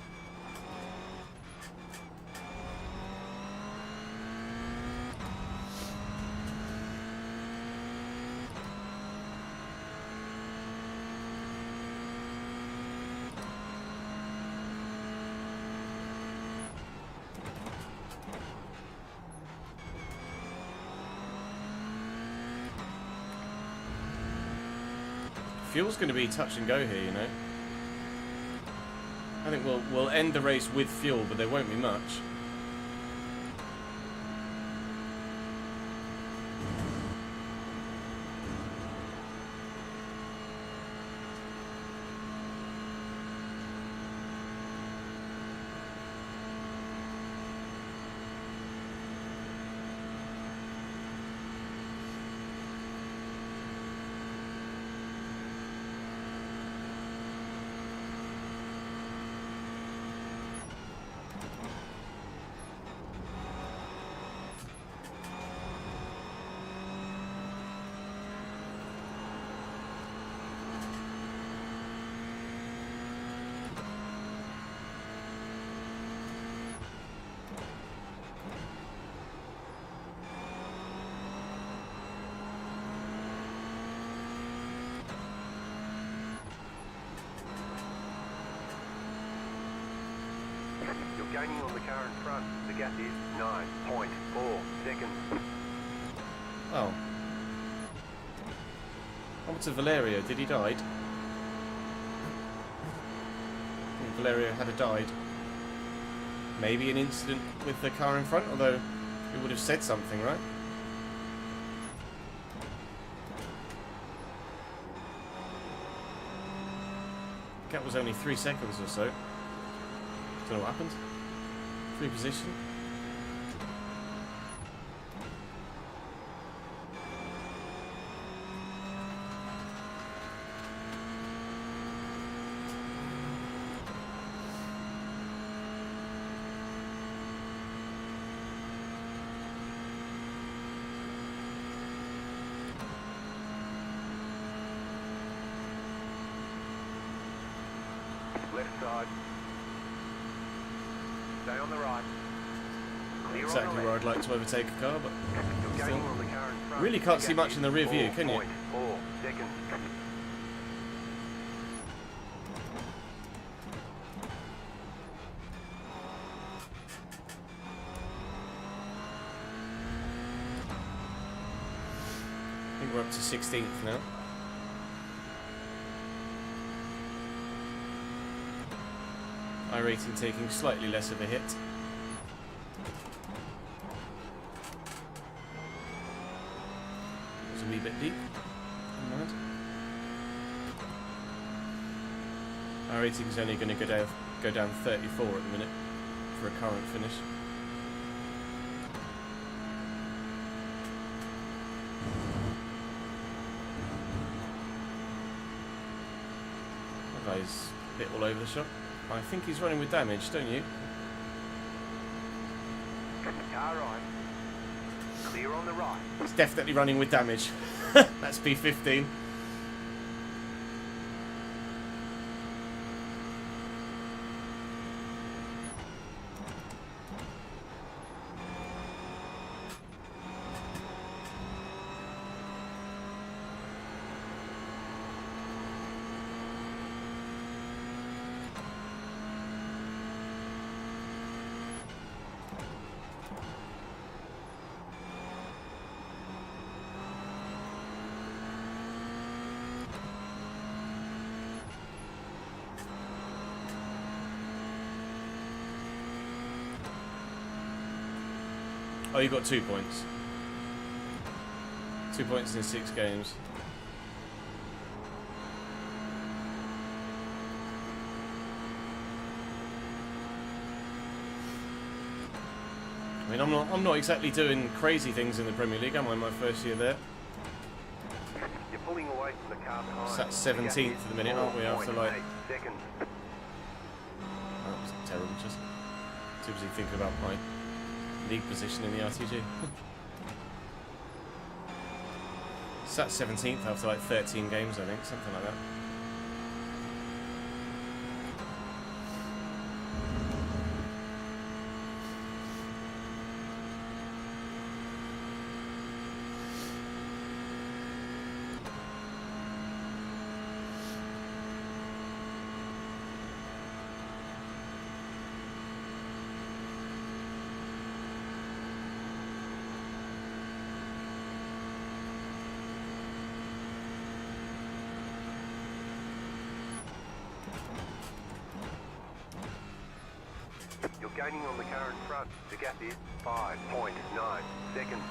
S2: Fuel's going to be touch and go here, you know. I think we'll end the race with fuel, but there won't be much.
S3: You're gaining on the car in front. The gap is 9.4 seconds.
S2: Oh. What to Valerio? Did he died? I think Valerio had died. Maybe an incident with the car in front, although it would have said something, right? Gap was only 3 seconds or so. Don't know what happened. Free position.
S3: Left side. Stay on the right. Clear on
S2: Exactly
S3: the
S2: where
S3: left.
S2: I'd like to overtake a car, but
S3: You're
S2: still.
S3: gaining on the car in front.
S2: Really can't
S3: The
S2: see
S3: gap
S2: much
S3: is
S2: in the rear view, can you?
S3: 4.4 seconds.
S2: I think we're up to 16th now. iRating taking slightly less of a hit. It was a wee bit deep. Never mind. iRating is only going to go down 34 at the minute for a current finish. That guy's a bit all over the shop. I think he's running with damage, don't you?
S3: Car right. Clear on the right.
S2: He's definitely running with damage. That's P15. Oh, you got 2 points. 2 points in 6 games. I mean, I'm not exactly doing crazy things in the Premier League, am I? My first year there.
S3: You're pulling away from the car behind.
S2: So that's 17th at the minute, aren't we? After like,
S3: 4.8 seconds.
S2: that was terrible. Just too busy thinking about my league position in the RTG. So that's 17th after like 13 games, I think, something like that.
S3: You're gaining on the car in front. The gap is 5.9 seconds.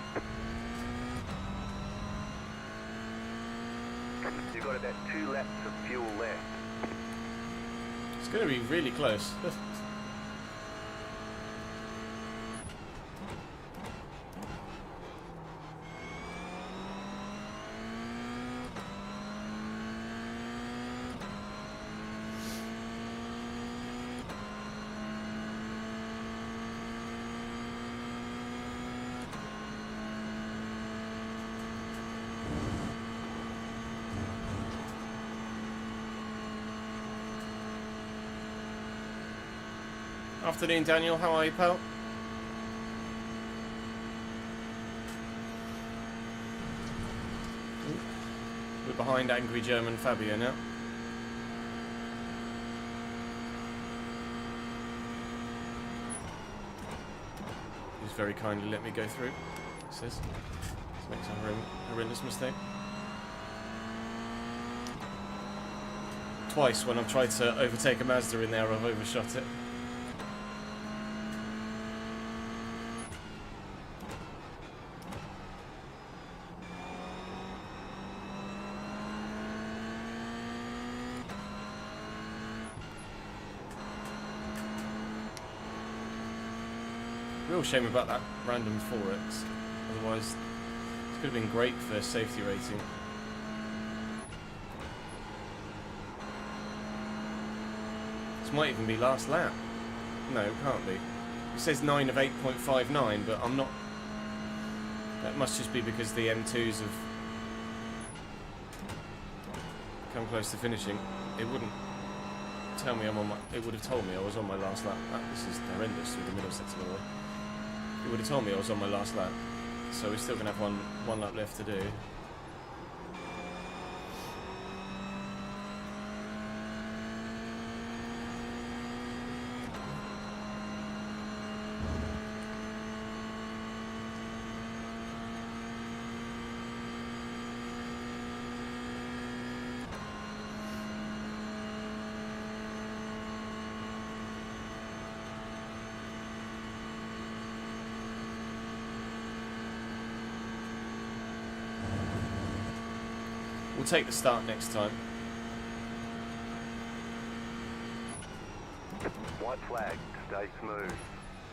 S3: You've got about 2 laps of fuel left.
S2: It's going to be really close. Afternoon, Daniel. How are you, pal? We're behind angry German Fabio now. He's very kindly let me go through. He says, this makes a horrendous mistake. Twice when I've tried to overtake a Mazda in there, I've overshot it. Real shame about that random 4x. Otherwise, it could have been great for safety rating. This might even be last lap. No, it can't be. It says 9 of 8.59, but I'm not... That must just be because the M2s have come close to finishing. It wouldn't tell me I'm on my... It would have told me I was on my last lap. This is horrendous through the middle sector, by the way. It would have told me I was on my last lap. So we're still going to have one lap left to do. We'll take the start next time.
S3: White flag, stay smooth.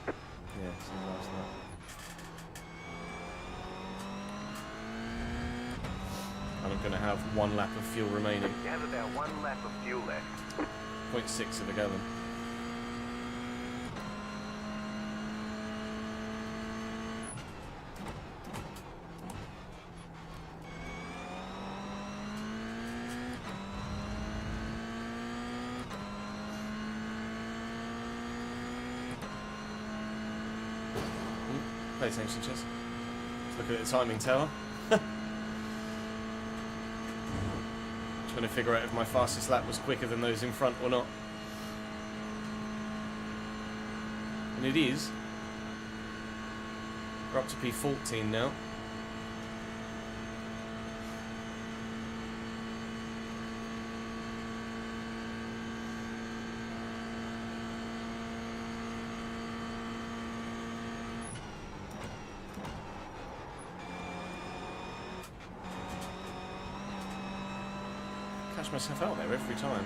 S2: Yeah, so last lap. And I'm going to have 1 lap of fuel remaining.
S3: You have about 1 lap of fuel left.
S2: 0.6 of a gallon. Pay attention, Chess. Let's look at the timing tower. Trying to figure out if my fastest lap was quicker than those in front or not. And it is. We're up to P14 now. Catch myself out there every time.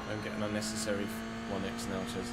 S2: Don't get an unnecessary 1x now, Chess.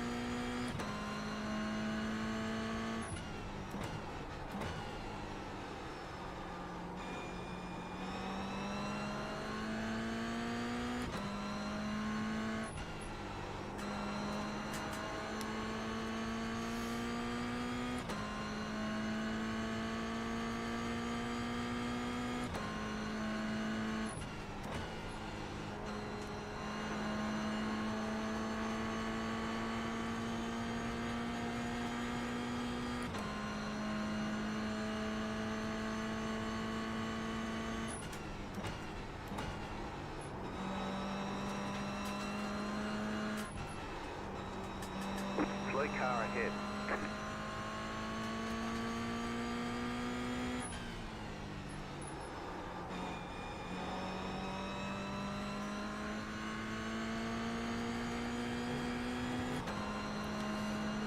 S3: Slow car ahead.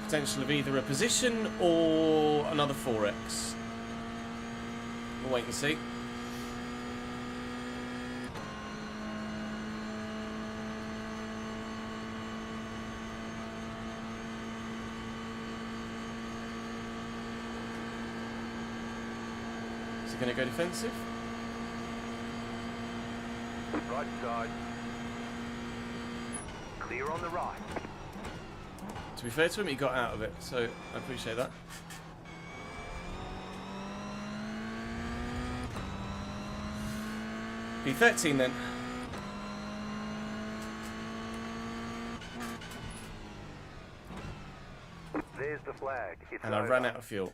S2: Potential of either a position or another 4x. We'll wait and see. Is it going to go defensive?
S3: Right side. Clear on the right.
S2: To be fair to him, he got out of it, so I appreciate that. P13 then.
S3: There's the flag. It's
S2: And I
S3: over.
S2: ran out of fuel.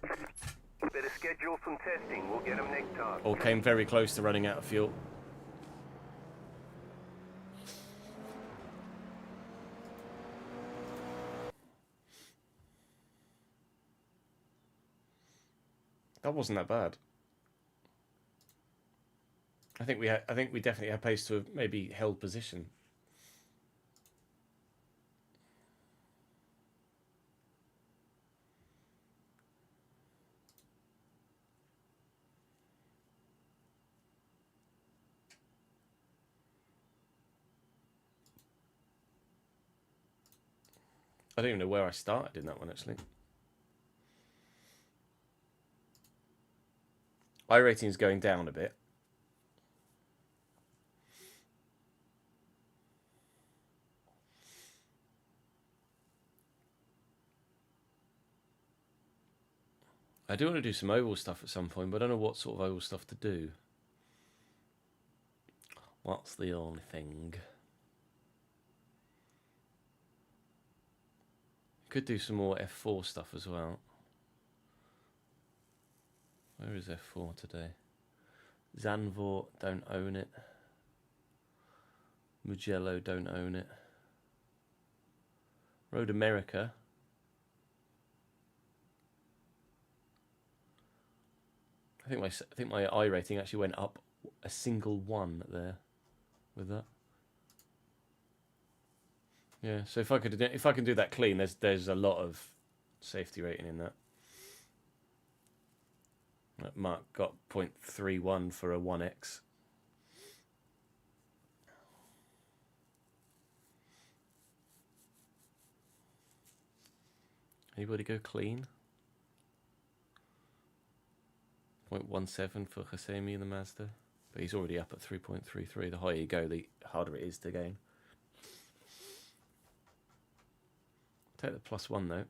S3: Better schedule some testing. We'll get them next time.
S2: Or came very close to running out of fuel. That wasn't that bad. I think we definitely had pace to have maybe held position. I don't even know where I started in that one, actually. iRating is going down a bit. I do want to do some oval stuff at some point, but I don't know what sort of oval stuff to do. What's the only thing? Could do some more F4 stuff as well. Where is F4 today? Zandvoort, don't own it. Mugello, don't own it. Road America. I think my iRating actually went up a single 1 there with that. Yeah, so if I can do that clean, there's a lot of safety rating in that. Mark got 0.31 for a 1x. Anybody go clean? 0.17 for Hosseini in the Mazda. But he's already up at 3.33. The higher you go, the harder it is to gain. Take the +1 though.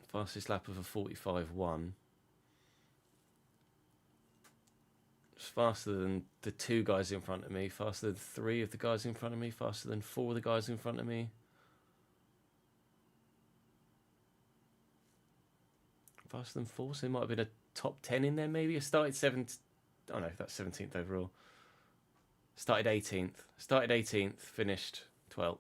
S2: Fastest lap of a 45.1. It's faster than the 2 guys in front of me, faster than 3 of the guys in front of me, faster than 4 of the guys in front of me. Faster than 4, so there might have been a top 10 in there maybe. I started 7th. Oh no, that's 17th overall. Started 18th. Started 18th, finished 12th.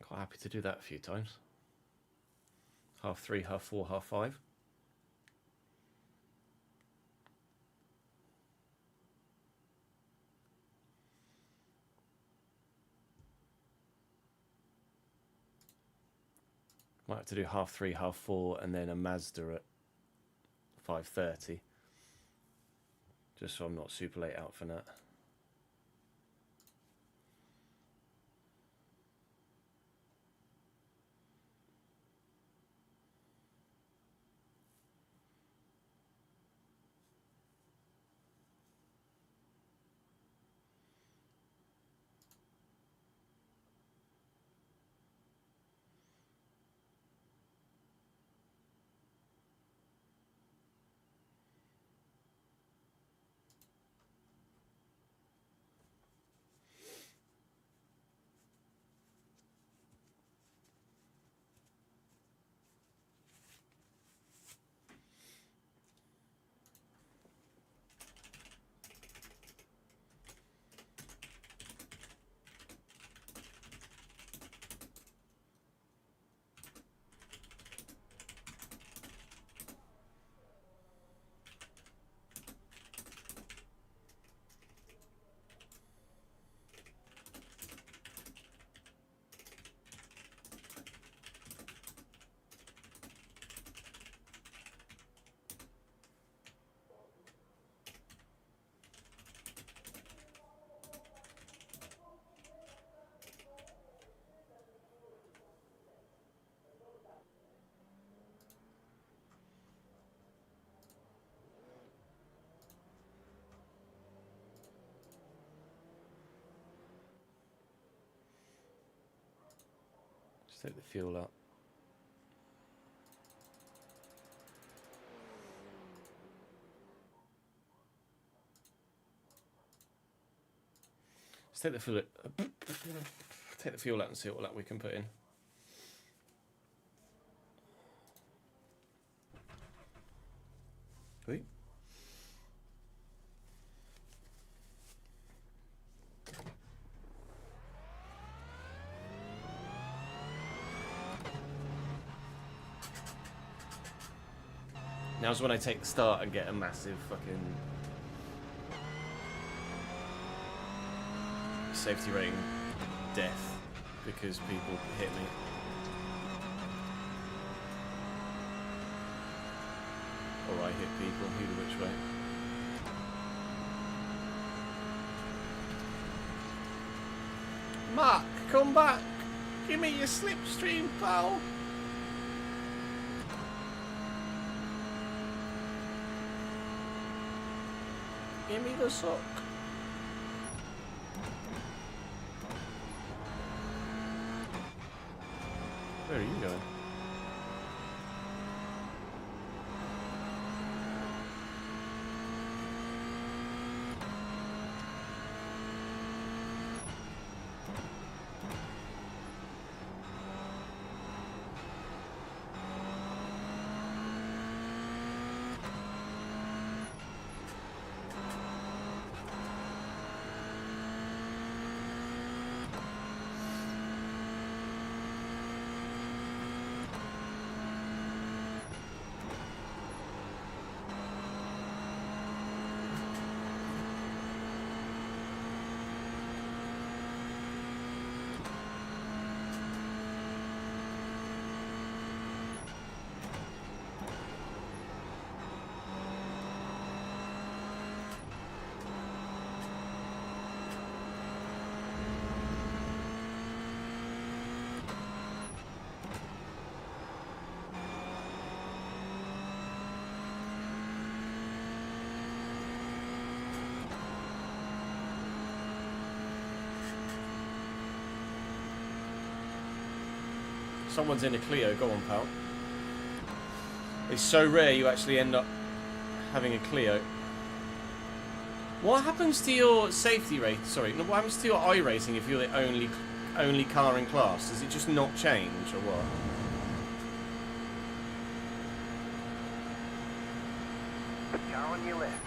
S2: Quite happy to do that a few times. 3:30, 4:30, 5:30. Might have to do 3:30, 4:30, and then a Mazda at 5:30. Just so I'm not super late out for that. Take the fuel up. Let's take the fuel out and see what lap we can put in. Sweet. Now's when I take the start and get a massive fucking safety rating death because people hit me. before I hit people, either which way. Mark, come back! Give me your slipstream, pal! Give me the sock. Where are you going? Someone's in a Clio. Go on, pal. It's so rare you actually end up having a Clio. What happens to your safety rate? Sorry, no, what happens to your I rating if you're the only car in class? Does it just not change, or what?
S3: Car on your left.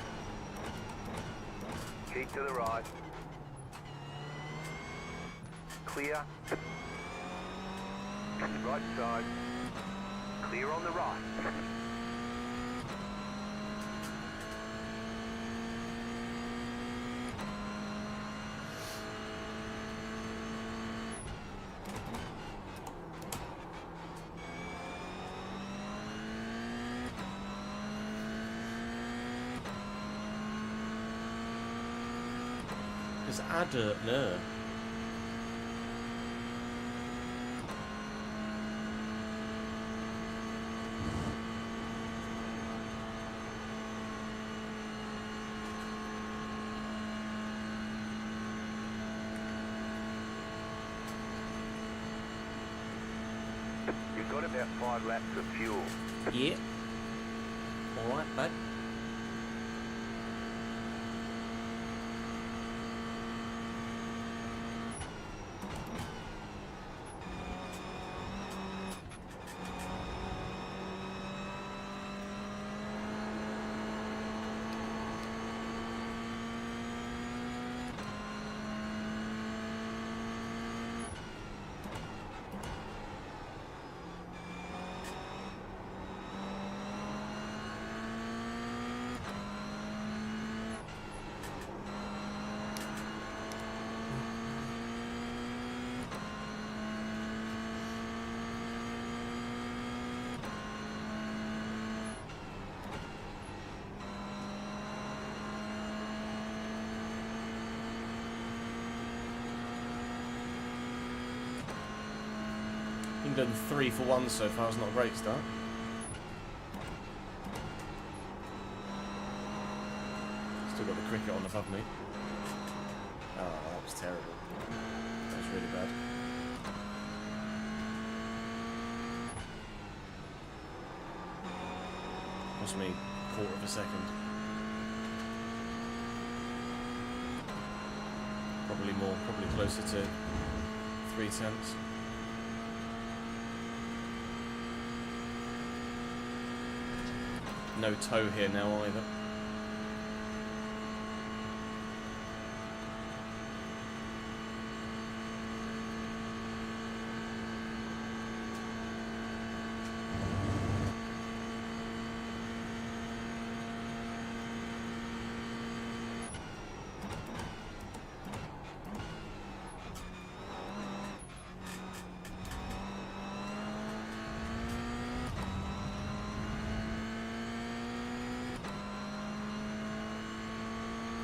S3: Keep to the right. Clear. Right side. Clear on the right.
S2: Is I don't know.
S3: You've got about 5 laps of fuel.
S2: Yeah. Alright, bud. You've done 3 for 1 so far. It's not a great start. Still got the cricket on above me. Oh, that was terrible. That was really bad. Cost me a quarter of a second. Probably more. Probably closer to 0.3. No tow here now either.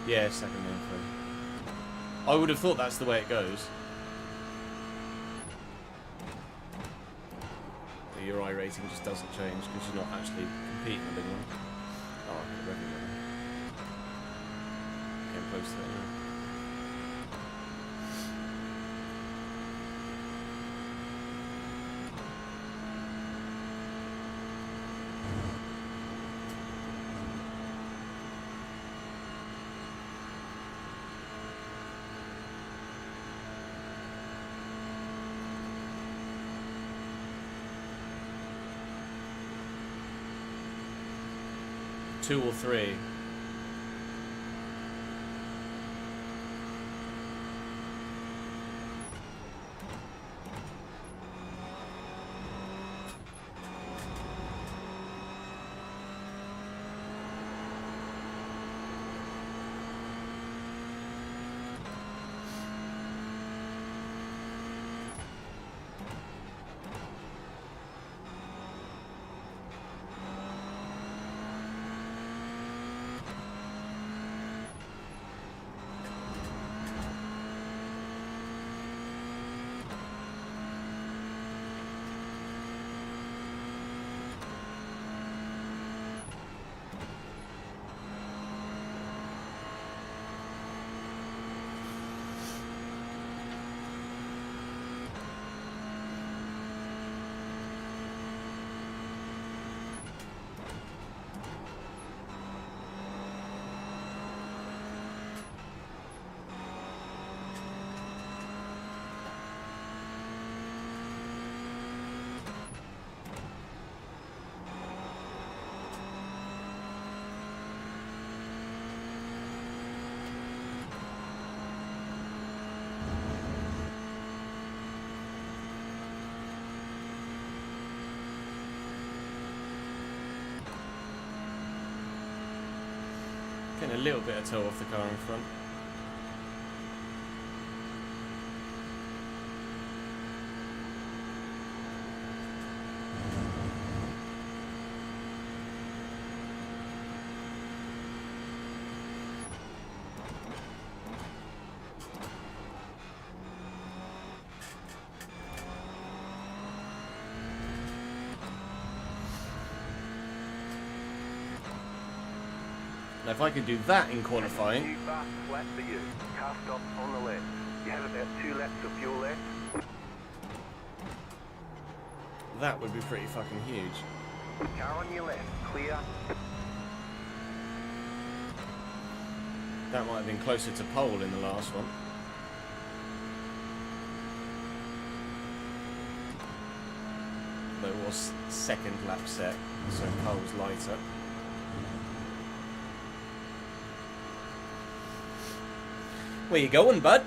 S2: Yeah, second and third. I would have thought that's the way it goes. The UI rating just doesn't change because you're not actually competing with anyone. Oh, I hit the revenue. Getting close to that now. Two or three. Getting a little bit of toe off the car in front. Now if I could do that in qualifying...
S3: New fast flat for you. Car stop on the left. You have about 2 laps of fuel left.
S2: That would be pretty fucking huge.
S3: Car on your left. Clear.
S2: That might have been closer to pole in the last one. Though it was second lap set, so pole's lighter. Where you going, bud?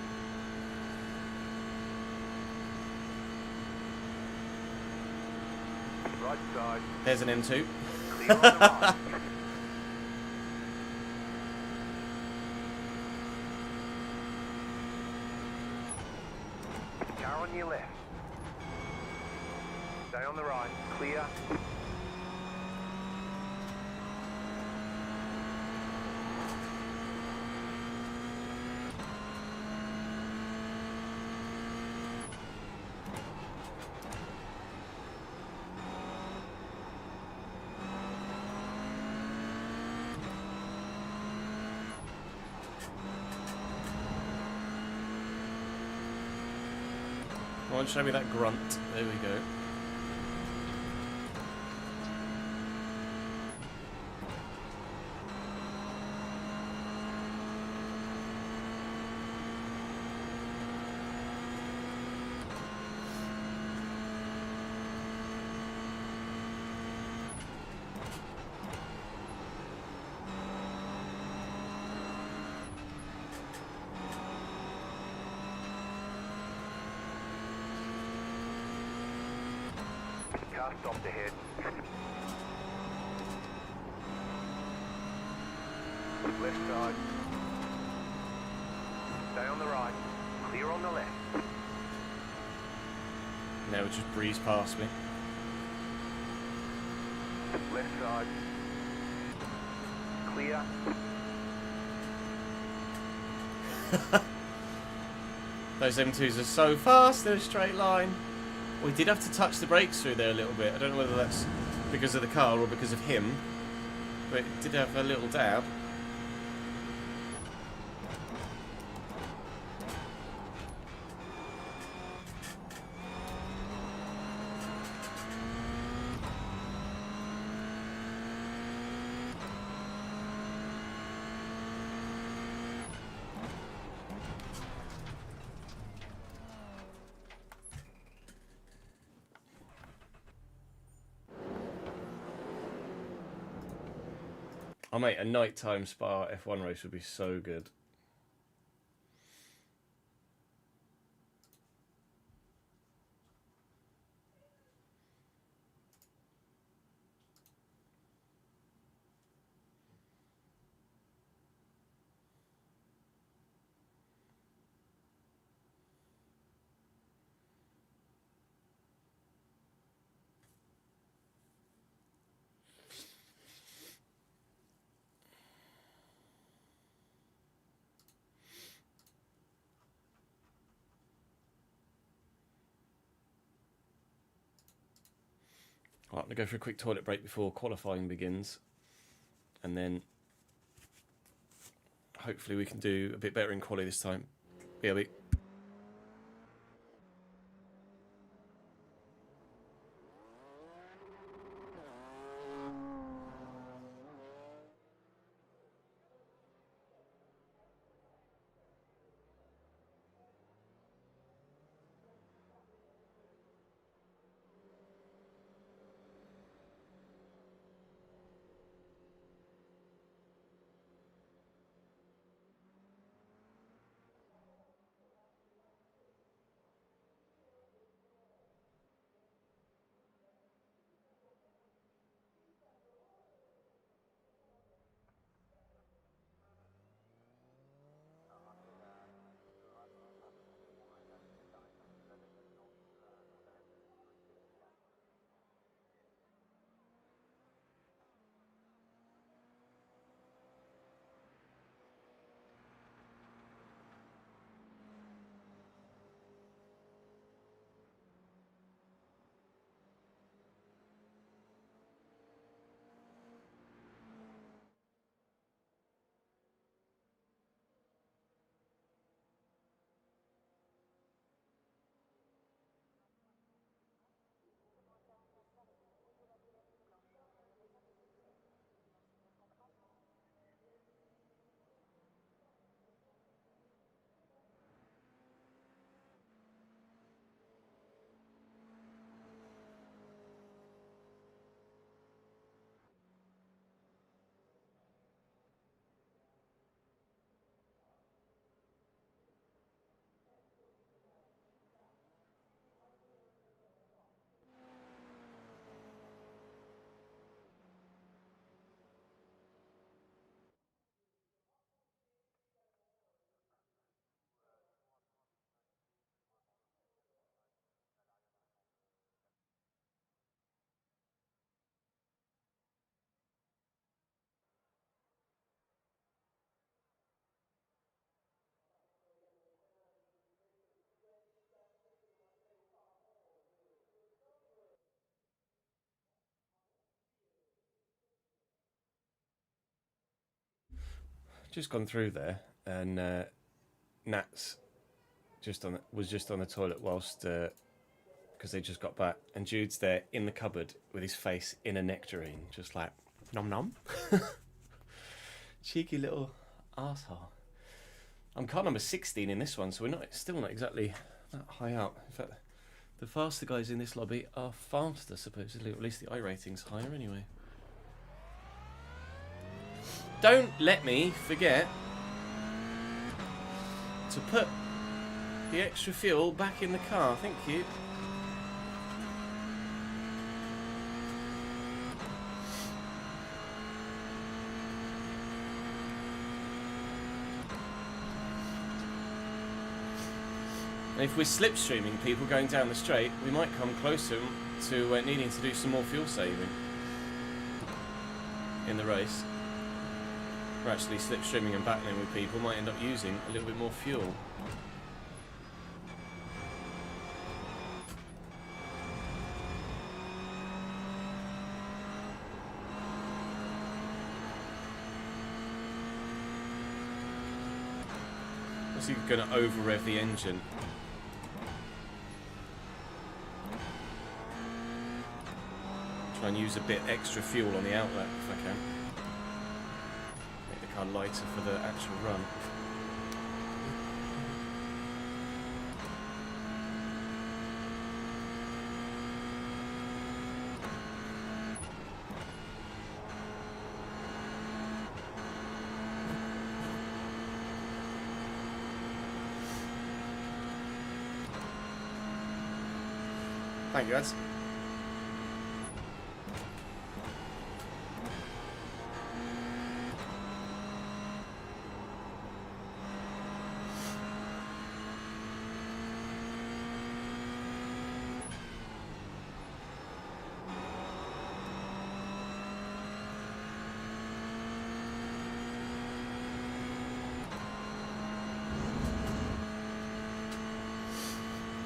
S3: Right side.
S2: There's an M2.
S3: Clear on the right. Car on your left. Stay on the right. Clear.
S2: Come on, show me that grunt. There we go.
S3: Car stopped ahead. Left side. Stay on the right. Clear on the left.
S2: Now it just breezed past me.
S3: Left side. Clear.
S2: Those M2s are so fast in a straight line. We did have to touch the brakes through there a little bit. I don't know whether that's because of the car or because of him, but it did have a little dab. Oh mate, a nighttime Spa F1 race would be so good. Right, I'm going to go for a quick toilet break before qualifying begins. And then hopefully we can do a bit better in quali this time. BLB. Just gone through there, and Nat's was just on the toilet whilst because they just got back, and Jude's there in the cupboard with his face in a nectarine, just like nom nom. Cheeky little asshole. I'm car number 16 in this one, so we're still not exactly that high up. In fact, the faster guys in this lobby are faster, supposedly, or at least the I rating's higher anyway. Don't let me forget to put the extra fuel back in the car. Thank you. And if we're slipstreaming people going down the straight, we might come closer to needing to do some more fuel saving in the race. we're actually slipstreaming and battling with people, might end up using a little bit more fuel. Obviously going to over rev the engine. Try and use a bit extra fuel on the outlet if I can. Make the car lighter for the actual run. Thank you, guys.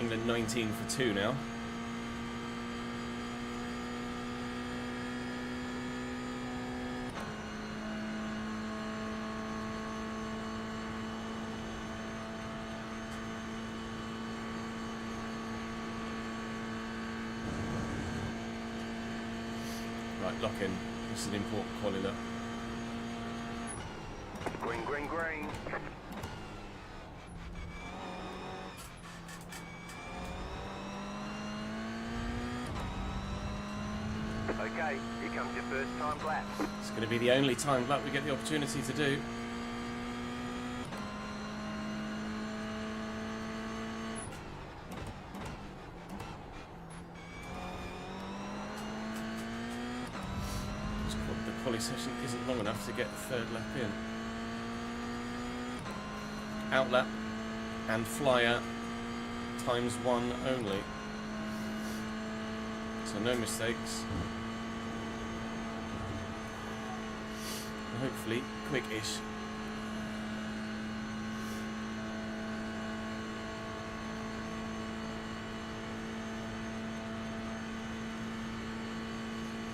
S2: England 19 for 2 now. Right, lock in. This is an important quality look.
S3: Green, green, green. Okay, here comes your first time lap.
S2: It's going to be the only time lap we get the opportunity to do. The quali session isn't long enough to get the third lap in. Out lap and flyer ×1 only. So no mistakes. Hopefully quick-ish.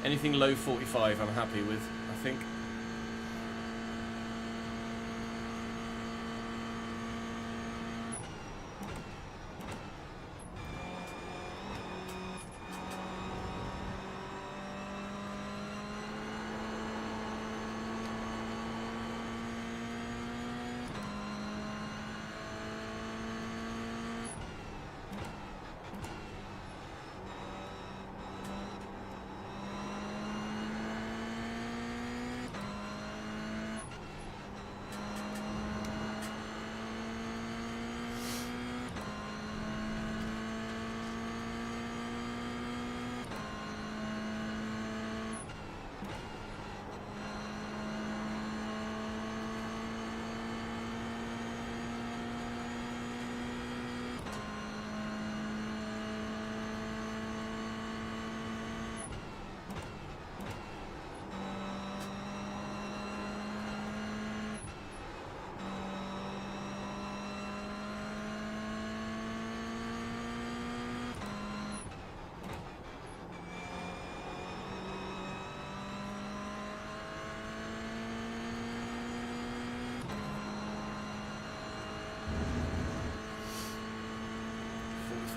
S2: Anything low 45 I'm happy with, I think.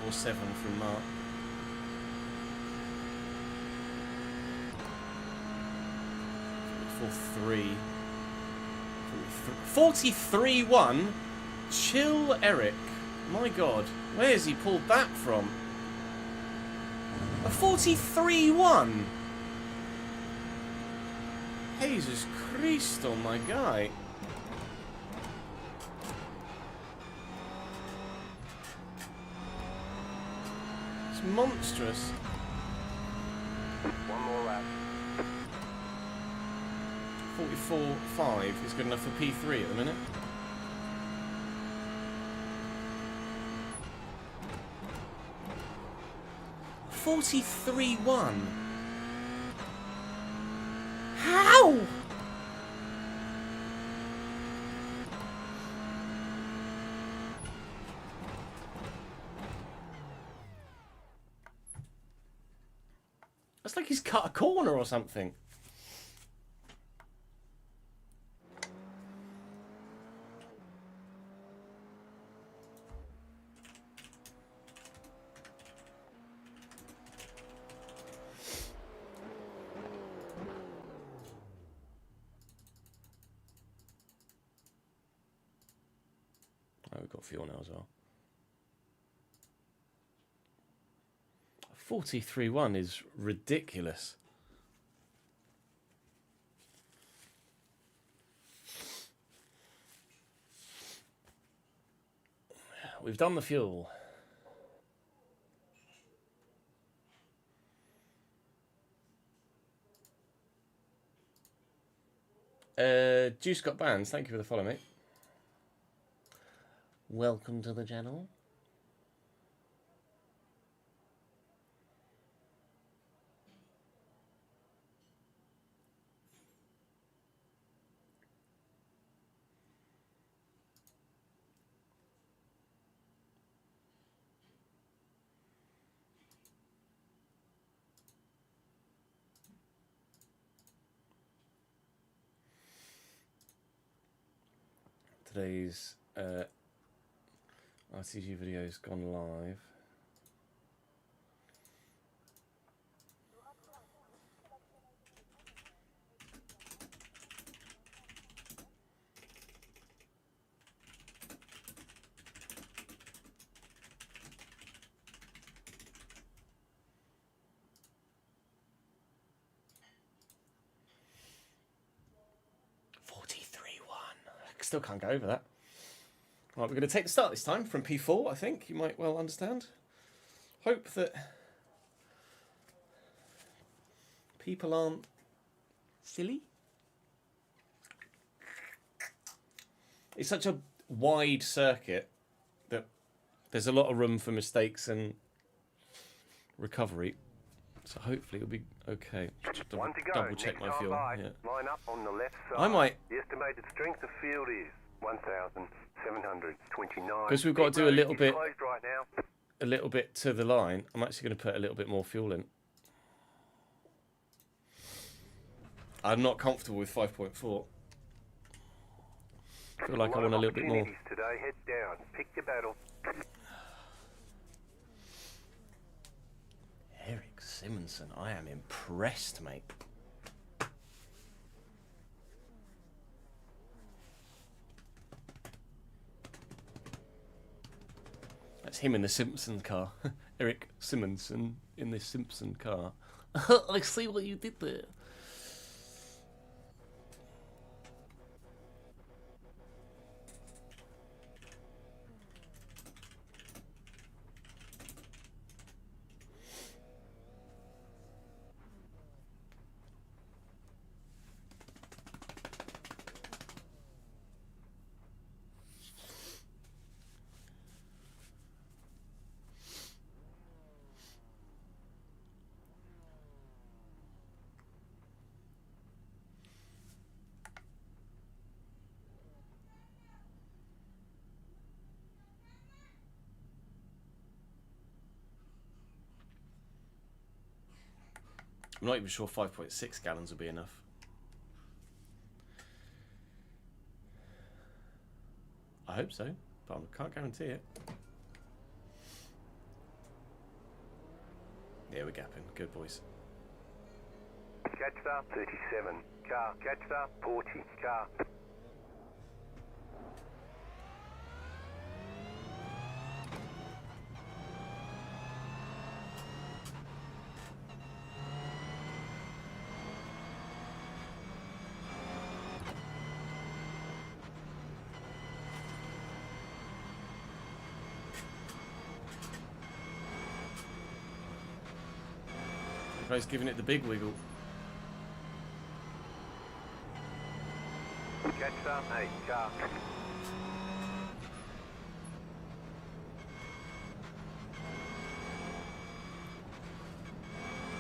S2: Or 7 from Mark. 43. 43-1? Chill Eric. My God. Where has he pulled that from? A 43-1? Jesus Christo, my guy. It's monstrous.
S3: One more lap.
S2: 44.5 is good enough for P3 at the minute. $43.1. It's like he's cut a corner or something. Oh, we've got fuel now as well. 43.1 is ridiculous. We've done the fuel. Juice got bands. Thank you for the follow, mate. Welcome to the channel. Today's RCG video's gone live. Still can't go over that. Right, we're going to take the start this time from P4, I think. You might well understand. Hope that people aren't silly. It's such a wide circuit that there's a lot of room for mistakes and recovery. So hopefully it'll be okay. Just double check my fuel. Yeah.
S3: Line up on the left side.
S2: I might.
S3: The estimated strength of field is 1,729.
S2: Because we've got to do a little bit,
S3: Right now.
S2: a little bit to the line. I'm actually going to put a little bit more fuel in. I'm not comfortable with 5.4. I feel like I want a little bit more.
S3: Today, head down. Pick your battle.
S2: Eric Simonson, I am impressed, mate. That's him in the Simpson car. Eric Simonson in the Simpson car. I see what you did there. I'm not even sure 5.6 gallons will be enough. I hope so, but I can't guarantee it. Yeah, we're gapping. Good boys.
S3: Catch star 37. Car. Catch star 40. Car.
S2: Everybody's giving it the big wiggle.
S3: Catch star 8. Car.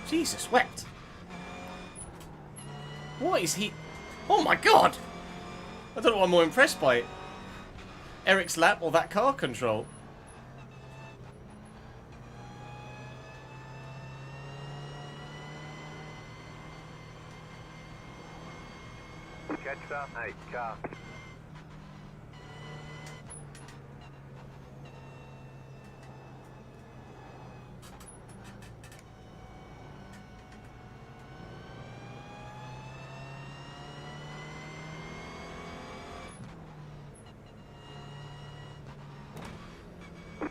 S2: Jesus wept. What is he? Oh my god! I don't know what I'm more impressed by. Eric's lap or that car control.
S3: Extra 8 car.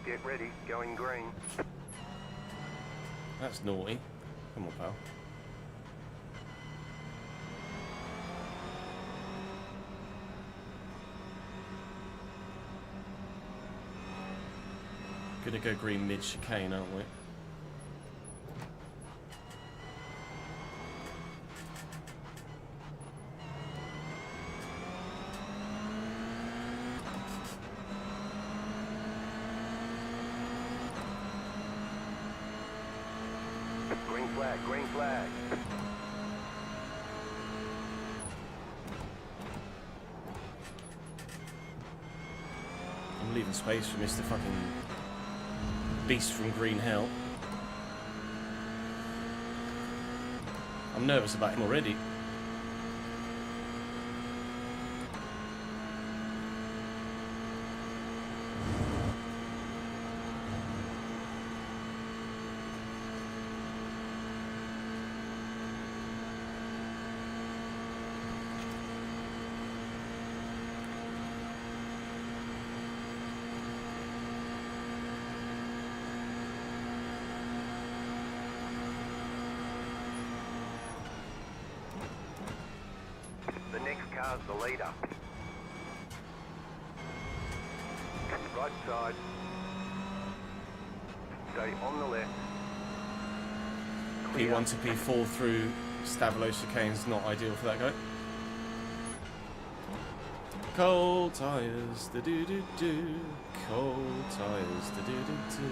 S3: Get ready, going green.
S2: That's naughty. Come on, pal. Gonna go green mid chicane, aren't we?
S3: Green flag, green flag.
S2: I'm leaving space for Mr. fucking Beast from Green Hell. I'm nervous about him already.
S3: The next car's the leader. Right side. Stay on the left. Clear.
S2: P1 to P4 through Stavilo chicane's not ideal for that guy. Cold tires, da do do do. Cold tires, da do do do.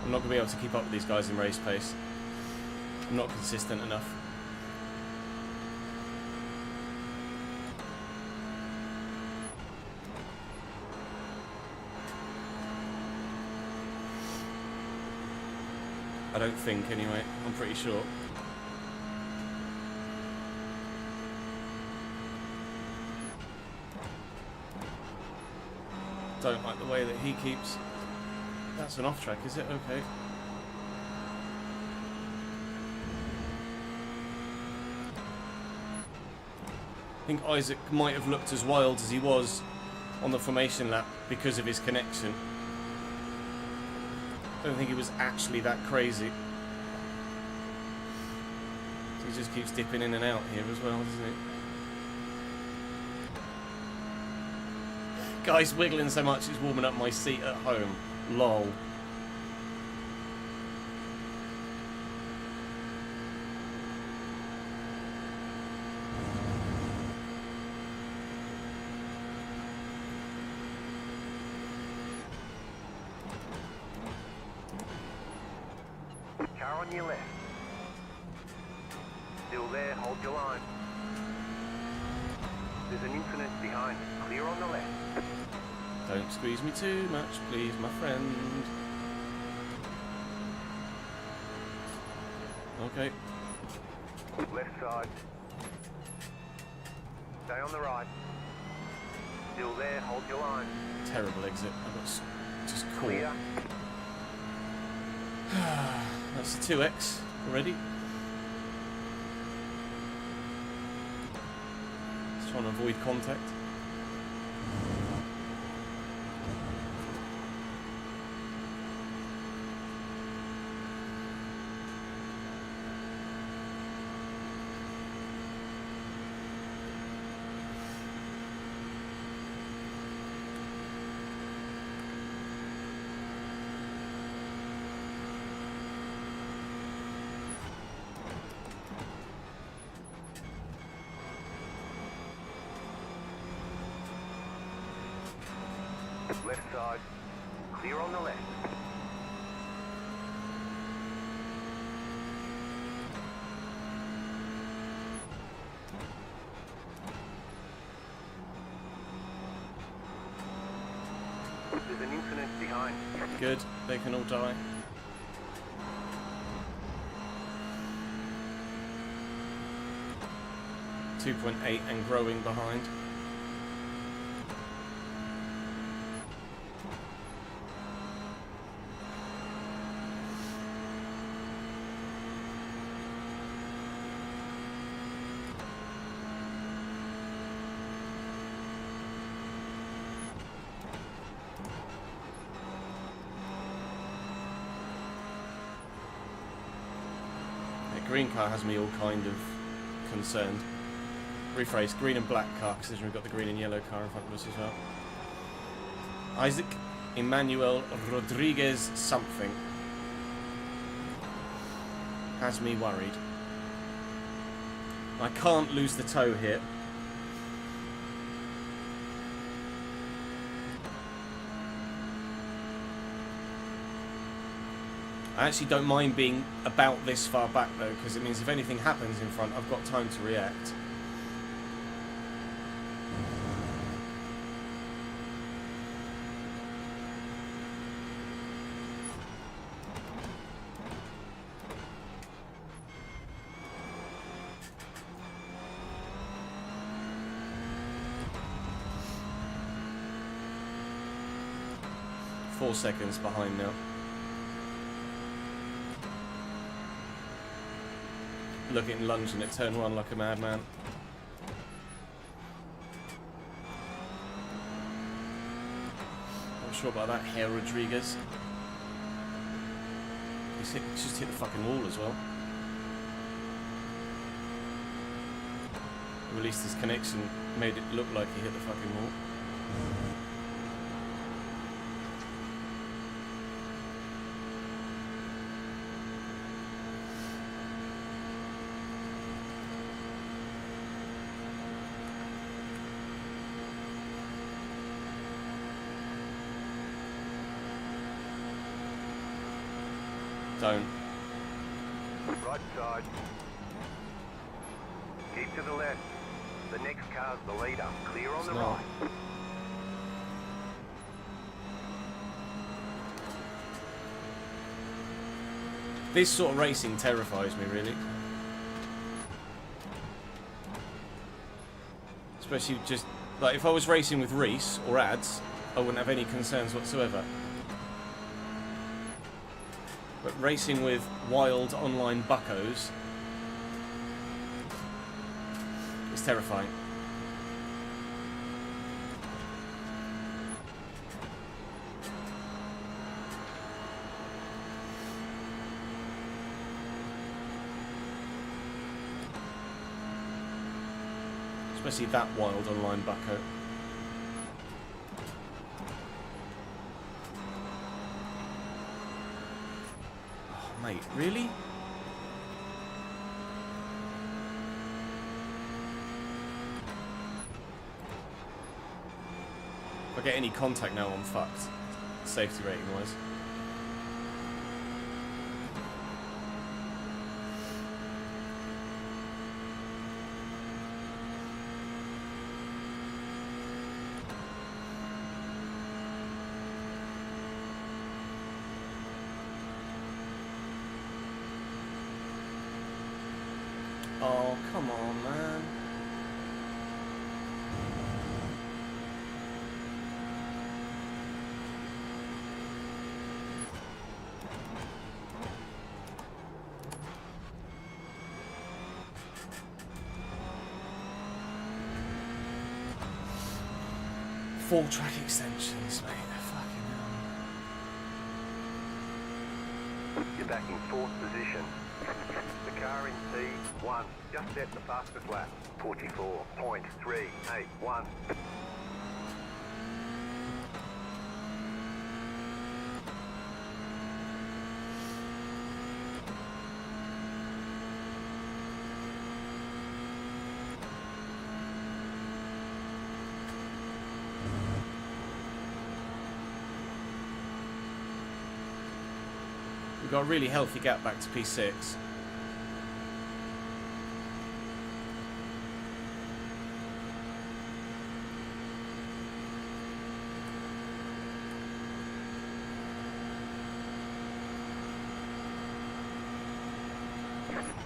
S2: I'm not gonna be able to keep up with these guys in race pace. I'm not consistent enough. I don't think, anyway. I'm pretty sure. Don't like the way that he keeps... That's an off track, is it? Okay. I think Isaac might have looked as wild as he was on the formation lap because of his connection. I don't think he was actually that crazy. He just keeps dipping in and out here as well, doesn't he? Guy's wiggling so much he's warming up my seat at home. Lol.
S3: Car on your left. Still there, hold your line. There's an incident behind. Clear on the left.
S2: Don't squeeze me too much, please, my friend. Okay.
S3: Left side. Stay on the right. Still there, hold your line.
S2: Terrible exit. I got just caught.
S3: Clear.
S2: That's a 2x already. Just trying to avoid contact.
S3: Left side. Clear on the left. There's an incident behind.
S2: Good, they can all die. 2.8 and growing behind. Green car has me all kind of concerned. Rephrase, green and black car, considering we've got the green and yellow car in front of us as well. Isaac Emmanuel Rodriguez something has me worried. I can't lose the toe here. I actually don't mind being about this far back though, because it means if anything happens in front, I've got time to react. Four seconds behind now. Looking lunging at turn one like a madman. Not sure about that, Herr Rodriguez. He's just hit the fucking wall as well. Or at least his connection made it look like he hit the fucking wall. Don't.
S3: Right side. Keep to the left. The next car's the leader. Clear on the right.
S2: This sort of racing terrifies me, really. Especially just, like, if I was racing with Reese or Ads, I wouldn't have any concerns whatsoever. But racing with wild online buckos is terrifying. Especially that wild online bucko. Mate, really? If I get any contact now, I'm fucked. Safety rating wise. Oh, come on, man. Full track extensions, mate. Fucking hell.
S3: You're back in fourth position. The car in P1 just set the fastest lap. 44.381.
S2: We've got a really healthy gap back to P6.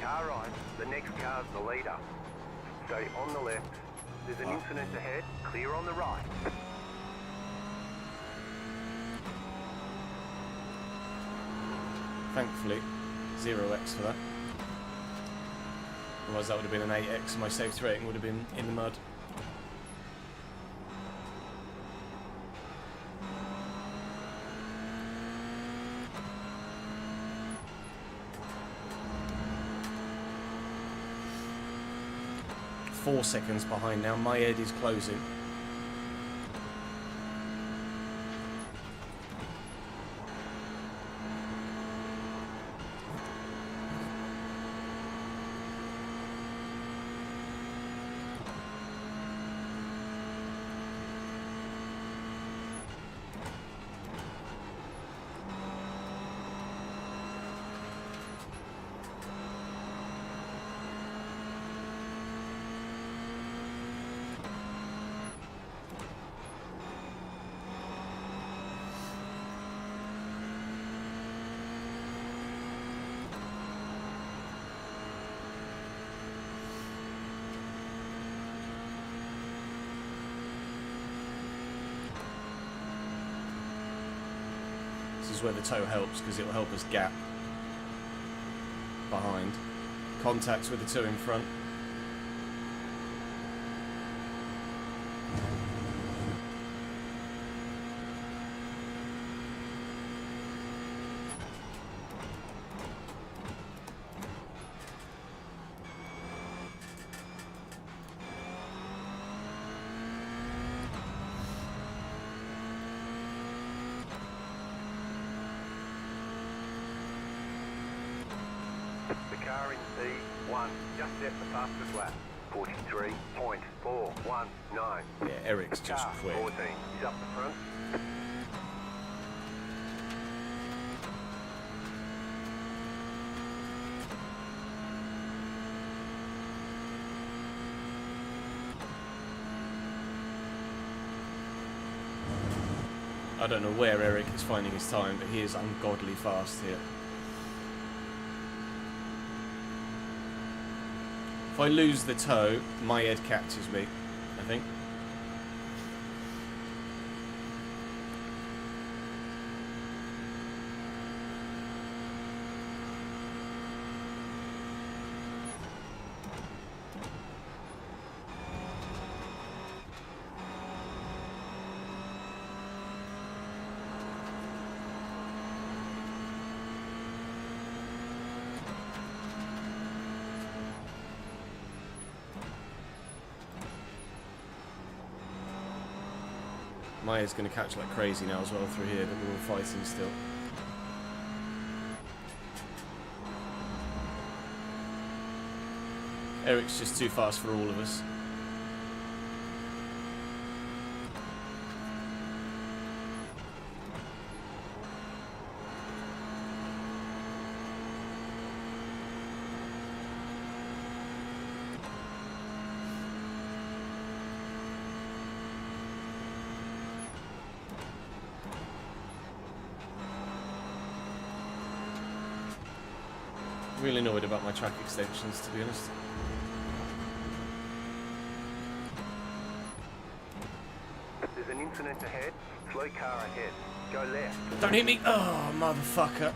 S3: Car right, the next car's the leader. stay on the left. There's an incident ahead, clear on the right.
S2: Thankfully, 0x for that. Otherwise that would have been an 8x and my safety rating would have been in the mud. Four seconds behind now, my head is closing. This is where the toe helps because it will help us gap behind. Contacts with the two in front.
S3: Car in P1, just set the fastest lap. 43.419.
S2: Yeah, Eric's just
S3: Car
S2: quick.
S3: 14, he's up the front.
S2: I don't know where Eric is finding his time, but he is ungodly fast here. If I lose the toe, my head catches me, I think. Maya's going to catch like crazy now as well through here, but we're all fighting still. Eric's just too fast for all of us. Really annoyed about my track extensions, to be honest.
S3: There's an incident ahead, slow car ahead. Go left.
S2: Don't hit me! Oh, motherfucker.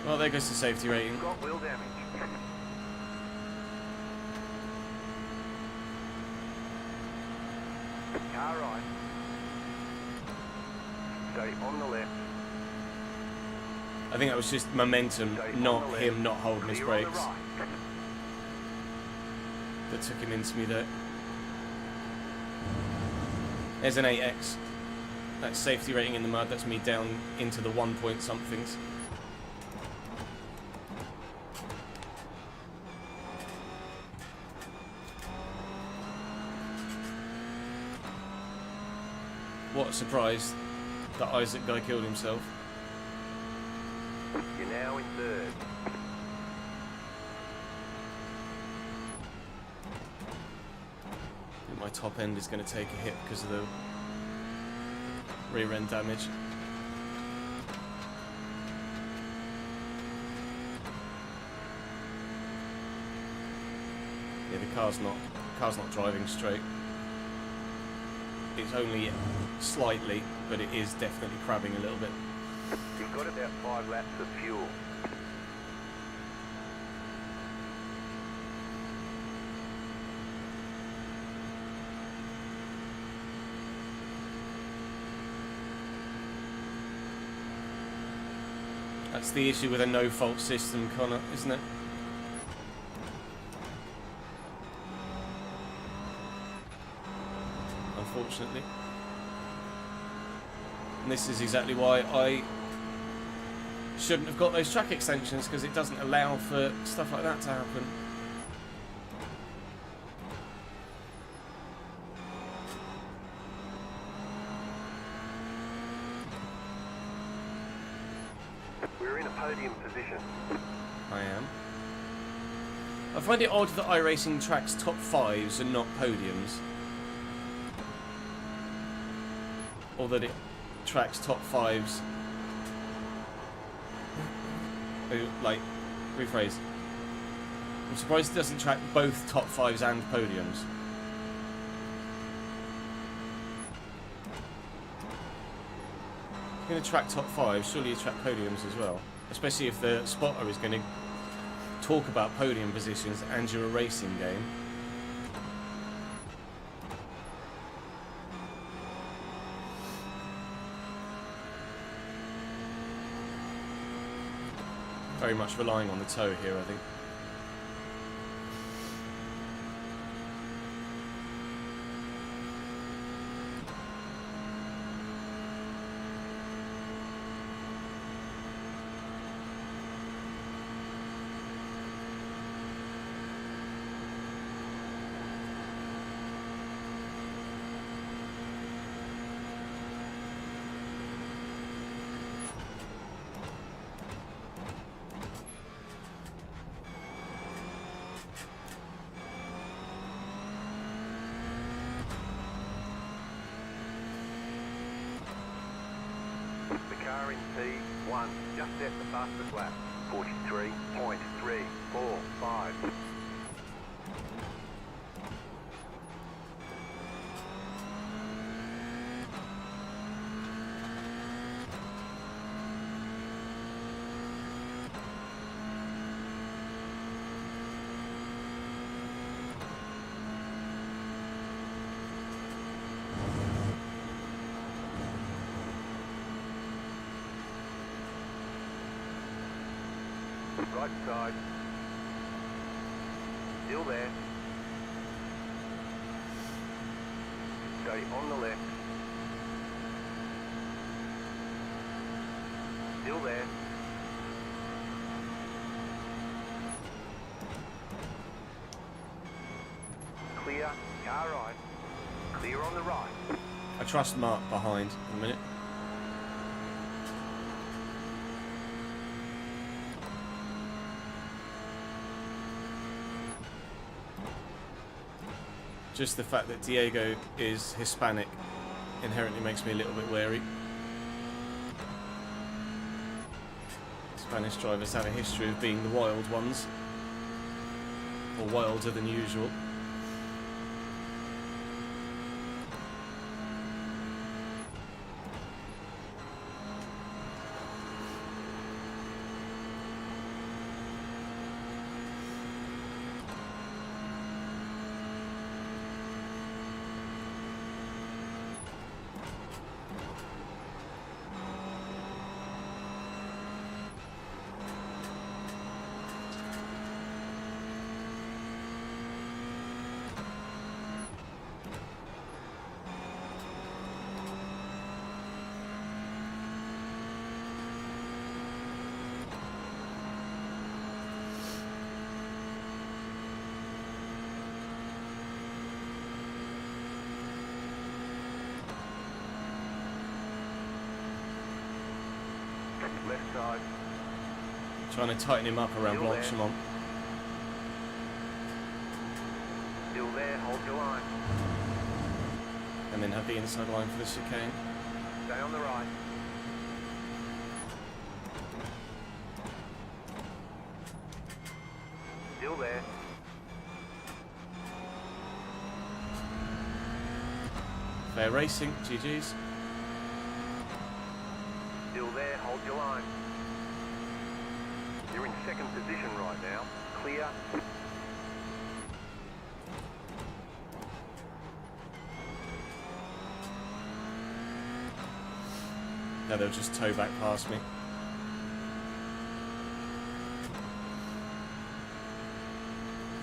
S2: Well, there goes the safety rating.
S3: Got wheel damage. Car right. Stay on the left.
S2: I think that was just momentum, not him not holding his
S3: Clear on the
S2: brakes,
S3: right.
S2: that took him into me there. There's an 8x. That's safety rating in the mud. That's me down into the 1 point somethings. What a surprise that Isaac guy killed himself.
S3: You're now in third.
S2: I think my top end is going to take a hit because of the rear end damage. Yeah, the car's not driving straight. It's only slightly, but it is definitely crabbing a little bit.
S3: You've got about 5 laps of fuel.
S2: That's the issue with a no-fault system, Connor, isn't it? Unfortunately. And this is exactly why I shouldn't have got those track extensions, because it doesn't allow for stuff like that to happen.
S3: We're in a podium position.
S2: I am. I find it odd that iRacing tracks top 5s and not podiums. Or that it tracks top 5s. Like, rephrase. I'm surprised it doesn't track both top 5s and podiums. If you're going to track top 5s, surely you track podiums as well. Especially if the spotter is going to talk about podium positions and you're a racing game. Very much relying on the toe here, I think.
S3: Car in P1, just set the fastest lap. 43.345. Right side. Still there. Stay on the left. Still there. Clear. Car right. Clear on the right.
S2: I trust Mark behind in a minute. Just the fact that Diego is Hispanic inherently makes me a little bit wary. Spanish drivers have a history of being the wild ones, or wilder than usual.
S3: Left side.
S2: Trying to tighten him up around Blanchimont.
S3: Still there, hold your line.
S2: And then have the inside line for the chicane.
S3: Stay on the right. Still there.
S2: Fair racing, GG's.
S3: Still there, hold your line. You're in second position right now. Clear.
S2: Now they'll just tow back past me.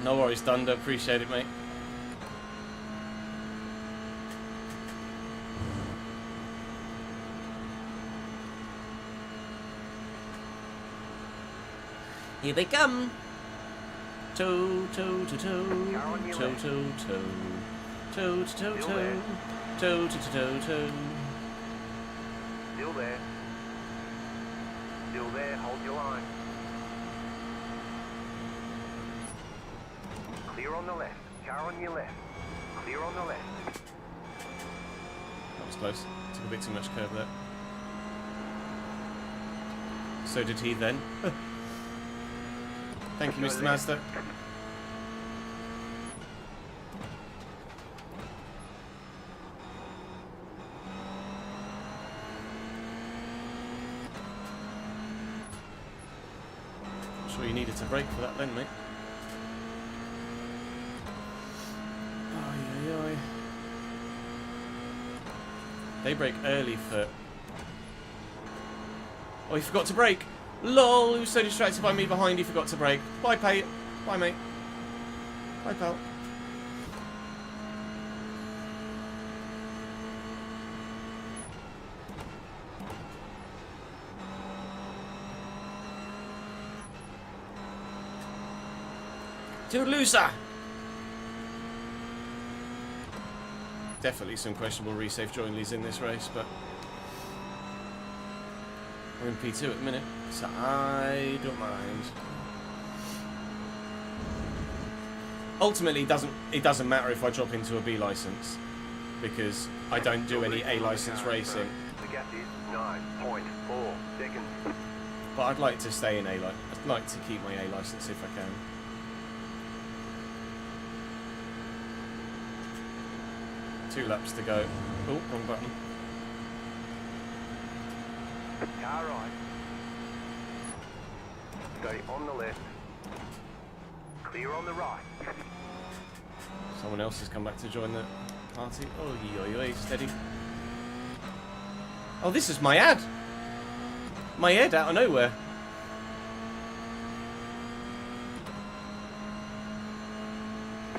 S2: No worries, Dunder. Appreciate it, mate. Here they come. Toe, toe, to toe. Toe, toe, toe. Toe, to toe, toe. Toe, to toe, toe.
S3: Still there. Still there, hold your line. Clear on the left. Car on your left. Clear on the left.
S2: That was close. Took a bit too much curve there. So did he then. Thank you, Mr. Mazda. I'm sure you needed to brake for that then, mate. Oy, oy, oy. They brake early for... Oh, he forgot to brake! LOL, he was so distracted by me behind, he forgot to brake. Bye, Pate. Bye, mate. Bye, pal. Toulouse! Definitely some questionable resafe joinleys in this race, but we're in P2 at the minute, so I don't mind. Ultimately, it doesn't matter if I drop into a B license because I don't do any A license racing.
S3: The gap is 9.4 seconds.
S2: But I'd like to stay in A license. I'd like to keep my A license if I can. Two laps to go. Oh, wrong button.
S3: Car right. Stay on the left. Clear on the right.
S2: Someone else has come back to join the party. Oh, oi, oi, steady. Oh, this is my ad. My ad out of nowhere.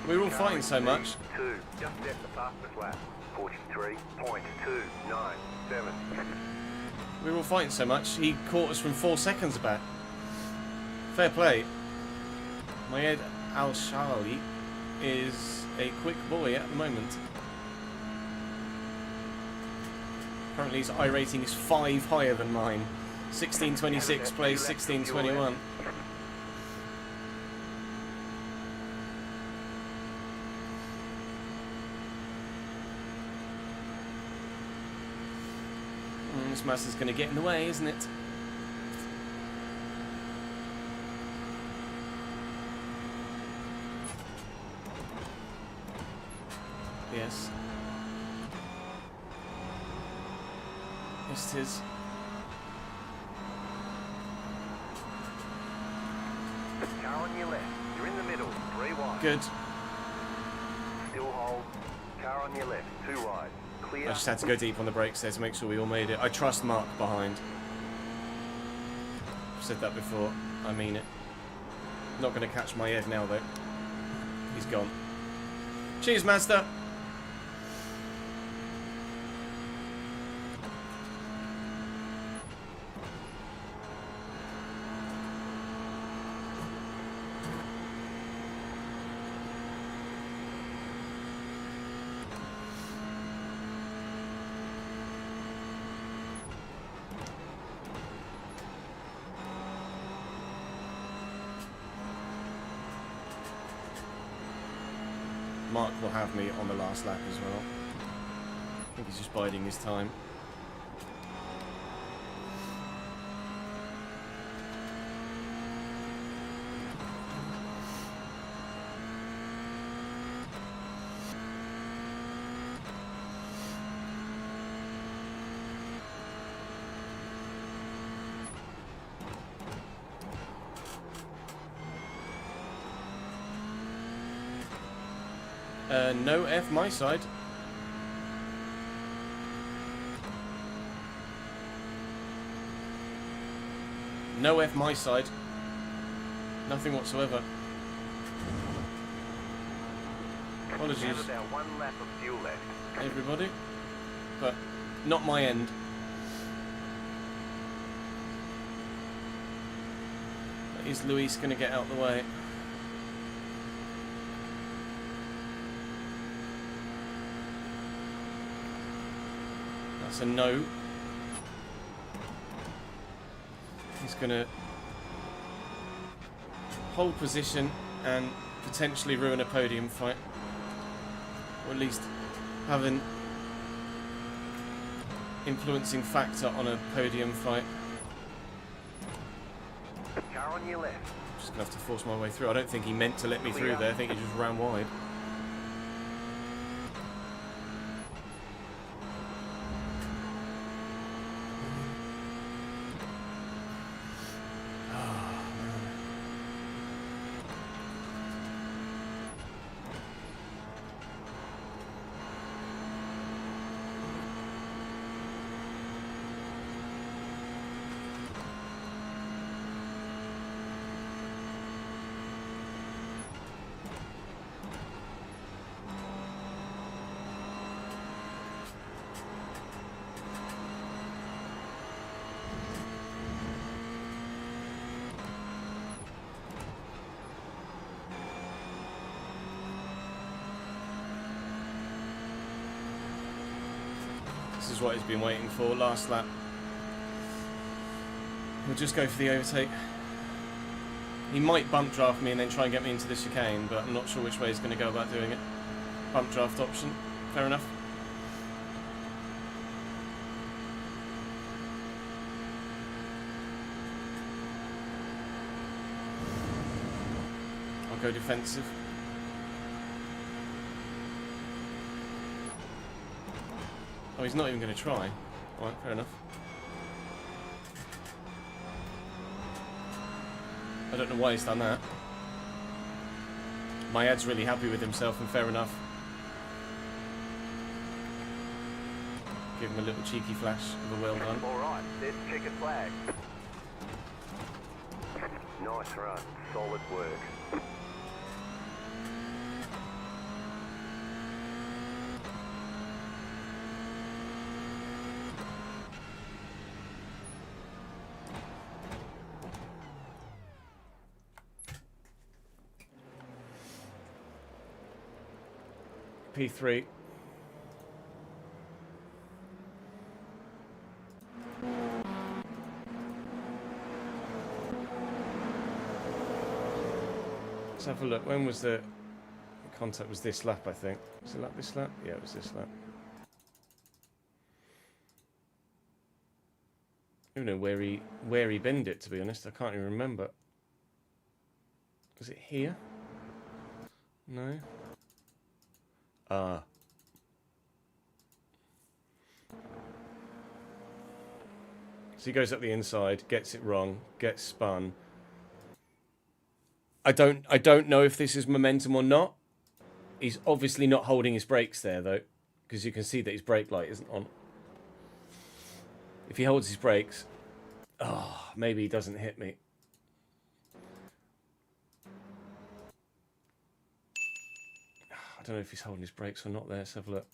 S2: We were all fighting so much.
S3: Two. Just set the fastest lap. 43.297.
S2: We were all fighting so much, he caught us from 4 seconds back. Fair play. Mayed Al-Shali is a quick boy at the moment. Currently his I rating is 5 higher than mine. 1626 plays 1621. This master's going to get in the way, isn't it? Yes. Yes, it is.
S3: Car on your left. You're in the middle. 3 wide.
S2: Good.
S3: Still hold. Car on your left. 2 wide. Clear.
S2: I just had to go deep on the brakes there to make sure we all made it. I trust Mark behind. I've said that before. I mean it. Not going to catch my head now, though. He's gone. Cheers, Master. Mark will have me on the last lap as well. I think he's just biding his time. No F my side. No F my side. Nothing whatsoever. Apologies,
S3: About 1 lap of fuel left.
S2: everybody. But not my end. Is Luis going to get out the way? That's a no. He's going to hold position and potentially ruin a podium fight. Or at least have an influencing factor on a podium fight.
S3: Car on your left.
S2: Just going to have to force my way through. I don't think he meant to let me through there. I think he just ran wide. This is what he's been waiting for. Last lap. We'll just go for the overtake. He might bump draft me and then try and get me into the chicane, but I'm not sure which way he's going to go about doing it. Bump draft option. Fair enough. I'll go defensive. Oh, he's not even going to try. Alright, fair enough. I don't know why he's done that. My ad's really happy with himself, and fair enough. Give him a little cheeky flash of a well done.
S3: Alright, there's checkered flag. Nice run. Solid work.
S2: P3. Let's have a look. When was the contact? Was this lap, I think. Was it this lap? Yeah, it was this lap. I don't know where he bent it, to be honest. I can't even remember. Was it here? No. Ah. So he goes up the inside, gets it wrong, gets spun. I don't know if this is momentum or not. He's obviously not holding his brakes there though, because you can see that his brake light isn't on. If he holds his brakes, oh, maybe he doesn't hit me. I don't know if he's holding his brakes or not there. Let's have a look.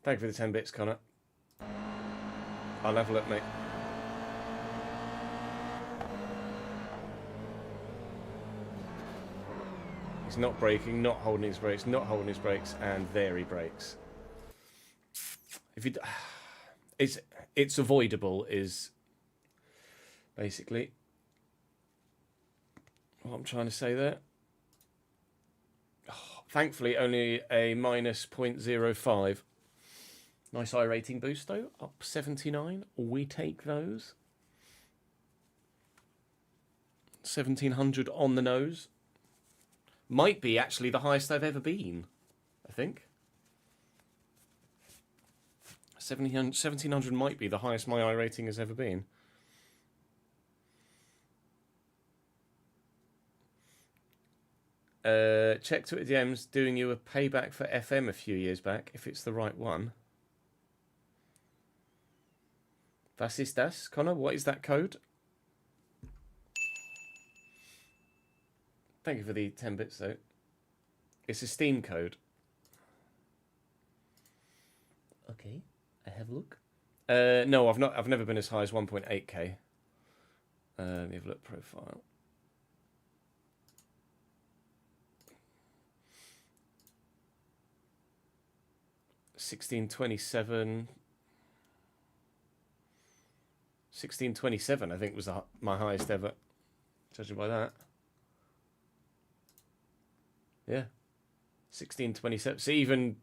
S2: Thank you for the 10 bits, Connor. I'll have a look, mate. He's not braking, not holding his brakes, not holding his brakes, and there he brakes. If you, it's avoidable, is basically what I'm trying to say there. Oh, thankfully, only a minus 0.05. Nice iRating boost, though. Up 79. We take those. 1700 on the nose. Might be actually the highest I've ever been, I think. 1700 might be the highest my iRating has ever been. Check Twitter DMs doing you a payback for FM a few years back, if it's the right one. Was ist das, Connor? What is that code? Thank you for the 10 bits, though. It's a Steam code. Okay, I have a look. No, I've never been as high as 1.8k. Let me have a look. Profile. $16.27. $16.27, I think, was my highest ever. Judging by that. Yeah. 16.27. So even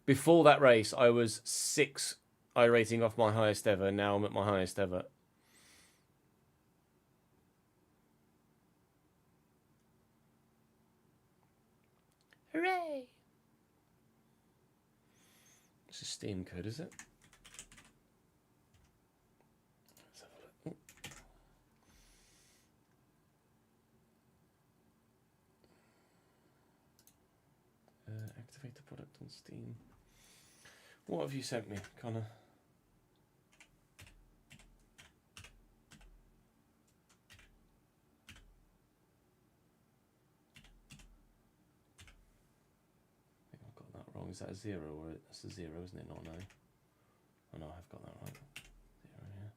S2: before that race, I was 6 iRating off my highest ever. Now I'm at my highest ever. Hooray! It's a Steam code, is it? Let's have a look. Activate the product on Steam. What have you sent me, Connor? I think I've got that wrong. Is that a 0 or that's a 0, isn't it? Not no. Oh no, I've got that right. 0 here.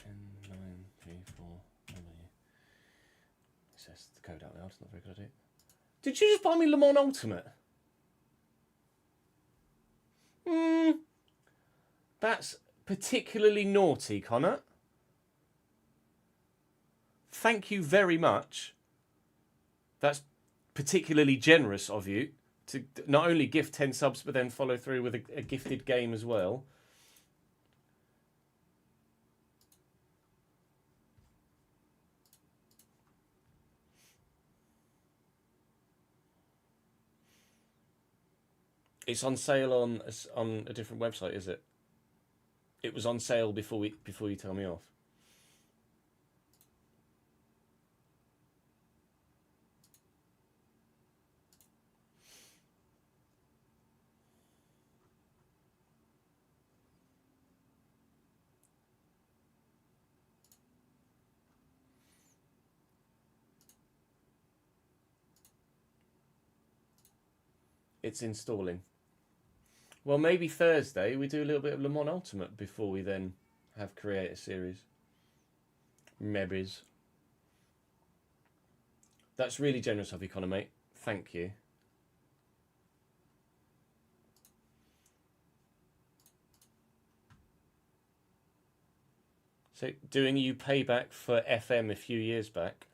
S2: 10, 9, 3, 4, W. It says the code out loud. It's not a very good idea. Did you just buy me Le Mans Ultimate? That's particularly naughty, Connor. Thank you very much. That's particularly generous of you to not only gift 10 subs, but then follow through with a gifted game as well. It's on sale on a different website, is it? It was on sale before you tell me off. It's installing. Well, maybe Thursday we do a little bit of Le Mans Ultimate before we then have Creator Series. Maybe. That's really generous of you, Connor, mate. Thank you. So, doing you payback for FM a few years back.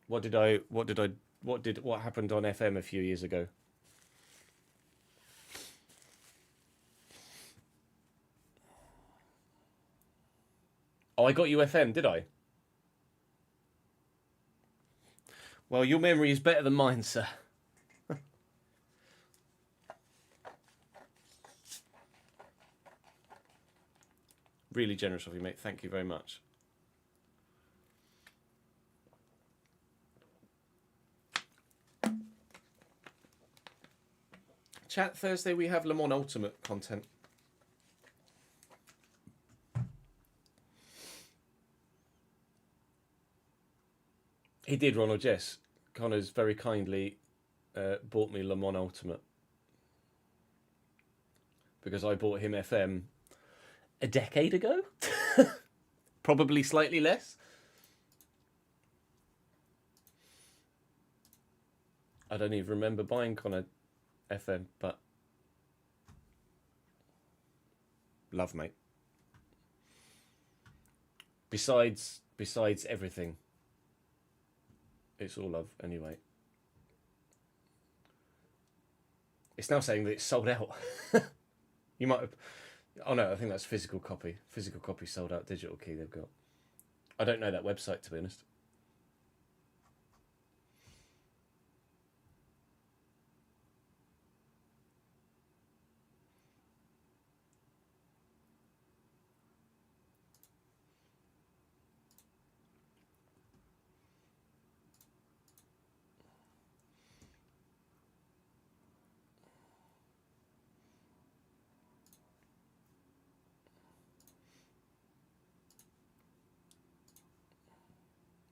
S2: What happened on FM a few years ago? Oh, I got you FM, did I? Well, your memory is better than mine, sir. Really generous of you, mate. Thank you very much. Chat, Thursday we have Le Mans Ultimate content. He did, Ronald, yes. Connor's very kindly bought me Le Mans Ultimate. Because I bought him FM a decade ago? Probably slightly less. I don't even remember buying Connor FM, but love, mate. Besides everything. It's all love, anyway. It's now saying that it's sold out. You might have... Oh no, I think that's physical copy. Physical copy sold out, digital key they've got. I don't know that website, to be honest.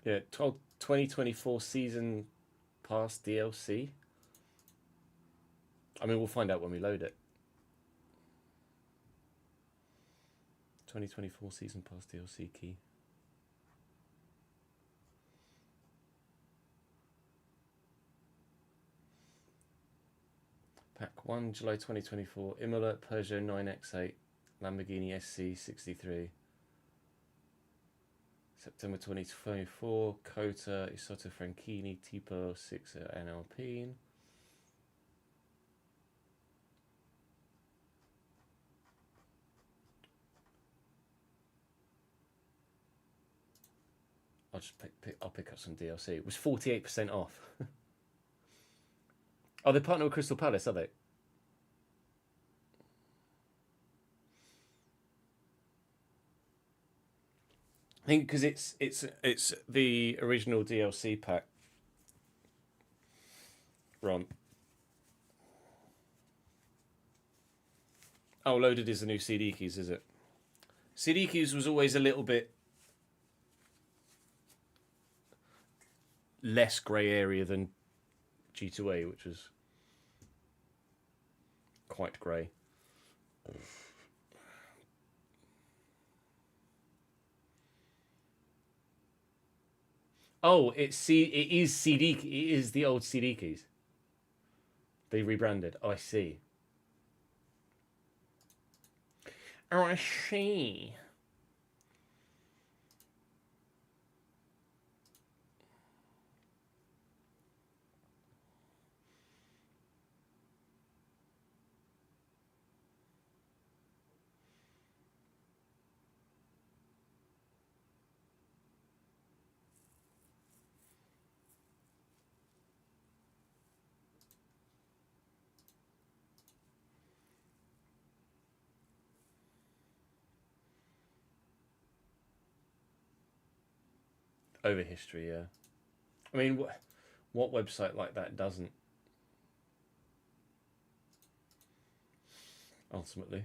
S2: Yeah, 2024 season pass DLC. I mean, we'll find out when we load it. 2024 season pass DLC key. Pack 1, July 2024. Imola, Peugeot 9X8, Lamborghini SC63. September 2024. Cota, Isotta Franchini, Tipo 6 NLP. I'll just I'll pick up some DLC. It was 48% off. Oh, they partner with Crystal Palace, are they? I think because it's the original DLC pack. Ron. Oh, loaded is the new CD keys, is it? CD keys was always a little bit less grey area than G2A, which was quite grey. Oh, it is the old CD keys. They rebranded. Oh, I see. Oh, I see. Over history, yeah. I mean, what website like that doesn't? Ultimately.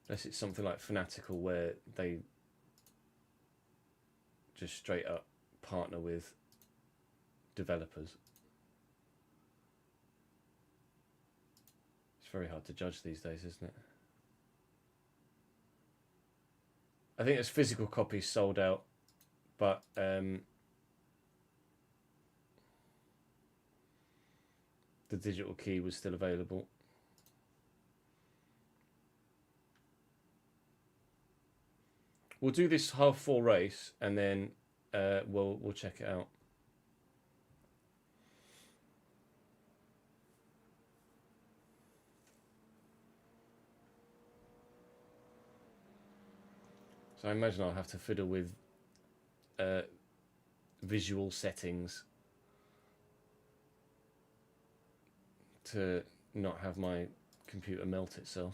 S2: Unless it's something like Fanatical where they just straight up partner with developers. It's very hard to judge these days, isn't it? I think there's physical copies sold out, but the digital key was still available. We'll do this half-4 race and then we'll check it out. So I imagine I'll have to fiddle with visual settings to not have my computer melt itself.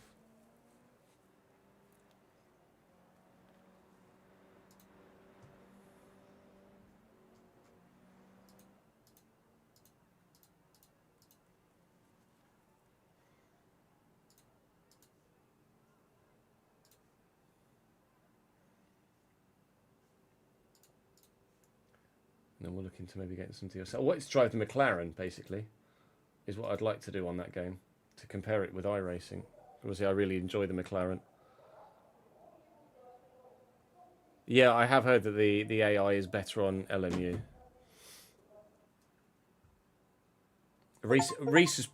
S2: And then we'll look into maybe getting some DLC. I wanted to drive the McLaren, basically, is what I'd like to do on that game, to compare it with iRacing. Obviously, I really enjoy the McLaren. Yeah, I have heard that the AI is better on LMU. Reese is...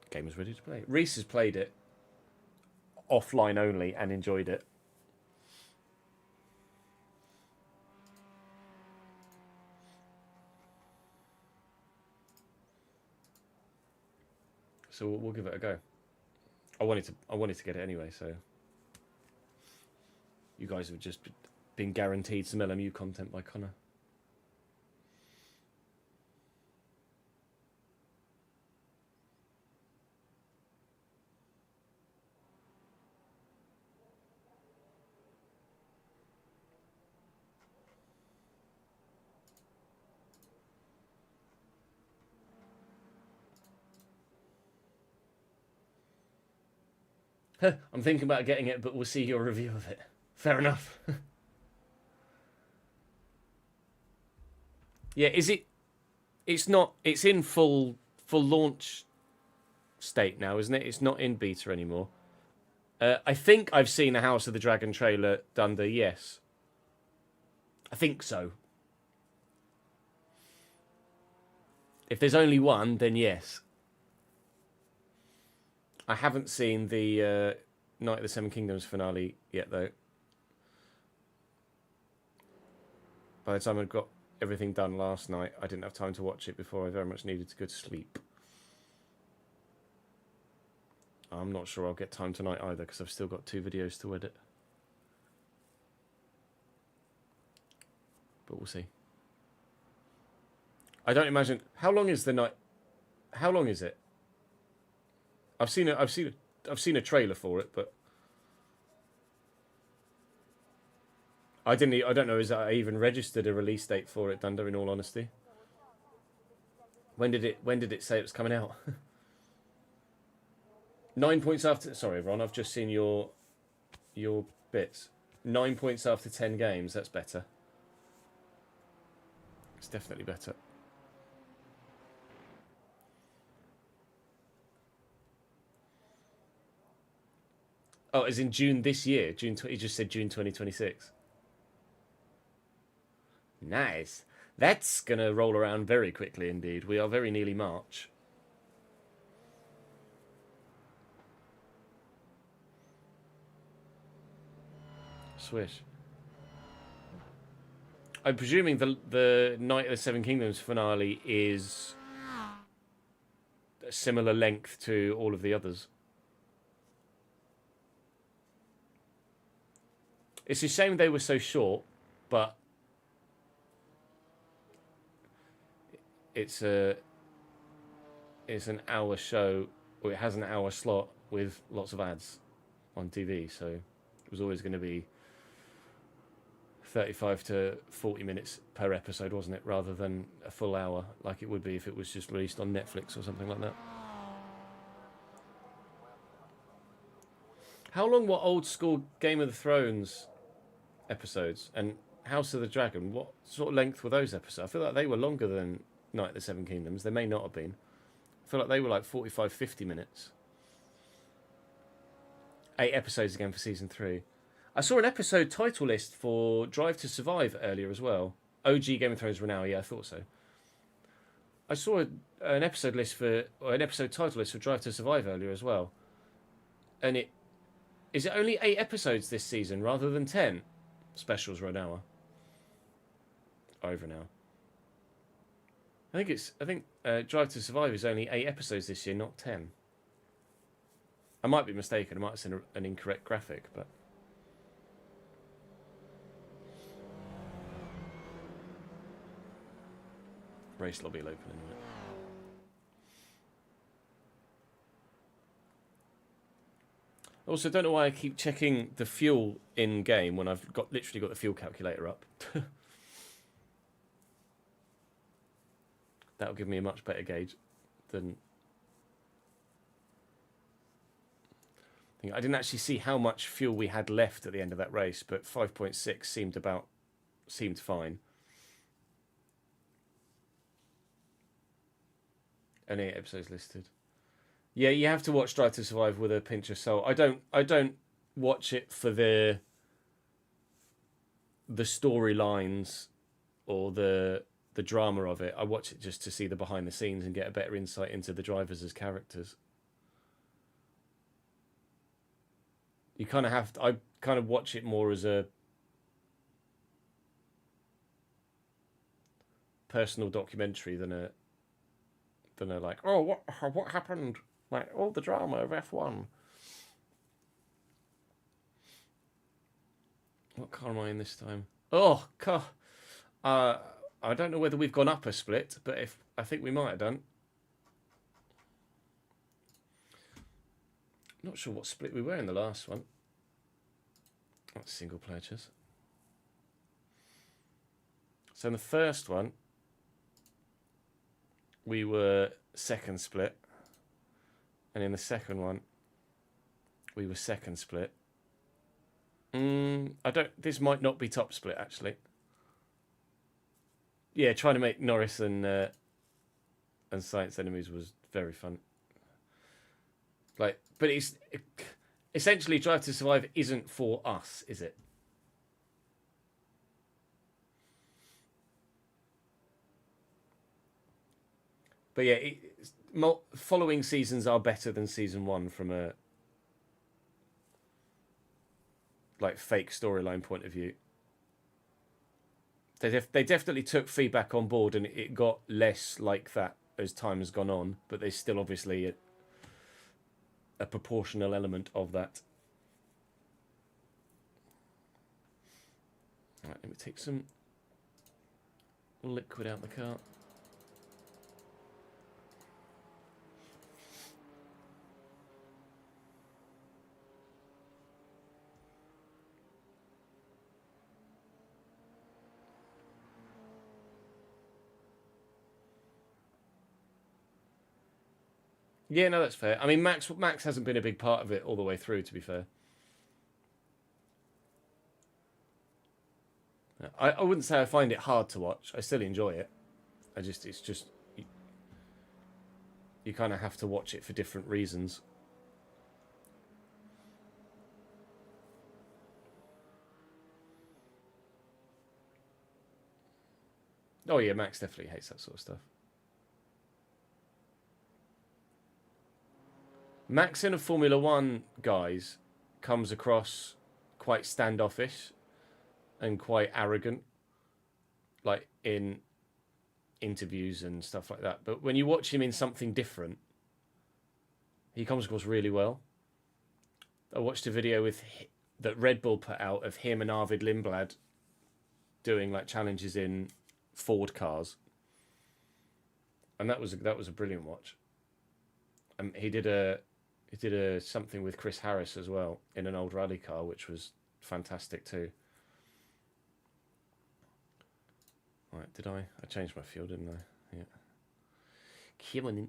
S2: Game is ready to play. Reese has played it offline only and enjoyed it. So we'll give it a go. I wanted to get it anyway, so you guys have just been guaranteed some LMU content by Connor. I'm thinking about getting it, but we'll see your review of it. Fair enough. Yeah, is it? It's not. It's in full launch state now, isn't it? It's not in beta anymore. I think I've seen a House of the Dragon trailer, Dunder. Yes, I think so. If there's only one, then yes. I haven't seen the Night of the Seven Kingdoms finale yet, though. By the time I'd got everything done last night, I didn't have time to watch it before I very much needed to go to sleep. I'm not sure I'll get time tonight either, because I've still got 2 videos to edit. But we'll see. I don't imagine... How long is the night... How long is it? I've seen a trailer for it, but I don't know. Is that I even registered a release date for it, Dunder? In all honesty, when did it say it was coming out? 9 points after. Sorry, Ron. I've just seen your bits. 9 points after 10 games. That's better. It's definitely better. Oh, as in June this year. He just said June 2026. Nice. That's going to roll around very quickly indeed. We are very nearly March. Swish. I'm presuming the Night of the Seven Kingdoms finale is a similar length to all of the others. It's a shame they were so short, but it's an hour show, or it has an hour slot with lots of ads on TV, so it was always going to be 35 to 40 minutes per episode, wasn't it, rather than a full hour like it would be if it was just released on Netflix or something like that. How long were old school Game of the Thrones episodes and House of the Dragon? What sort of length were those episodes? I feel like they were longer than Night of the Seven Kingdoms. They may not have been. I feel like they were like 45, 50 minutes. 8 episodes again for season 3. I saw an episode title list for Drive to Survive earlier as well. OG Game of Thrones Renown, yeah, I thought so. I saw an episode title list for Drive to Survive earlier as well. And is it only 8 episodes this season rather than 10? Specials are an hour. Over an hour. I think Drive to Survive is only 8 episodes this year, not 10. I might be mistaken. I might have seen an incorrect graphic, but race lobby will open in a minute. Also, don't know why I keep checking the fuel in game when I've literally got the fuel calculator up. That'll give me a much better gauge than. I didn't actually see how much fuel we had left at the end of that race, but 5.6 seemed fine. And 8 episodes listed. Yeah, you have to watch Drive to Survive with a pinch of salt. I don't watch it for the storylines or the drama of it. I watch it just to see the behind the scenes and get a better insight into the drivers as characters. You kind of have to, I kind of watch it more as a personal documentary than a like, oh, what happened? Like, all the drama of F1. What car am I in this time? Oh, car. I don't know whether we've gone up a split, but I think we might have done. Not sure what split we were in the last one. That's single pledges. So in the first one, we were second split. And in the second one, We were second split. I don't. This might not be top split actually. Yeah, trying to make Norris and Science enemies was very fun. Like, but it's essentially Drive to Survive isn't for us, is it? But yeah, following seasons are better than season 1 from a like fake storyline point of view. They definitely took feedback on board, and it got less like that as time has gone on. But there's still obviously a proportional element of that. All right, let me take some liquid out the car. Yeah, no, that's fair. I mean, Max hasn't been a big part of it all the way through, to be fair. I wouldn't say I find it hard to watch. I still enjoy it. It's just you kind of have to watch it for different reasons. Oh yeah, Max definitely hates that sort of stuff. Max in a Formula 1, guys, comes across quite standoffish and quite arrogant, like in interviews and stuff like that. But when you watch him in something different, he comes across really well. I watched a video that Red Bull put out of him and Arvid Lindblad doing like challenges in Ford cars, and that was a brilliant watch. He did a something with Chris Harris as well in an old rally car, which was fantastic too. Right, I changed my fuel, didn't I? Yeah. Come on in.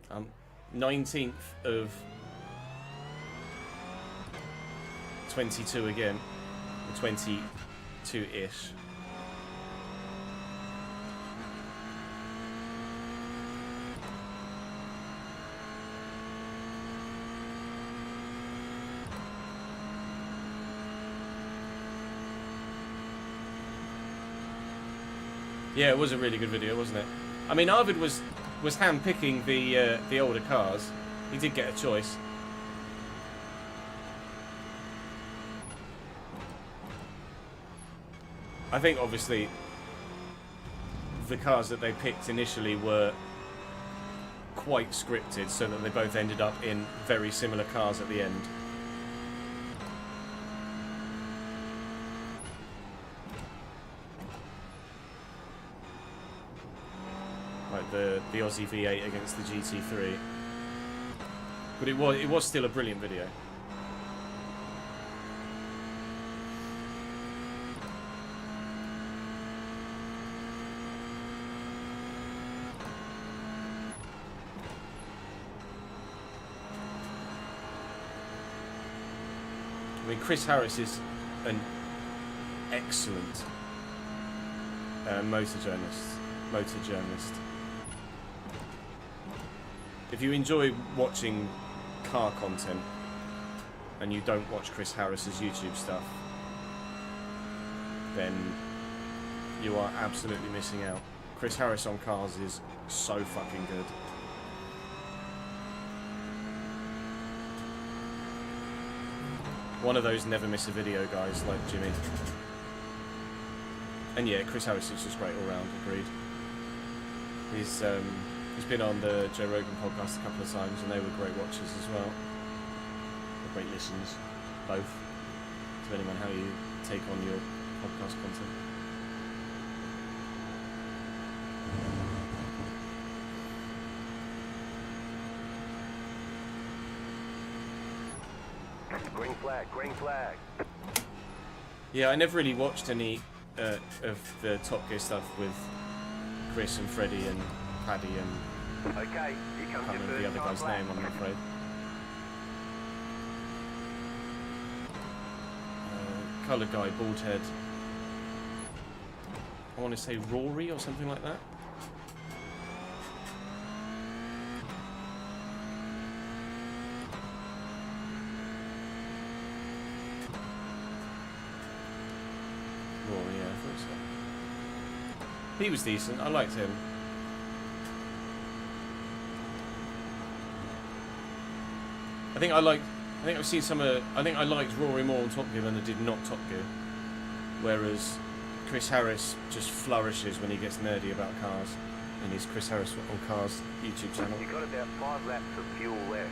S2: Um, 19th of 22 again, 22-ish. Yeah, it was a really good video, wasn't it? I mean, Arvid was hand-picking the older cars. He did get a choice. I think, obviously, the cars that they picked initially were quite scripted, so that they both ended up in very similar cars at the end. The Aussie V8 against the GT3, but it was still a brilliant video. I mean, Chris Harris is an excellent motor journalist. If you enjoy watching car content and you don't watch Chris Harris's YouTube stuff, then you are absolutely missing out. Chris Harris on cars is so fucking good. One of those never miss a video guys like Jimmy. And yeah, Chris Harris is just great all round, agreed. He's been on the Joe Rogan podcast a couple of times, and they were great watches as well. Or great listens, both. Depending on how you take on your podcast content.
S3: Green flag, green flag.
S2: Yeah, I never really watched any of the Top Gear stuff with Chris and Freddie and Paddy and
S3: Okay, here comes
S2: Can't
S3: your
S2: remember the
S3: first
S2: other guy's
S3: time lap.
S2: name, I'm afraid. Coloured guy, bald head. I want to say Rory or something like that. Rory, yeah, I thought so. He was decent. I liked him. I think I've seen some of. I think I liked Rory more on Top Gear than I did not Top Gear. Whereas Chris Harris just flourishes when he gets nerdy about cars in his Chris Harris on Cars YouTube channel.
S3: You've got about 5 laps of fuel left.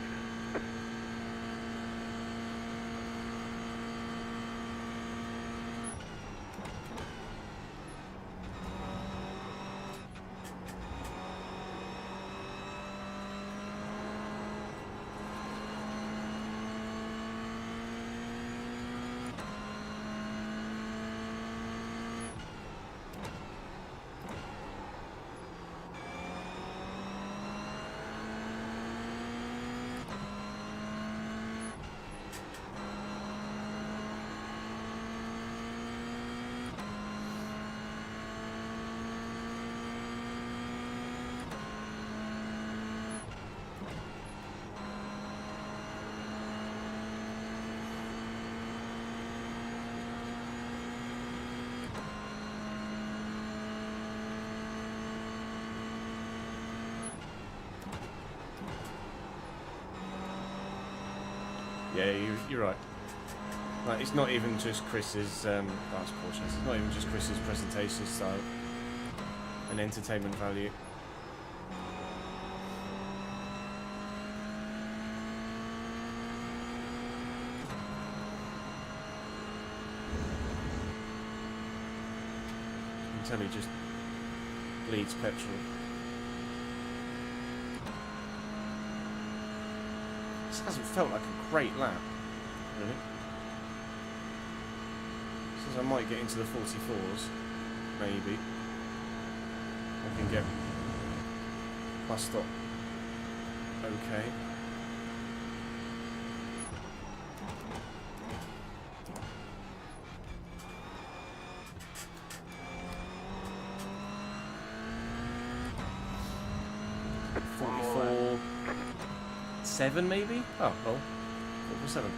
S2: Yeah, you're right. Like, it's not even just Chris's. That's Porsche. It's not even just Chris's presentation style and entertainment value. You can tell he just bleeds petrol. This hasn't felt like a great lap, really. Says I might get into the 44s, maybe. I can get bus stop okay. Seven maybe? Oh, well, 447.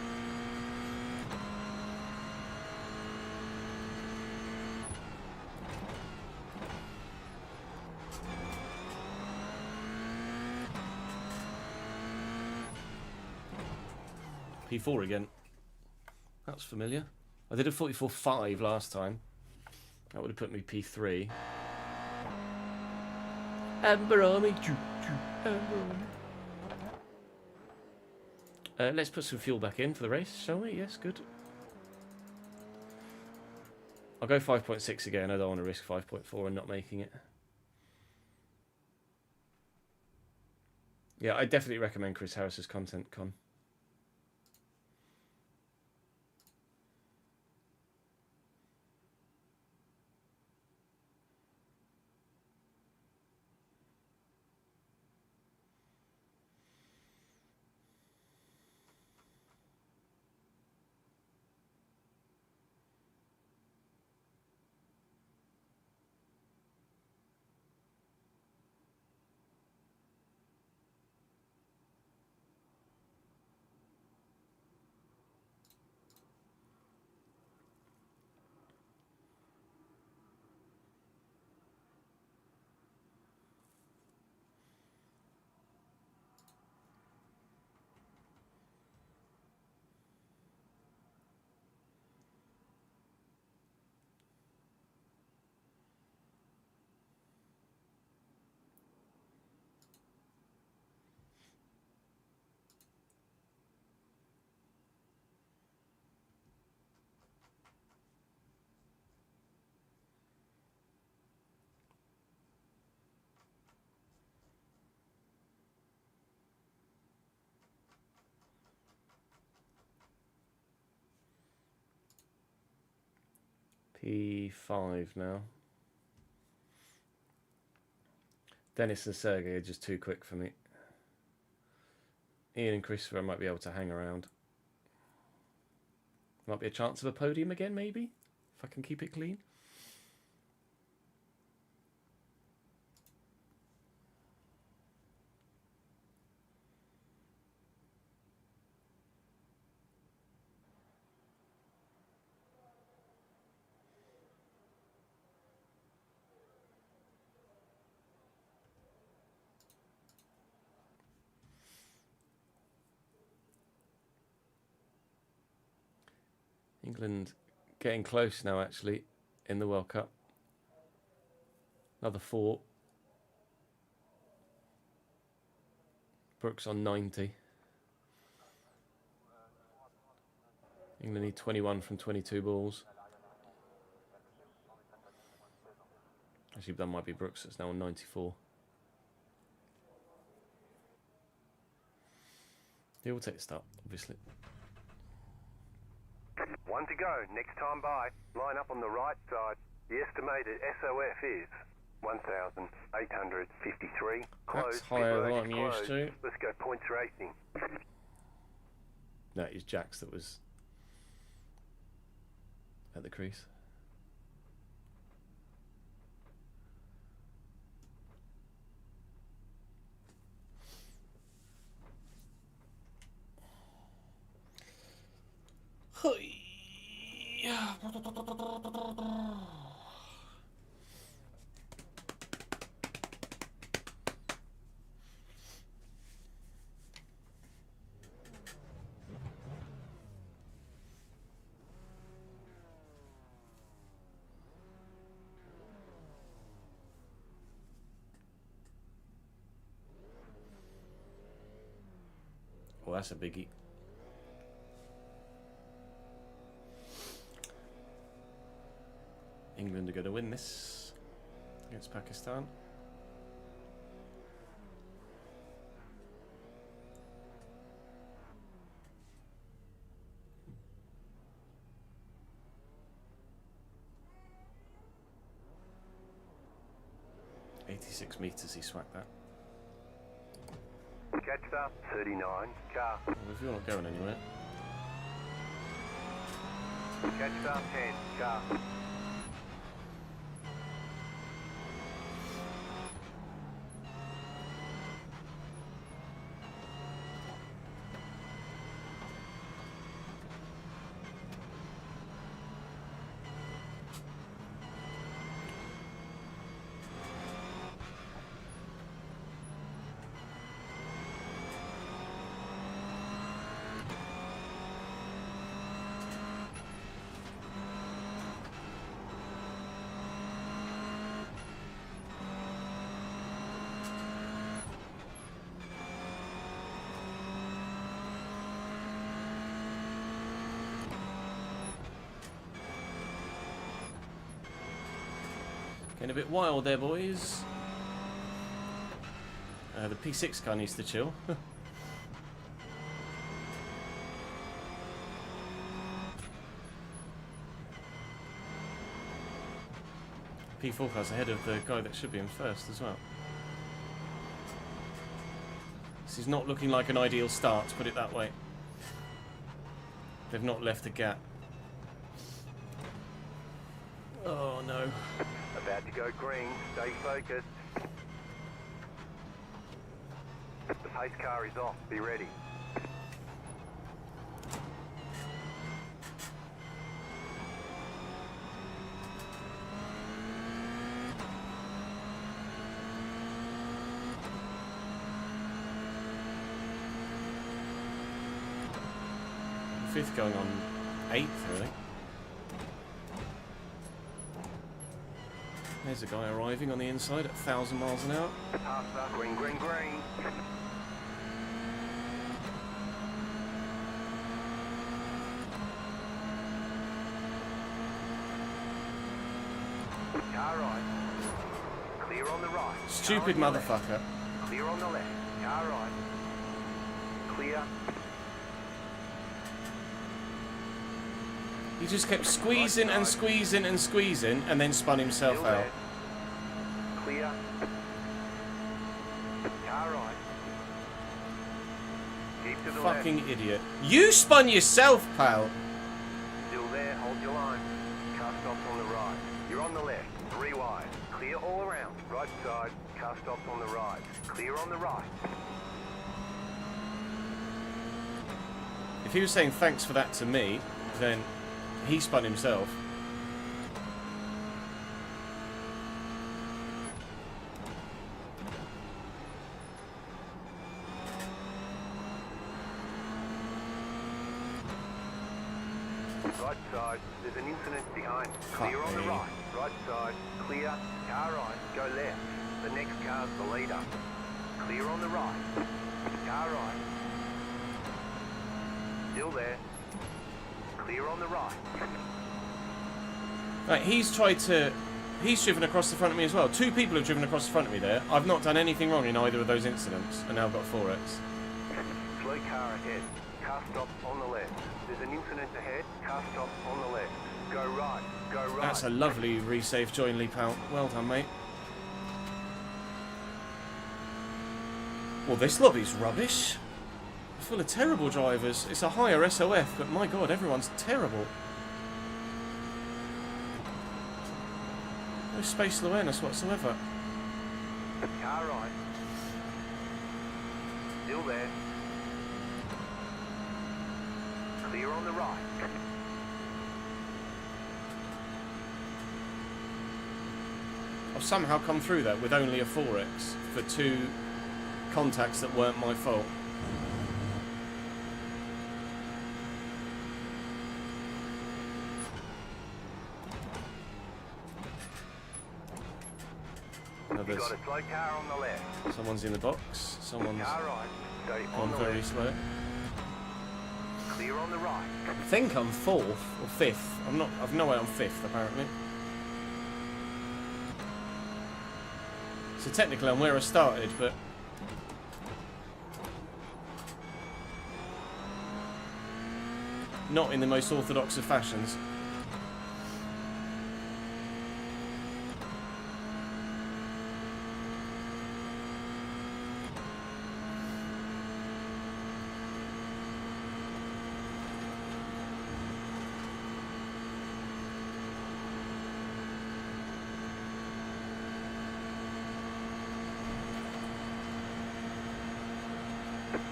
S2: P4 again. That's familiar. I did a 44.5 last time. That would have put me P3. Amber Army. Amber Army. Let's put some fuel back in for the race, shall we? Yes, good. I'll go 5.6 again. I don't want to risk 5.4 and not making it. Yeah, I definitely recommend Chris Harris's content, Con. P5 now. Dennis and Sergey are just too quick for me. Ian and Christopher might be able to hang around. Might be a chance of a podium again, maybe? If I can keep it clean. England getting close now, actually, in the World Cup. Another 4. Brooks on 90. England need 21 from 22 balls. Actually, that might be Brooks. That's now on 94. They will take the start, obviously.
S3: 1 to go, next time by. Line up on the right side. The estimated SOF is 1,853.
S2: That's higher than I'm used to.
S3: Let's go points racing.
S2: No, it's Jax that was at the crease. Well, that's a biggie. England are going to win this against Pakistan. .86 meters he swacked that.
S3: Catch up, 39, car.
S2: Well, if you're not going anywhere.
S3: Catch up, 10, car.
S2: Getting a bit wild there, boys. The P6 car needs to chill. P4 car's ahead of the guy that should be in first as well. This is not looking like an ideal start, to put it that way. They've not left a gap. Oh no.
S3: About to go green, stay focused. The pace car is off, be ready.
S2: Fifth going on 8th, really. There's a guy arriving on the inside at 1,000 miles an hour.
S3: Pass up, green, green, green. Car right. Clear on the right.
S2: Stupid motherfucker.
S3: Clear on the left. Car right. Clear.
S2: He just kept squeezing and squeezing and squeezing and then spun himself
S3: Still
S2: out.
S3: there. Clear. Keep to the
S2: Fucking
S3: left.
S2: idiot. You spun yourself, pal.
S3: Still there, hold your line. Car stops on the right. You're on the left, 3 wide. Clear all around. Right side, car stops on the right. Clear on the right.
S2: If he was saying thanks for that to me, then he spun himself.
S3: Right side, there's an incident behind.
S2: Fuck
S3: Clear on the
S2: me.
S3: right. Right side, clear. Car right, go left. The next car's the leader. Clear on the right. Car right. Still there. Clear on the right.
S2: Right, he's driven across the front of me as well. 2 people have driven across the front of me there. I've not done anything wrong in either of those incidents, and now I've got 4x.
S3: Slow car ahead. Car stop on the left. There's an incident ahead. Car stop on the left. Go right. Go right.
S2: That's a lovely resave, Joinley, pal. Well done, mate. Well, this lobby's rubbish. Full of terrible drivers. It's a higher SOF, but my god, everyone's terrible. No spatial awareness whatsoever.
S3: Car right. Still there. Clear on the right.
S2: I've somehow come through that with only a 4x for 2 contacts that weren't my fault.
S3: You've got a slow car on the left.
S2: Someone's in the box. Someone's
S3: Car right. Stay on
S2: gone
S3: the
S2: very
S3: left.
S2: slow.
S3: Clear on the right.
S2: I think I'm 4th or 5th. I've no way I'm 5th apparently. So technically I'm where I started, but not in the most orthodox of fashions.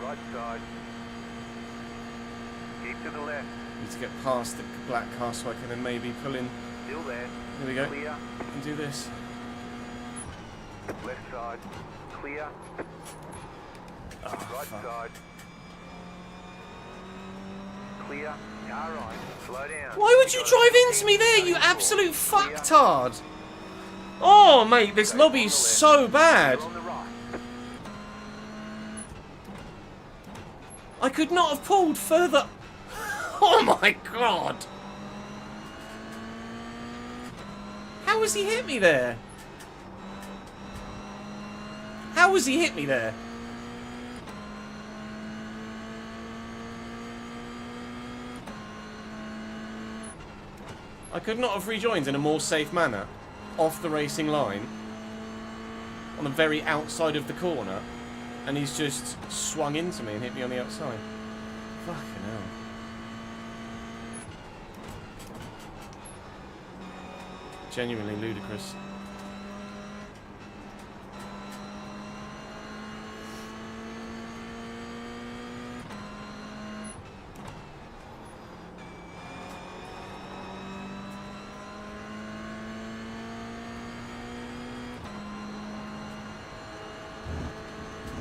S3: Right side. Keep to the left.
S2: Need to get past the black car so I can then maybe pull in.
S3: Still there.
S2: Here we go.
S3: Clear.
S2: And do this.
S3: Left side. Clear.
S2: Oh,
S3: Right
S2: fuck.
S3: side. Clear. Car right. Slow down.
S2: Why would you drive into me there, you absolute fucktard? Oh, mate, this lobby's so bad.
S3: On the right.
S2: I could not have pulled further. Oh my god. How has he hit me there? How has he hit me there? I could not have rejoined in a more safe manner. Off the racing line. On the very outside of the corner. And he's just swung into me and hit me on the outside. Fucking hell. Genuinely ludicrous.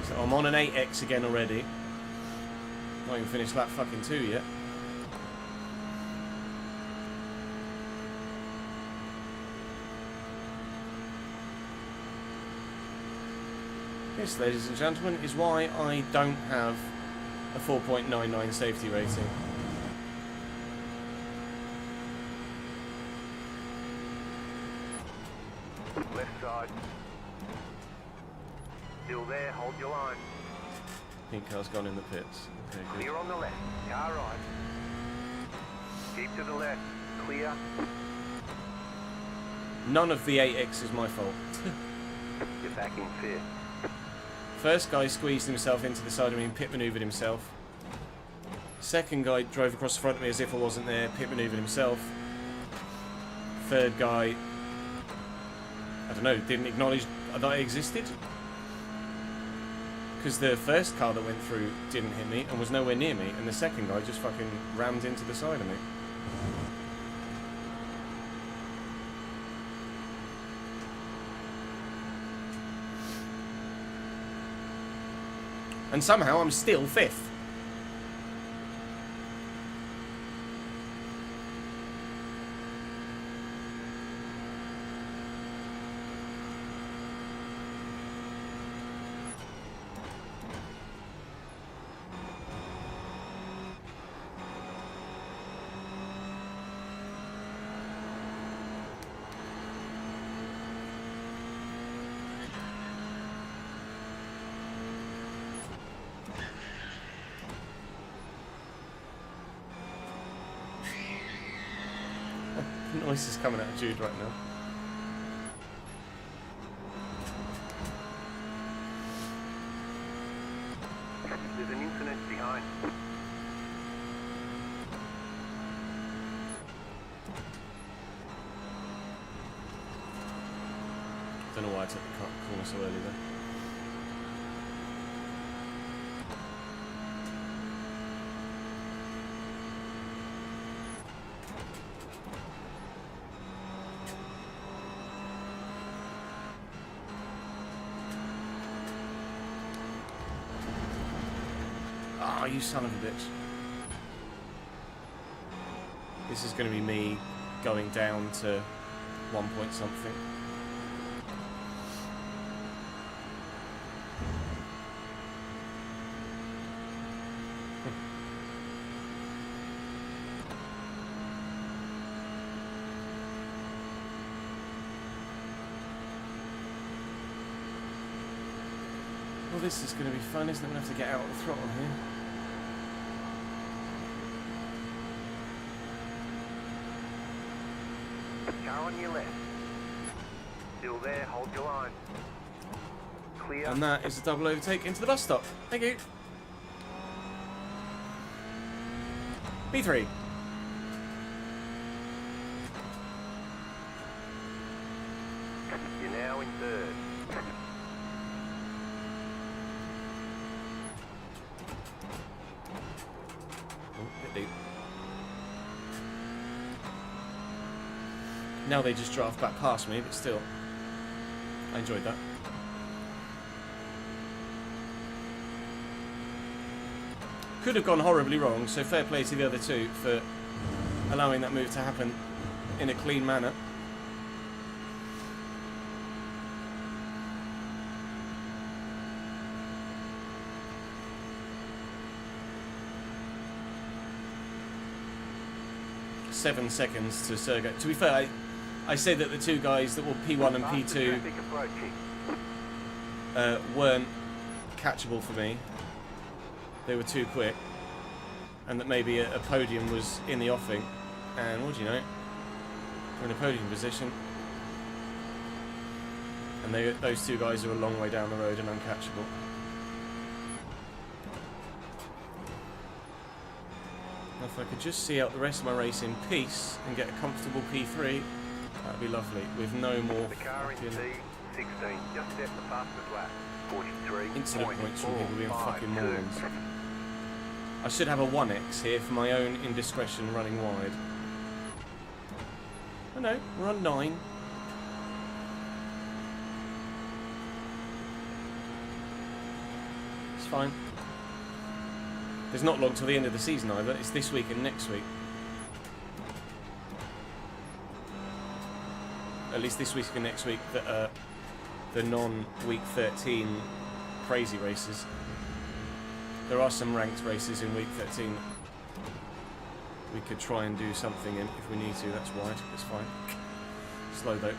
S2: So I'm on an 8x again already. Not even finished lap fucking 2 yet. This, ladies and gentlemen, is why I don't have a 4.99 safety rating.
S3: Left side. Still there. Hold your line.
S2: Pink car's gone in the pits. Okay, good.
S3: Clear on the left. Car right. Keep to the left. Clear.
S2: None of the 8x is my fault.
S3: You're back in fifth.
S2: First guy squeezed himself into the side of me and pit manoeuvred himself. Second guy drove across the front of me as if I wasn't there, pit manoeuvred himself. Third guy, I don't know, didn't acknowledge that I existed. Because the first car that went through didn't hit me and was nowhere near me, and the second guy just fucking rammed into the side of me. And somehow I'm still 5th. Noise is coming out of Jude right now.
S3: There's an incident behind.
S2: Don't know why I took the corner so early there. Oh, you son of a bitch. This is going to be me going down to 1 point something. Well, this is going to be fun, isn't it? I'm going to have to get out of the throttle here.
S3: Car on your left. Still there, hold your line. Clear.
S2: And that is a double overtake into the bus stop. Thank you. B3.
S3: You're now in 3rd.
S2: Oh, bit deep. Now they just draft back past me, but still, I enjoyed that. Could have gone horribly wrong, so fair play to the other two for allowing that move to happen in a clean manner. Seven seconds to Sergey. To be fair, I said that the two guys that were P1 and P2 weren't catchable for me. They were too quick. And that maybe a podium was in the offing. And what do you know? We're in a podium position. And those two guys are a long way down the road and uncatchable. If I could just see out the rest of my race in peace and get a comfortable P3, that'd be lovely, with no more
S3: The car in C16, just set the fastest lap. 43.
S2: incident points from people being fucking morons. I should have a 1x here for my own indiscretion running wide. Oh no, we're on 9. It's fine. There's not long till the end of the season either. It's this week and next week. At least this week and next week that are the non-week 13 crazy races. There are some ranked races in week 13. We could try and do something in if we need to. That's wide. It's fine. Slow though.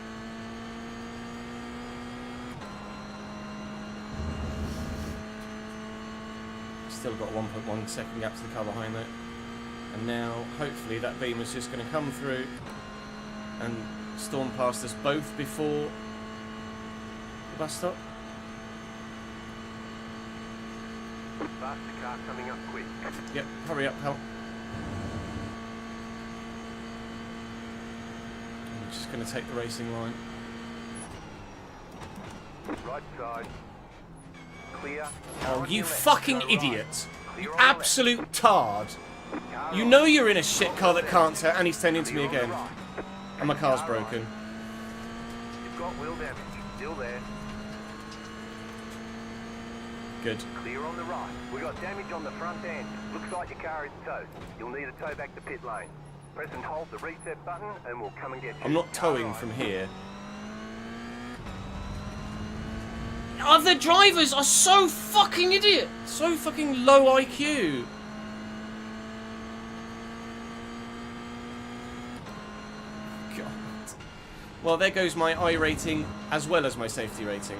S2: Still got a 1.1 second gap to the car behind that. And now, hopefully, that beam is just going to come through and storm past us both before the bus stop.
S3: Faster car coming up quick.
S2: Yep, hurry up, pal. I'm just going to take the racing line.
S3: Right side. Clear.
S2: Oh, you fucking idiot. You absolute tard. You know you're in a shit car that can't turn, and he's turned into me again. And my car's broken.
S3: You've got wheel damage. Still there.
S2: Good.
S3: Clear on the right. We got damage on the front end. Looks like your car is towed. You'll need a tow back to pit lane. Press and hold the reset button and we'll come and get you.
S2: I'm not towing from here. Other drivers are so fucking idiot. So fucking low IQ. God. Well, there goes my I rating as well as my safety rating.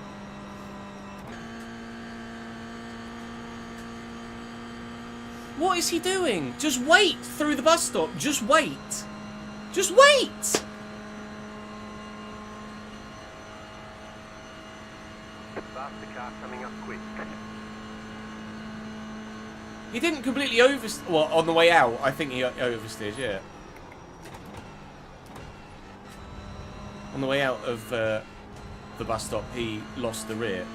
S2: What is he doing? Just wait through the bus stop. Just wait. Just wait.
S3: Faster car coming up quick.
S2: He didn't completely oversteer. Well, on the way out, I think he oversteered, yeah. On the way out of the bus stop, he lost the rear.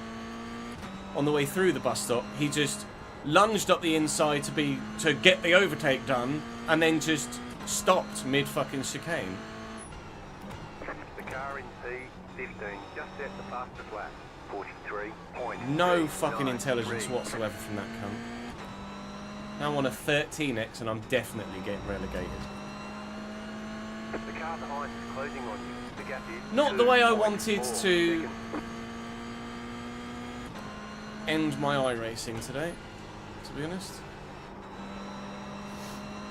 S2: On the way through the bus stop, he just lunged up the inside to get the overtake done, and then just stopped mid fucking chicane.
S3: The car in P15 just set the fastest lap. 43.3.
S2: No fucking intelligence whatsoever from that cunt. Now I'm on a 13x and I'm definitely getting relegated.
S3: The car behind is closing on you. The gap is
S2: Not the way I
S3: 2.4
S2: wanted to
S3: seconds.
S2: end my iRacing today, to be honest.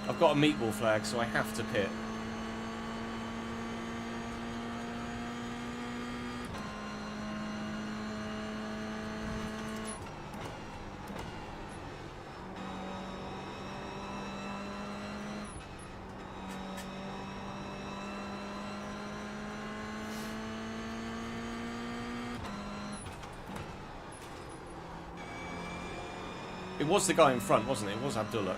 S2: I've got a meatball flag, so I have to pit. It was the guy in front, wasn't it? It was Abdullah.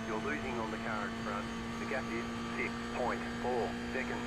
S3: You're losing on the car in front. The gap is 6.4 seconds.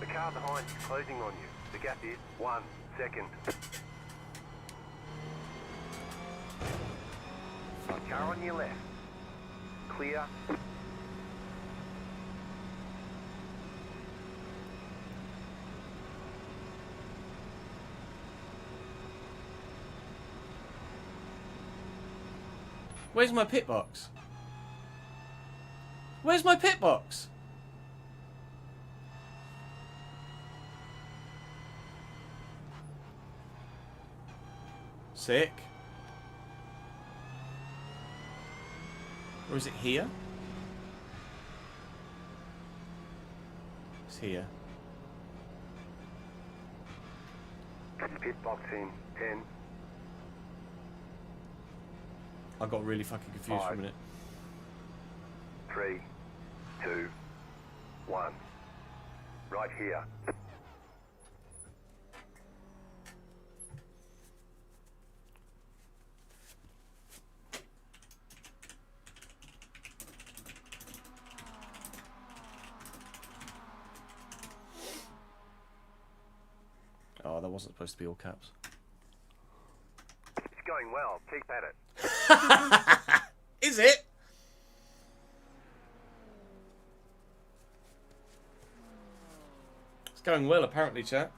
S3: The car behind is closing on you. The gap is 1 second. Car on your left. Clear.
S2: Where's my pit box? Where's my pit box? Sick. Or is it here? It's here.
S3: Pit box in 10.
S2: I got really fucking confused for a minute.
S3: 3, 2, 1. Right here.
S2: Oh, that wasn't supposed to be all caps.
S3: It's going well. Keep at it.
S2: Is it? It's going well, apparently, chat.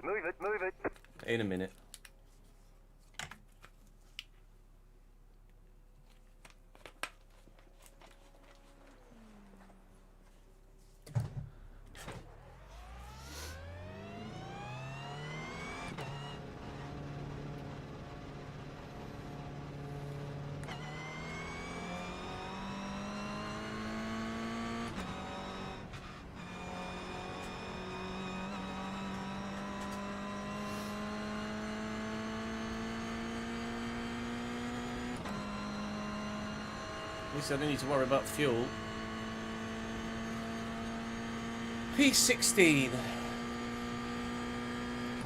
S3: Move it, move it.
S2: In a minute. least I don't need to worry about fuel. P16.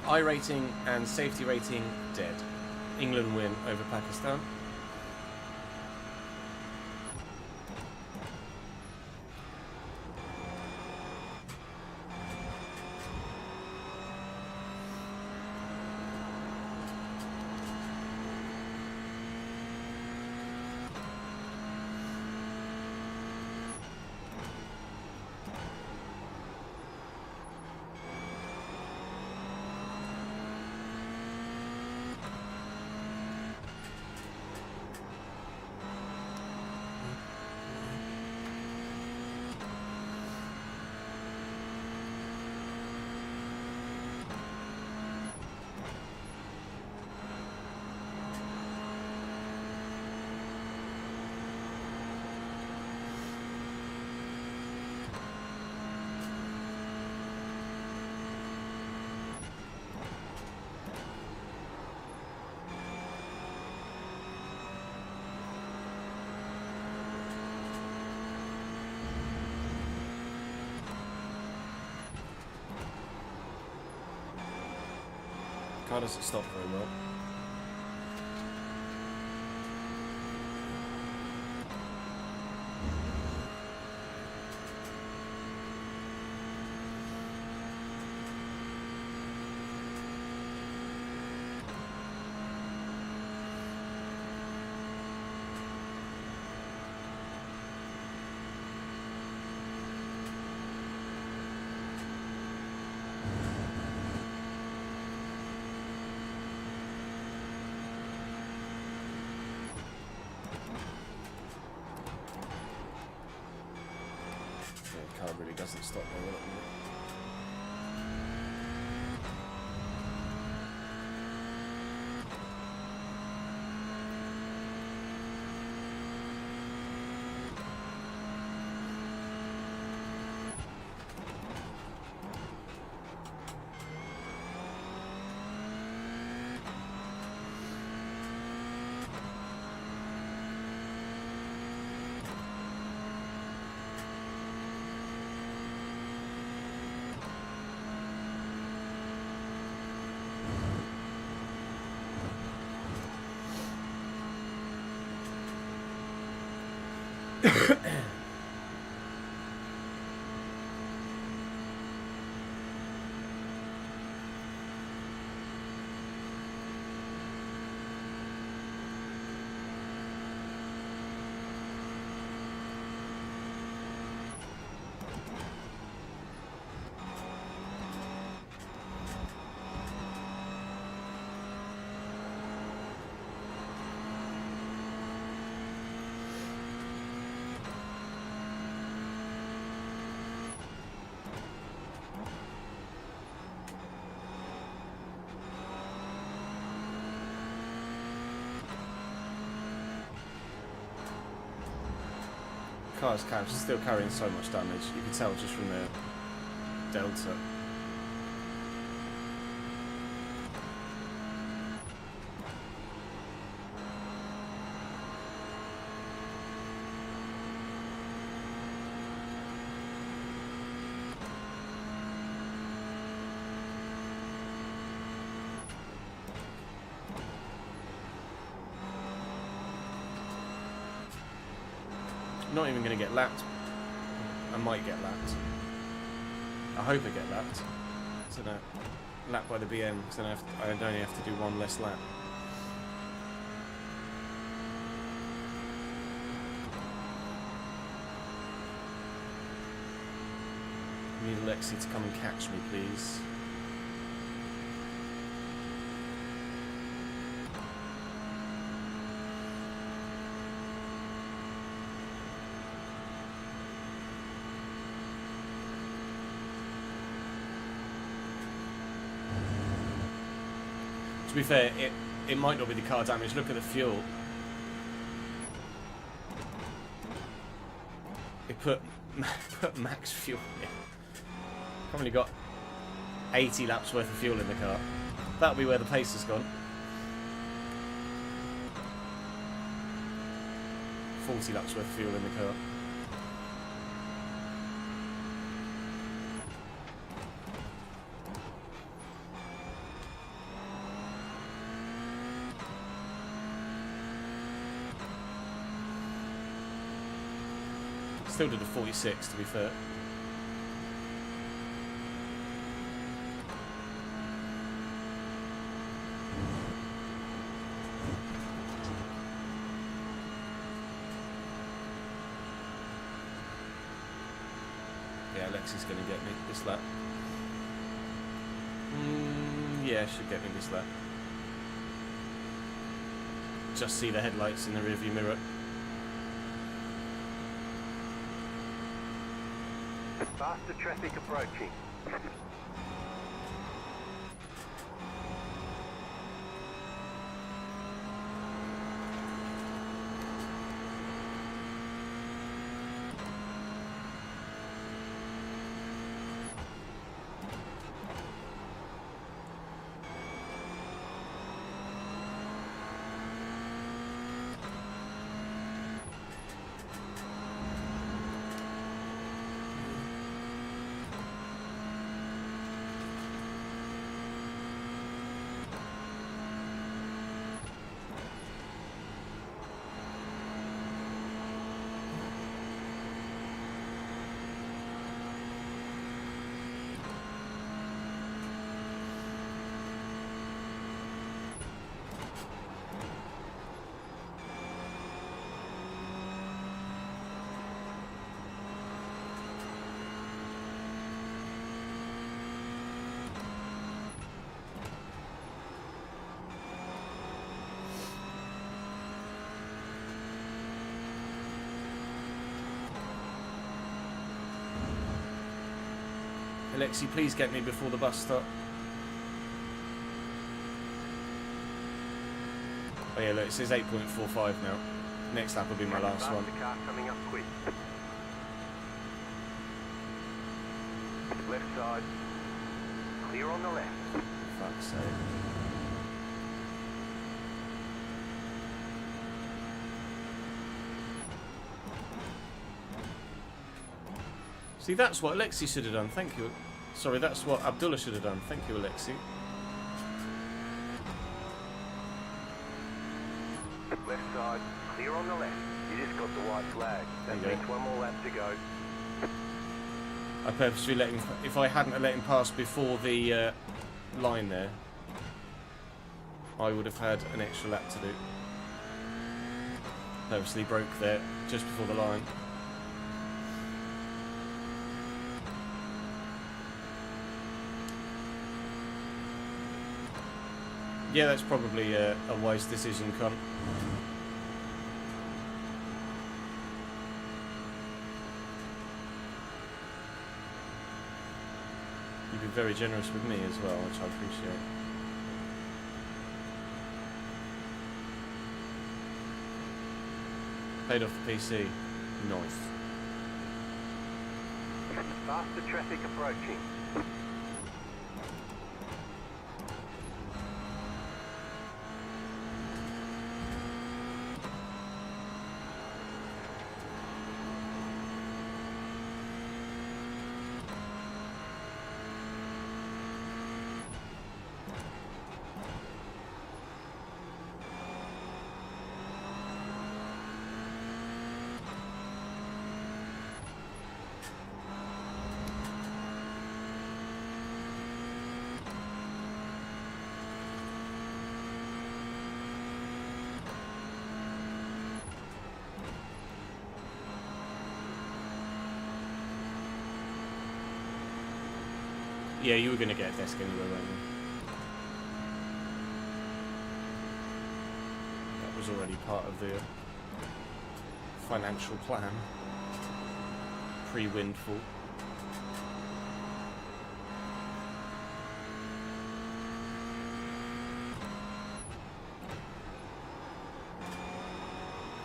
S2: I rating and safety rating dead. England win over Pakistan. Car doesn't stop very well. The car really doesn't stop very well at the minute. Car's still carrying so much damage. You can tell just from the delta. Not even going to get lapped. I might get lapped. I hope I get lapped. So no, lapped by the BM. So I only have to do one less lap. I need Alexi to come and catch me, please. To be fair, it might not be the car damage. Look at the fuel. It put max fuel in. Probably got 80 laps worth of fuel in the car. That'll be where the pace has gone. 40 laps worth of fuel in the car. Still did a 46 to be fair. Yeah, Alexi's going to get me this lap. Yeah, should get me this lap. Just see the headlights in the rearview mirror.
S3: Faster traffic approaching.
S2: Alexi, please get me before the bus stop. Oh yeah, look, it says 8.45 now. Next lap will be my last one.
S3: Faster car coming up quick. Left side. Clear on the left.
S2: Fuck's sake. See, that's what Alexi should have done. Thank you. Sorry, that's what Abdullah should have done. Thank you, Alexi.
S3: Left side. Clear on the left. You just got the white flag. That
S2: There you
S3: means one more lap to go.
S2: I purposely let him... If I hadn't let him pass before the line there, I would have had an extra lap to do. Purposely broke there just before the line. Yeah, that's probably a wise decision, Con. You've been very generous with me as well, which I appreciate. Paid off the PC. Nice.
S3: Faster traffic approaching.
S2: Yeah, you were going to get a desk anyway, weren't you? That was already part of the financial plan. Pre-windfall.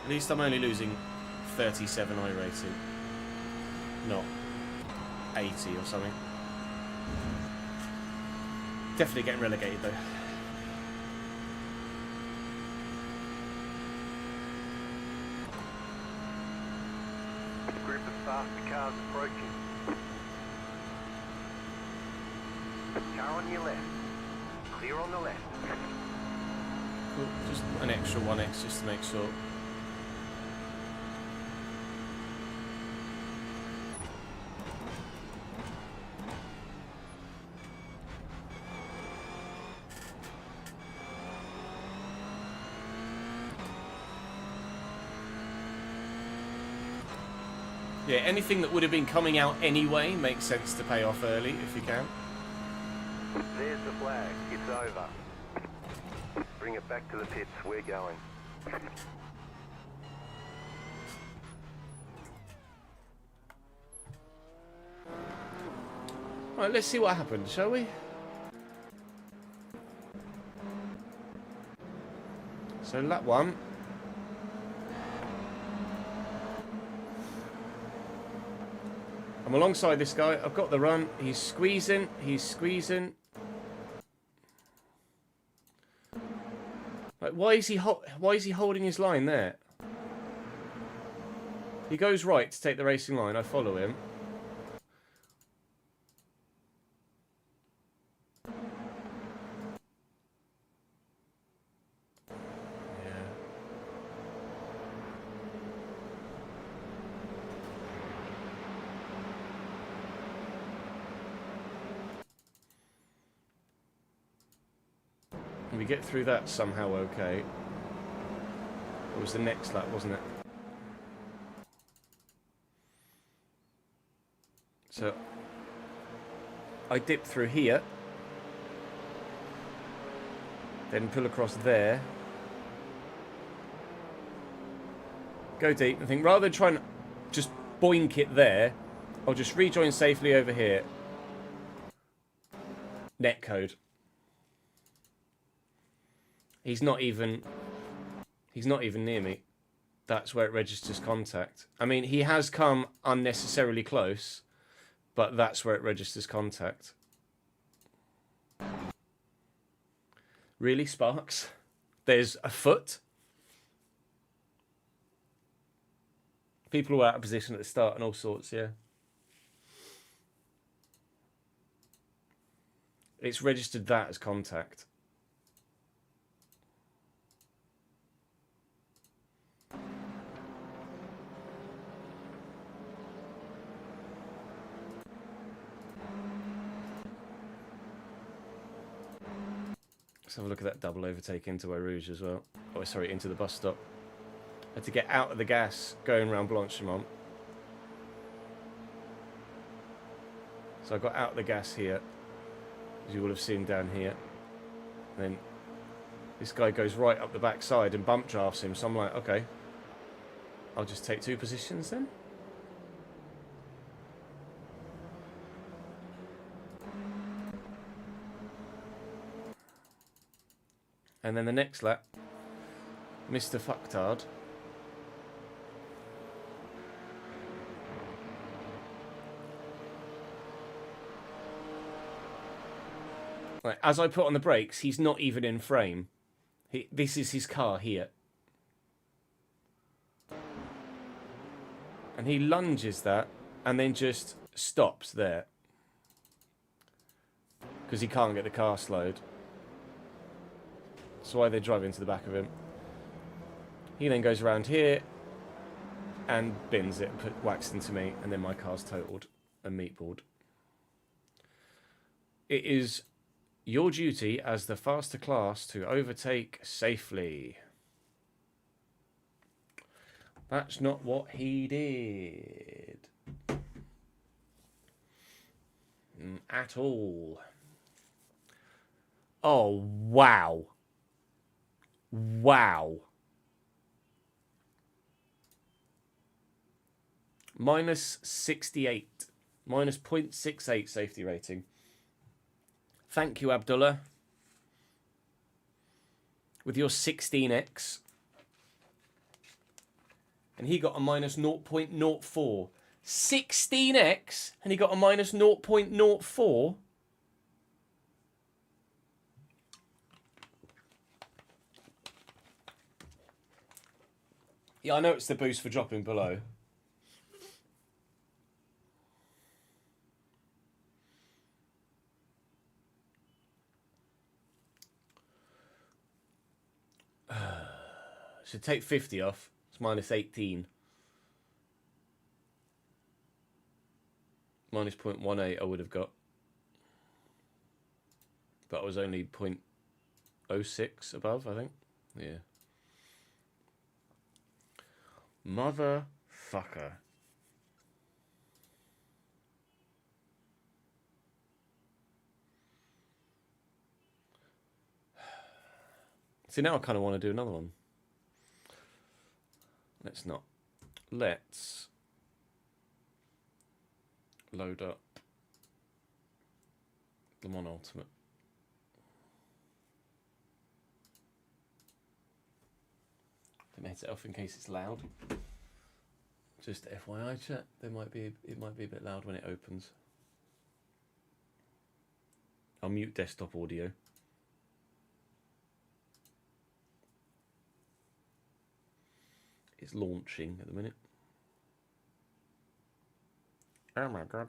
S2: At least I'm only losing 37 I rating. Not 80 or something. Definitely getting relegated though.
S3: Fast cars approaching. Car on your left. Clear on the left.
S2: Cool. Just an extra 1x just to make sure. Yeah, anything that would have been coming out anyway makes sense to pay off early if you can.
S3: There's the flag. It's over. Bring it back to the pits. We're going.
S2: Right, let's see what happens, shall we? So lap 1. I'm alongside this guy. I've got the run. He's squeezing. He's squeezing. Like, why is he holding his line there? He goes right to take the racing line. I follow him. We get through that somehow okay. It was the next lap, wasn't it? So I dip through here, then pull across there, go deep, and think rather than trying to just boink it there, I'll just rejoin safely over here. Netcode. He's not even near me. That's where it registers contact. I mean, he has come unnecessarily close, but that's where it registers contact. Really, Sparks? There's a foot? People were out of position at the start and all sorts, yeah. It's registered that as contact. Let's have a look at that double overtake into Eau Rouge as well. Oh, sorry, into the bus stop. Had to get out of the gas going around Blanchimont. So I got out of the gas here, as you will have seen down here. And then this guy goes right up the backside and bump drafts him. So I'm like, okay, I'll just take 2 positions then. And then the next lap, Mr. Fucktard right, as I put on the brakes, he's not even in frame. This is his car here. And he lunges that and then just stops there. Because he can't get the car slowed. That's why they drive into the back of him. He then goes around here and bins it and whacks into me, and then my car's totaled and meatballed. It is your duty as the faster class to overtake safely. That's not what he did. At all. Oh, wow. Wow. Minus 68. Minus 0.68 safety rating. Thank you, Abdullah. With your 16x. And he got a minus 0.04. 16x and he got a minus 0.04. Yeah, I know it's the boost for dropping below. So take 50 off. It's minus 18. Minus 0.18 I would have got. But I was only 0.06 above, I think. Yeah. Motherfucker. See, now I kind of want to do another one. Let's not. Let's load up Le Mans Ultimate. Let me hit it off in case it's loud. Just FYI, chat. It might be a bit loud when it opens. I'll mute desktop audio. It's launching at the minute. Oh my god.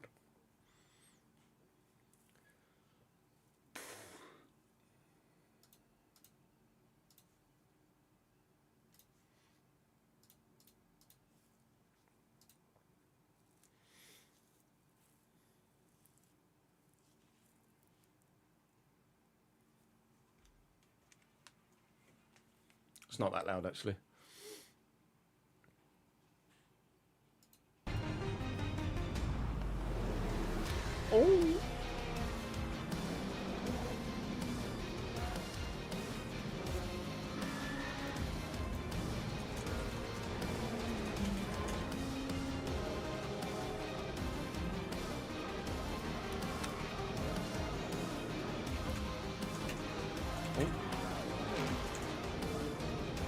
S2: It's not that loud actually. Oh.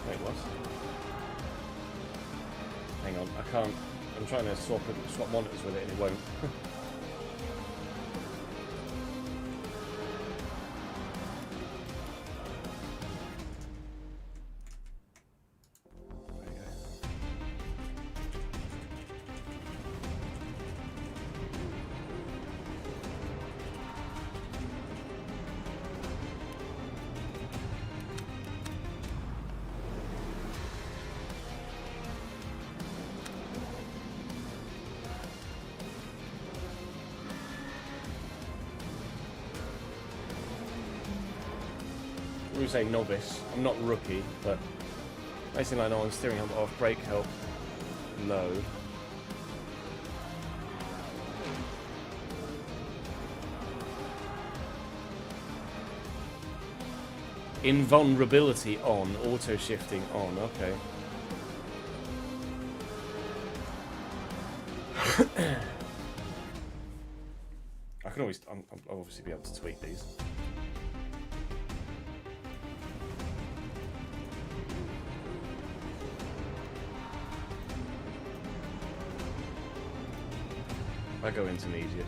S2: Wait, what? Hang on, I can't. I'm trying to swap monitors with it and it won't. We say novice. I'm not rookie, but basically I know I'm steering off, brake help, low. Invulnerability on, auto shifting on. Okay. I can always. I'll obviously be able to tweak these. I go intermediate.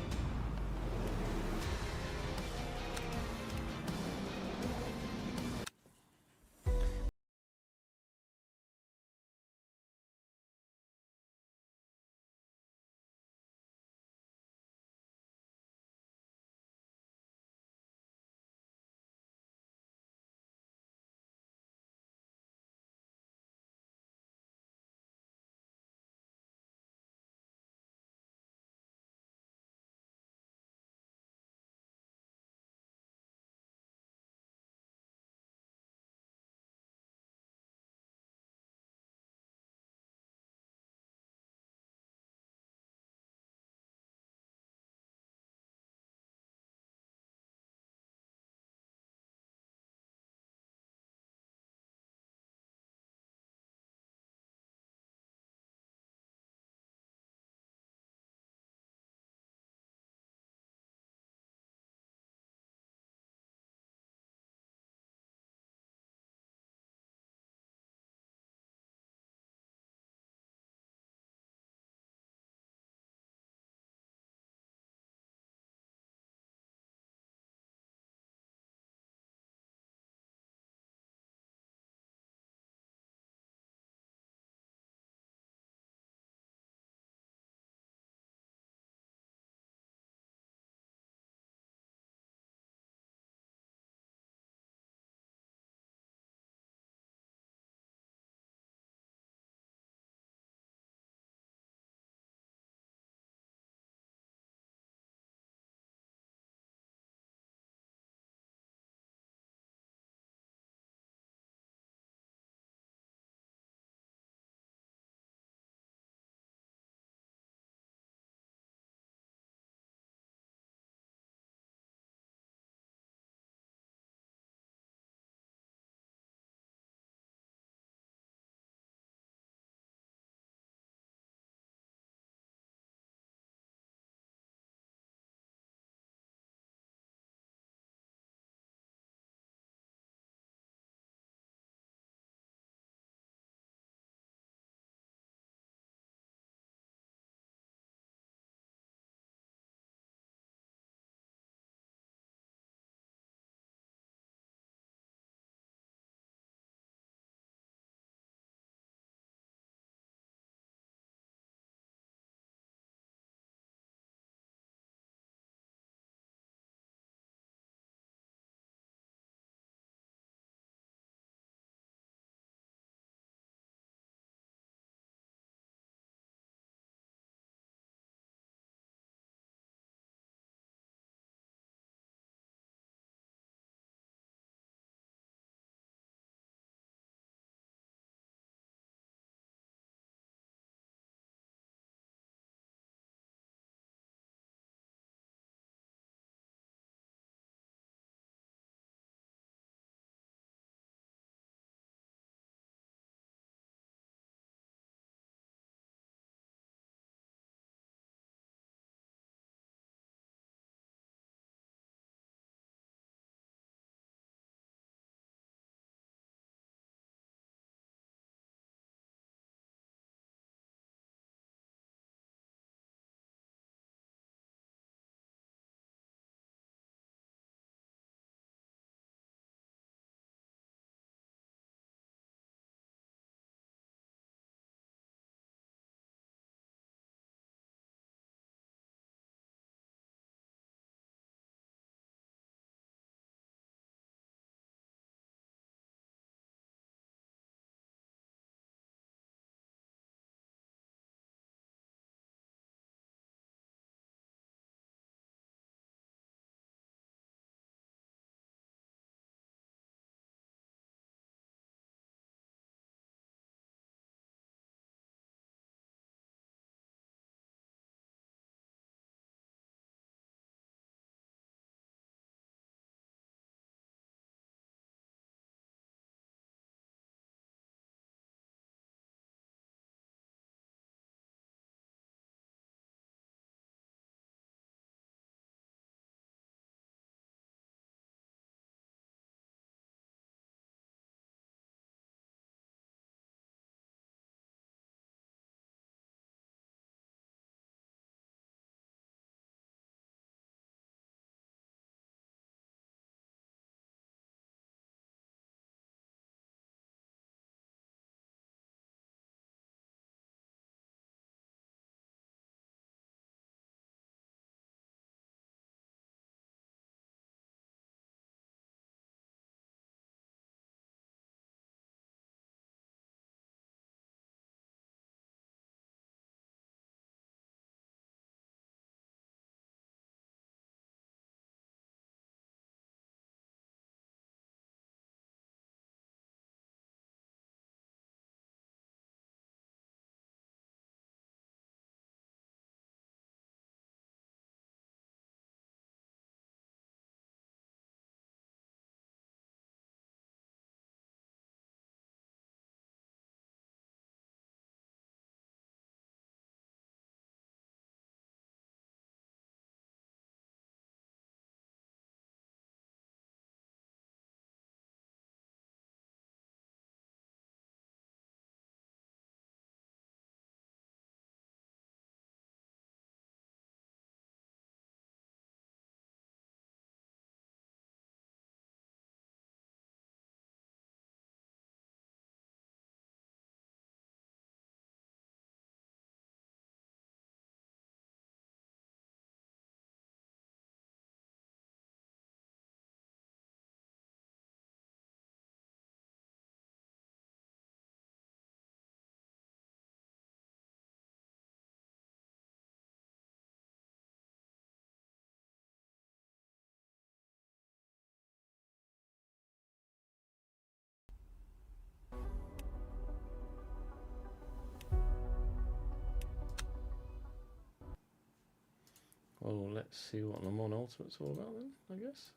S2: let's see what Le Mans Ultimate's all about then, I guess.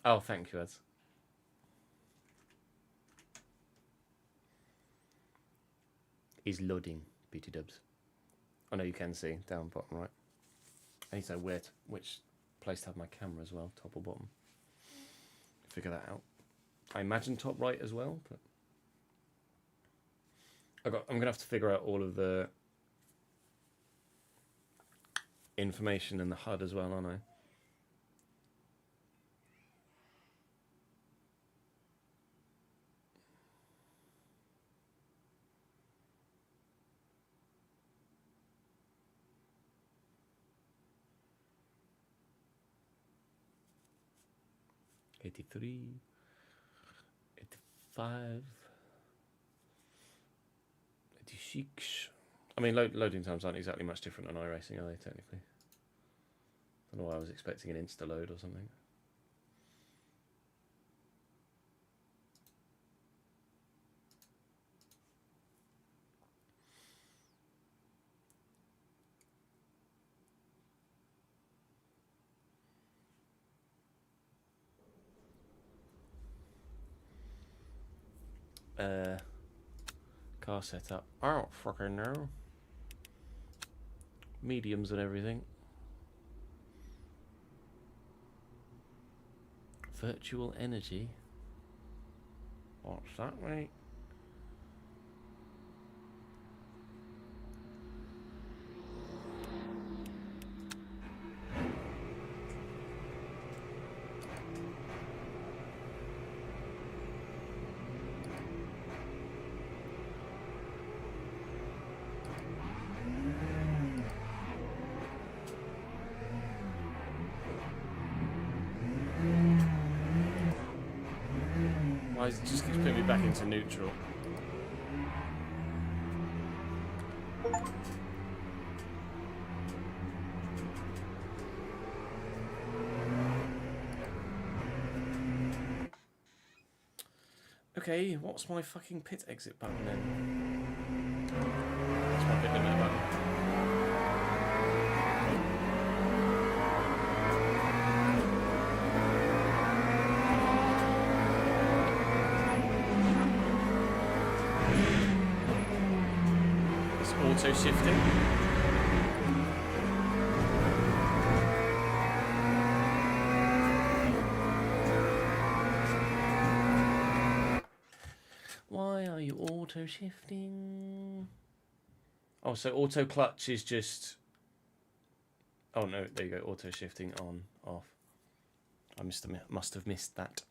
S2: Oh, thank you, Ed. He's loading, BT dubs. Oh no, you can see down bottom right. I need to know which place to have my camera as well, top or bottom. Figure that out. I imagine top right as well, but I'm gonna have to figure out all of the information in the HUD as well, aren't I? '83, '85, '86. I mean, loading times aren't exactly much different on iRacing, are they, technically? I don't know why I was expecting an insta-load or something. Car setup. I don't fucking know. Mediums and everything. Virtual energy. What's that, mate? It just keeps putting me back into neutral. Okay, what's my fucking pit exit button then? That's my pit limiter button. Auto shifting. Why are you auto shifting? Oh, so auto clutch is just. Oh no, there you go. Auto shifting on, off. I must have missed that.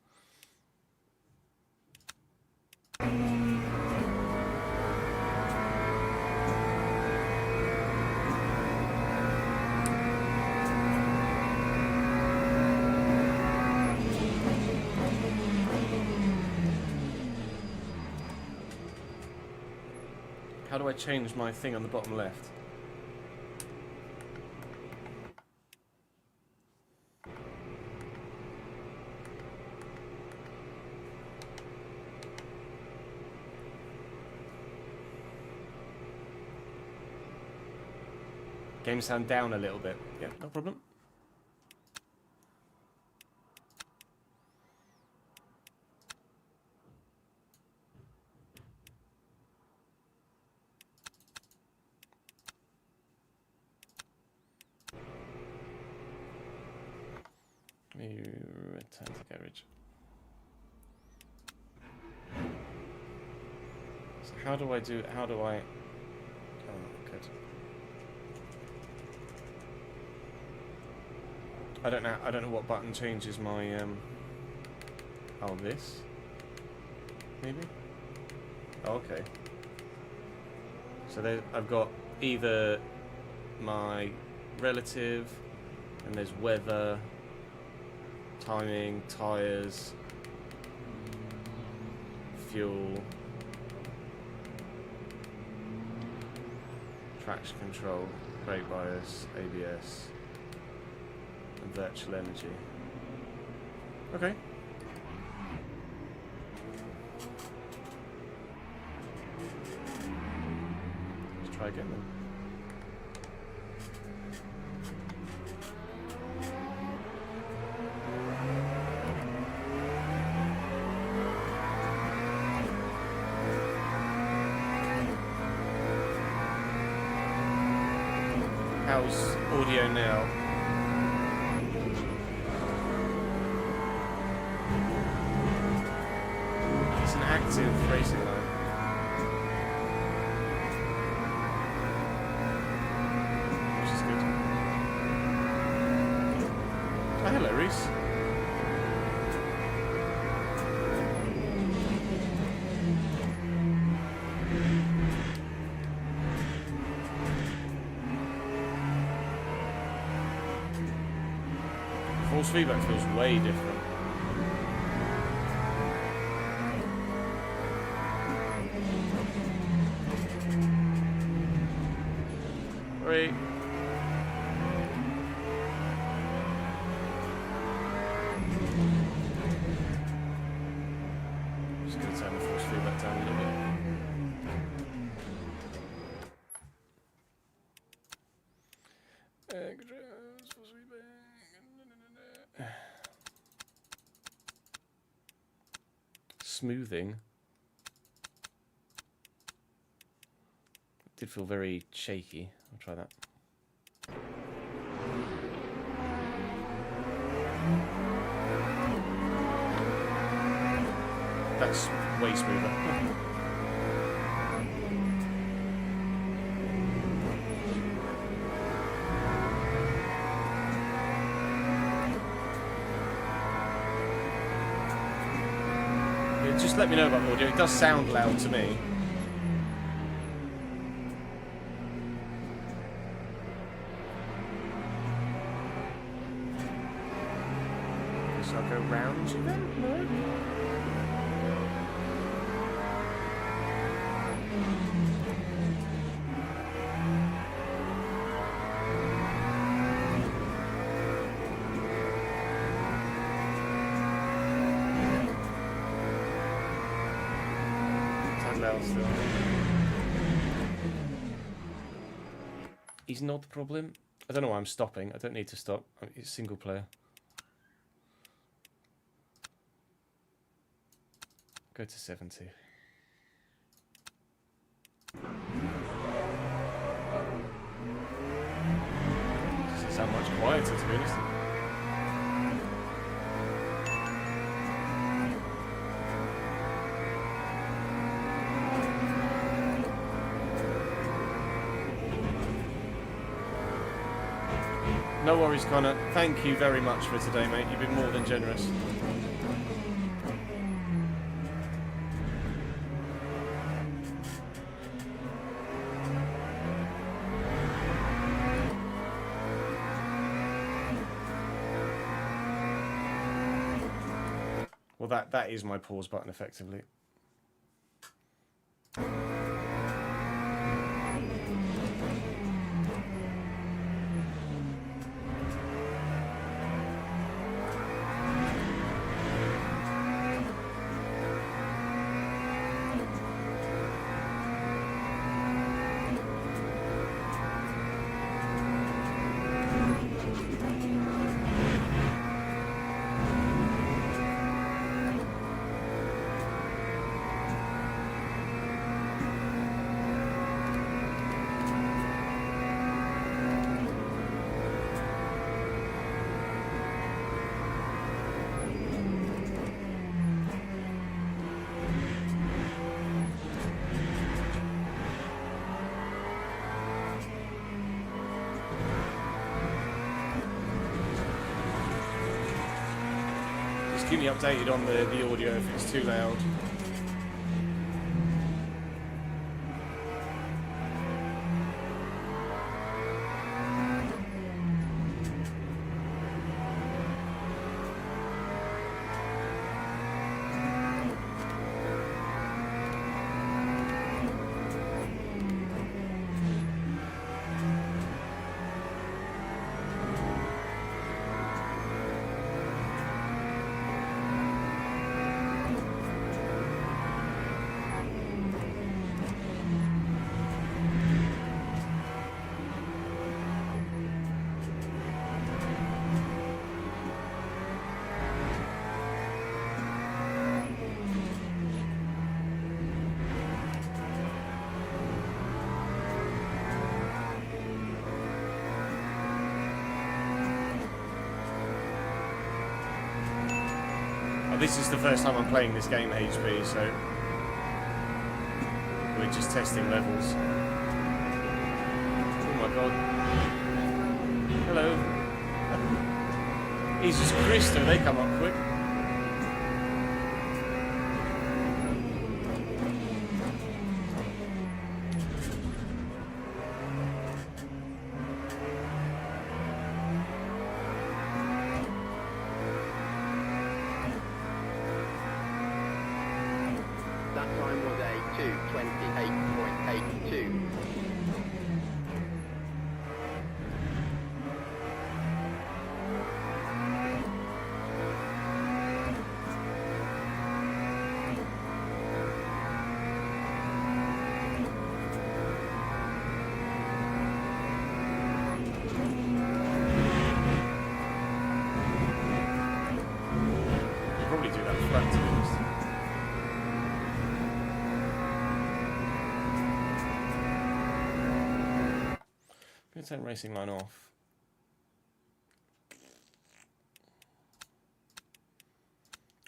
S2: How do I change my thing on the bottom left? Game sound down a little bit. Yeah, no problem. Return to garage. So how do I? Oh, good. I don't know what button changes my oh, this? Maybe? Oh, okay. So there, I've got either my relative, and there's weather, timing, tyres, fuel, traction control. brake bias, ABS, and virtual energy. Okay. Let's try again then. How's audio now? It's an active racing line. Which is good. Oh, hello, Reese. Force feedback feels way different. Three. Just going to turn the force feedback down a little bit. Smoothing. Did feel very shaky. I'll try that. That's way smoother. Just let me know about audio. It does sound loud to me. Guess I'll go round you then? No? Still. He's not the problem. I don't know why I'm stopping. I don't need to stop. It's single player. Go to 70. Doesn't sound much quieter, to be honest. No worries, Connor. Thank you very much for today, mate. You've been more than generous. Well, that is my pause button, effectively. Keep me updated on the audio if it's too loud. This is the first time I'm playing this game, HP, so we're just testing levels. Oh my god. Hello. Jesus Christo, they come up quick.
S3: That time was a 2:28.82.
S2: Probably do that flat, to be honest. I'm going to turn racing line off.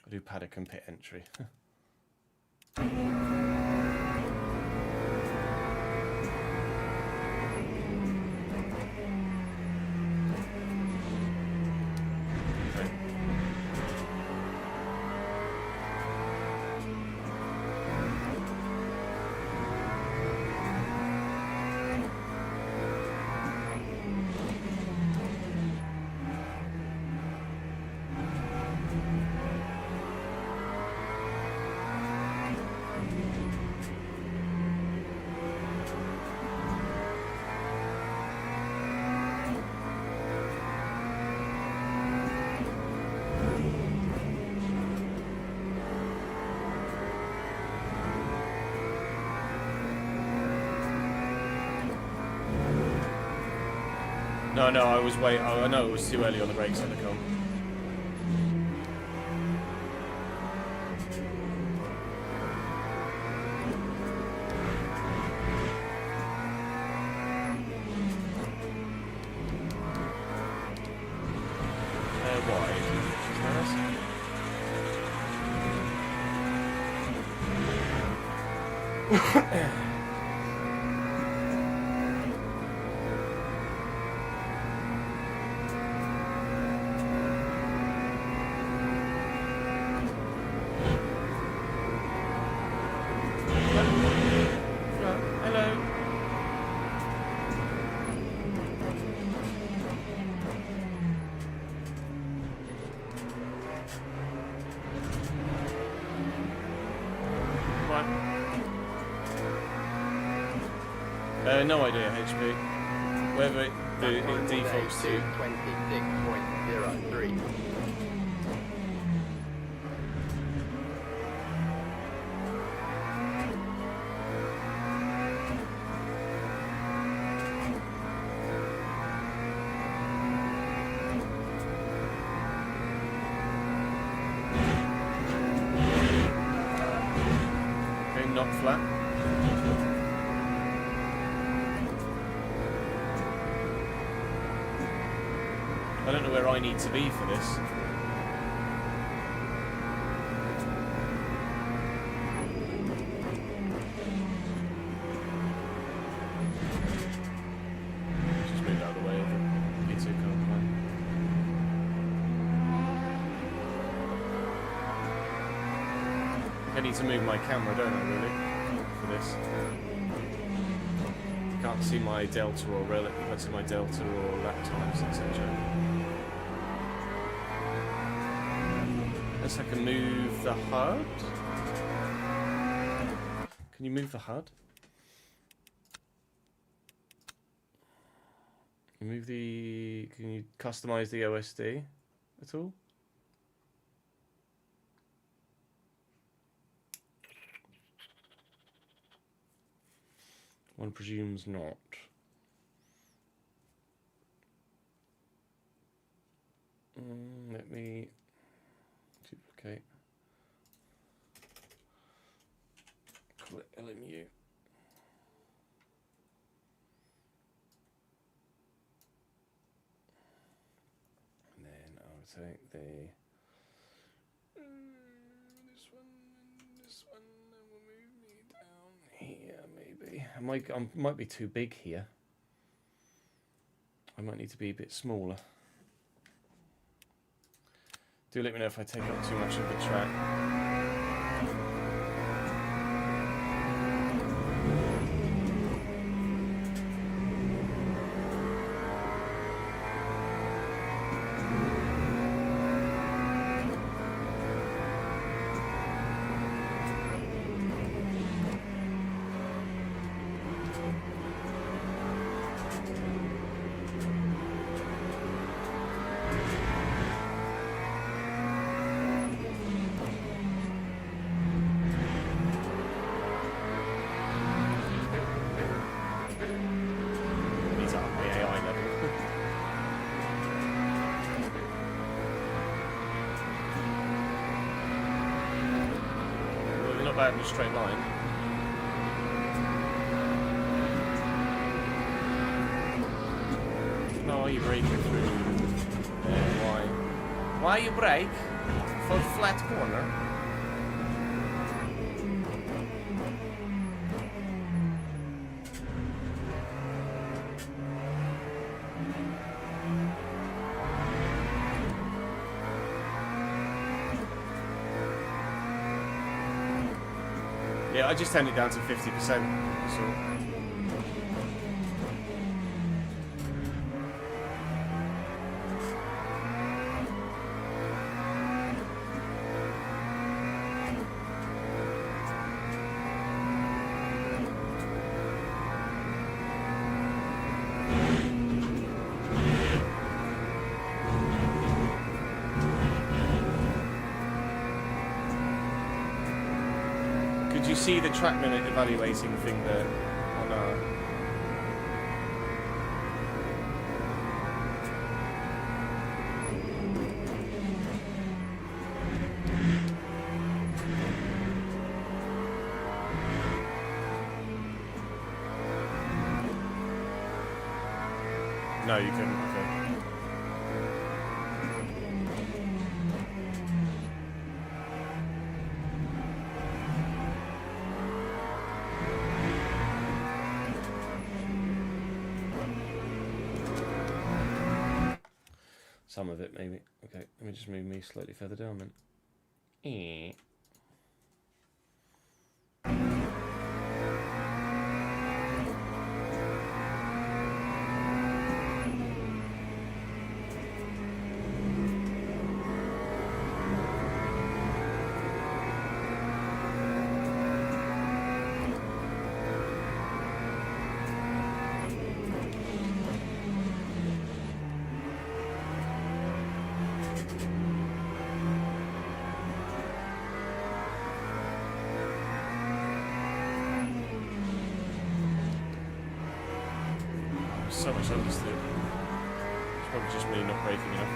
S2: I'll do paddock and pit entry. No, I was wait. I know it was too early on the brakes at the come. No idea, HP. Whether it defaults to
S3: 26.03.
S2: Okay, not flat. I don't know where I need to be for this. Just move out of the way of the P2 car plan. I think I need to move my camera, don't I, really, for this? Can't see my delta or relic. You can't see my delta or lap times, etc. I can move the HUD. Can you move the HUD? Can you customize the OSD at all? One presumes not. Let me duplicate. Call it LMU. And then I'll take the this one. And we'll move me down here, maybe. I might be too big here. I might need to be a bit smaller. Do let me know if I take up too much of the track. In a straight line. No, you braking through. Why? Why you brake? For flat corner. Yeah, I just turned it down to 50%. So. Did you see the track minute evaluating thing there on No, you couldn't. Okay. Some of it, maybe. Okay, let me just move me slightly further down then. So much understood. It's probably just me not braking enough.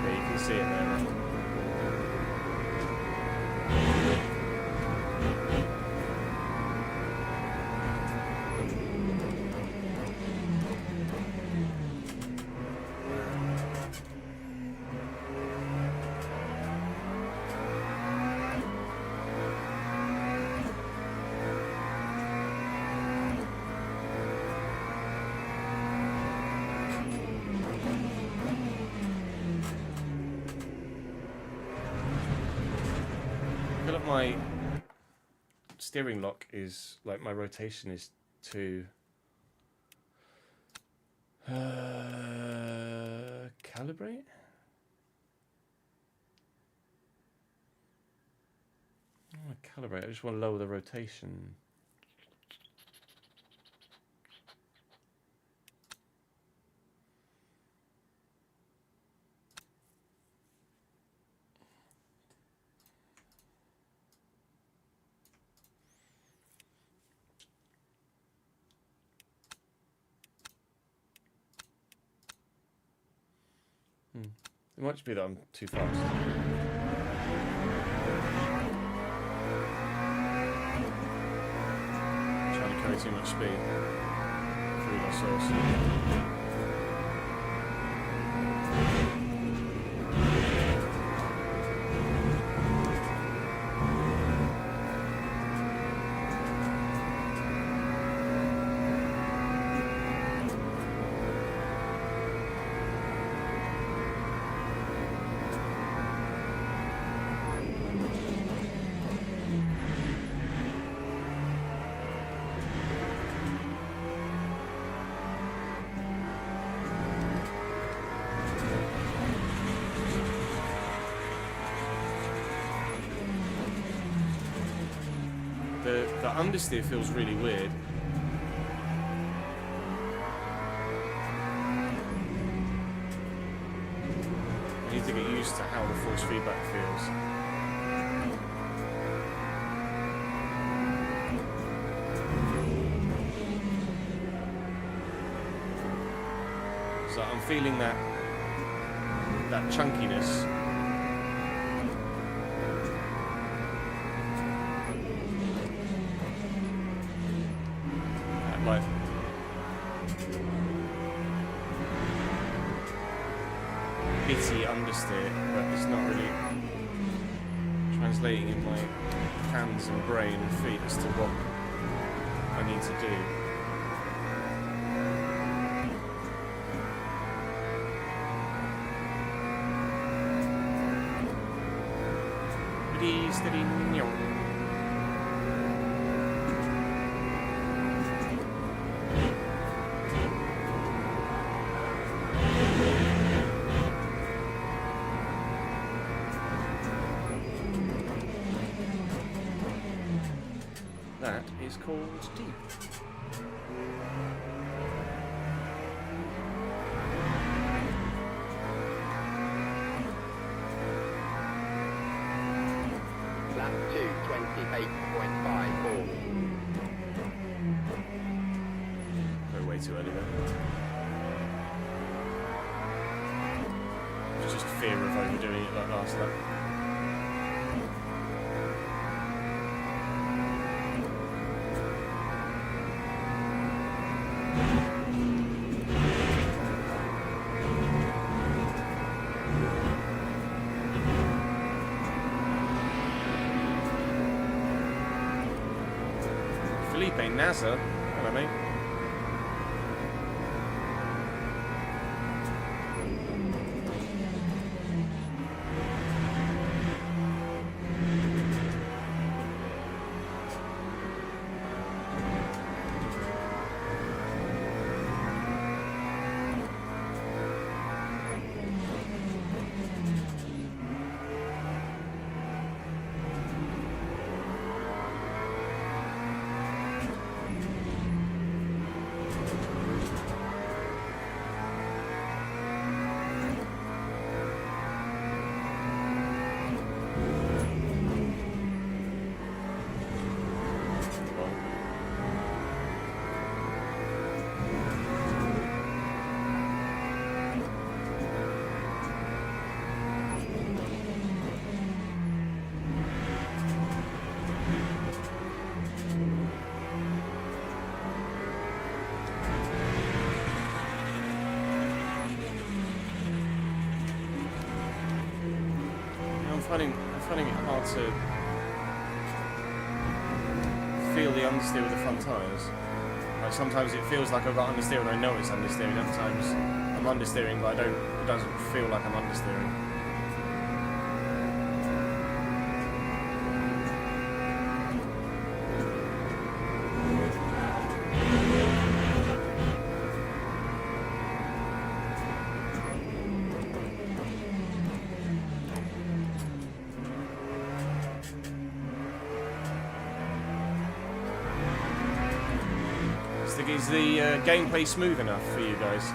S2: Yeah, you can see it there now. My steering lock is like my rotation is to calibrate. Calibrate. I just want to lower the rotation. It might just be that I'm too fast. carry too much speed through my source. The understeer feels really weird. I need to get used to how the force feedback feels. So I'm feeling that chunkiness. Like bitty understeer, but it's not really translating in my hands and brain and feet as to what I need to do. Steady, steady, no. That is called deep.
S4: Lap 2:28.54.
S2: We're way too early there. It's just fear of overdoing it like last lap. Felipe Nasser, hello mate. I'm finding it hard to feel the understeer with the front tyres. Like sometimes it feels like I've got understeer and I know it's understeering. Other times I'm understeering, but it doesn't feel like I'm understeering. Is the gameplay smooth enough for you guys?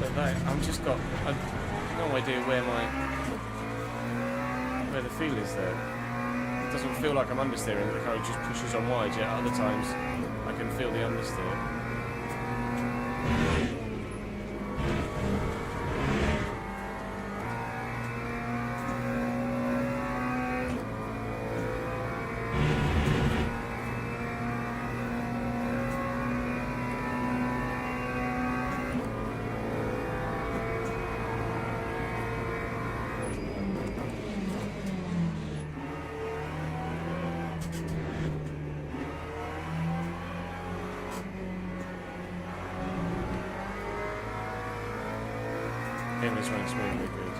S2: But I've no idea where the feel is there. It doesn't feel like I'm understeering, the car just pushes on wide, yet other times I can feel the understeer. Everything's running smoothly, good.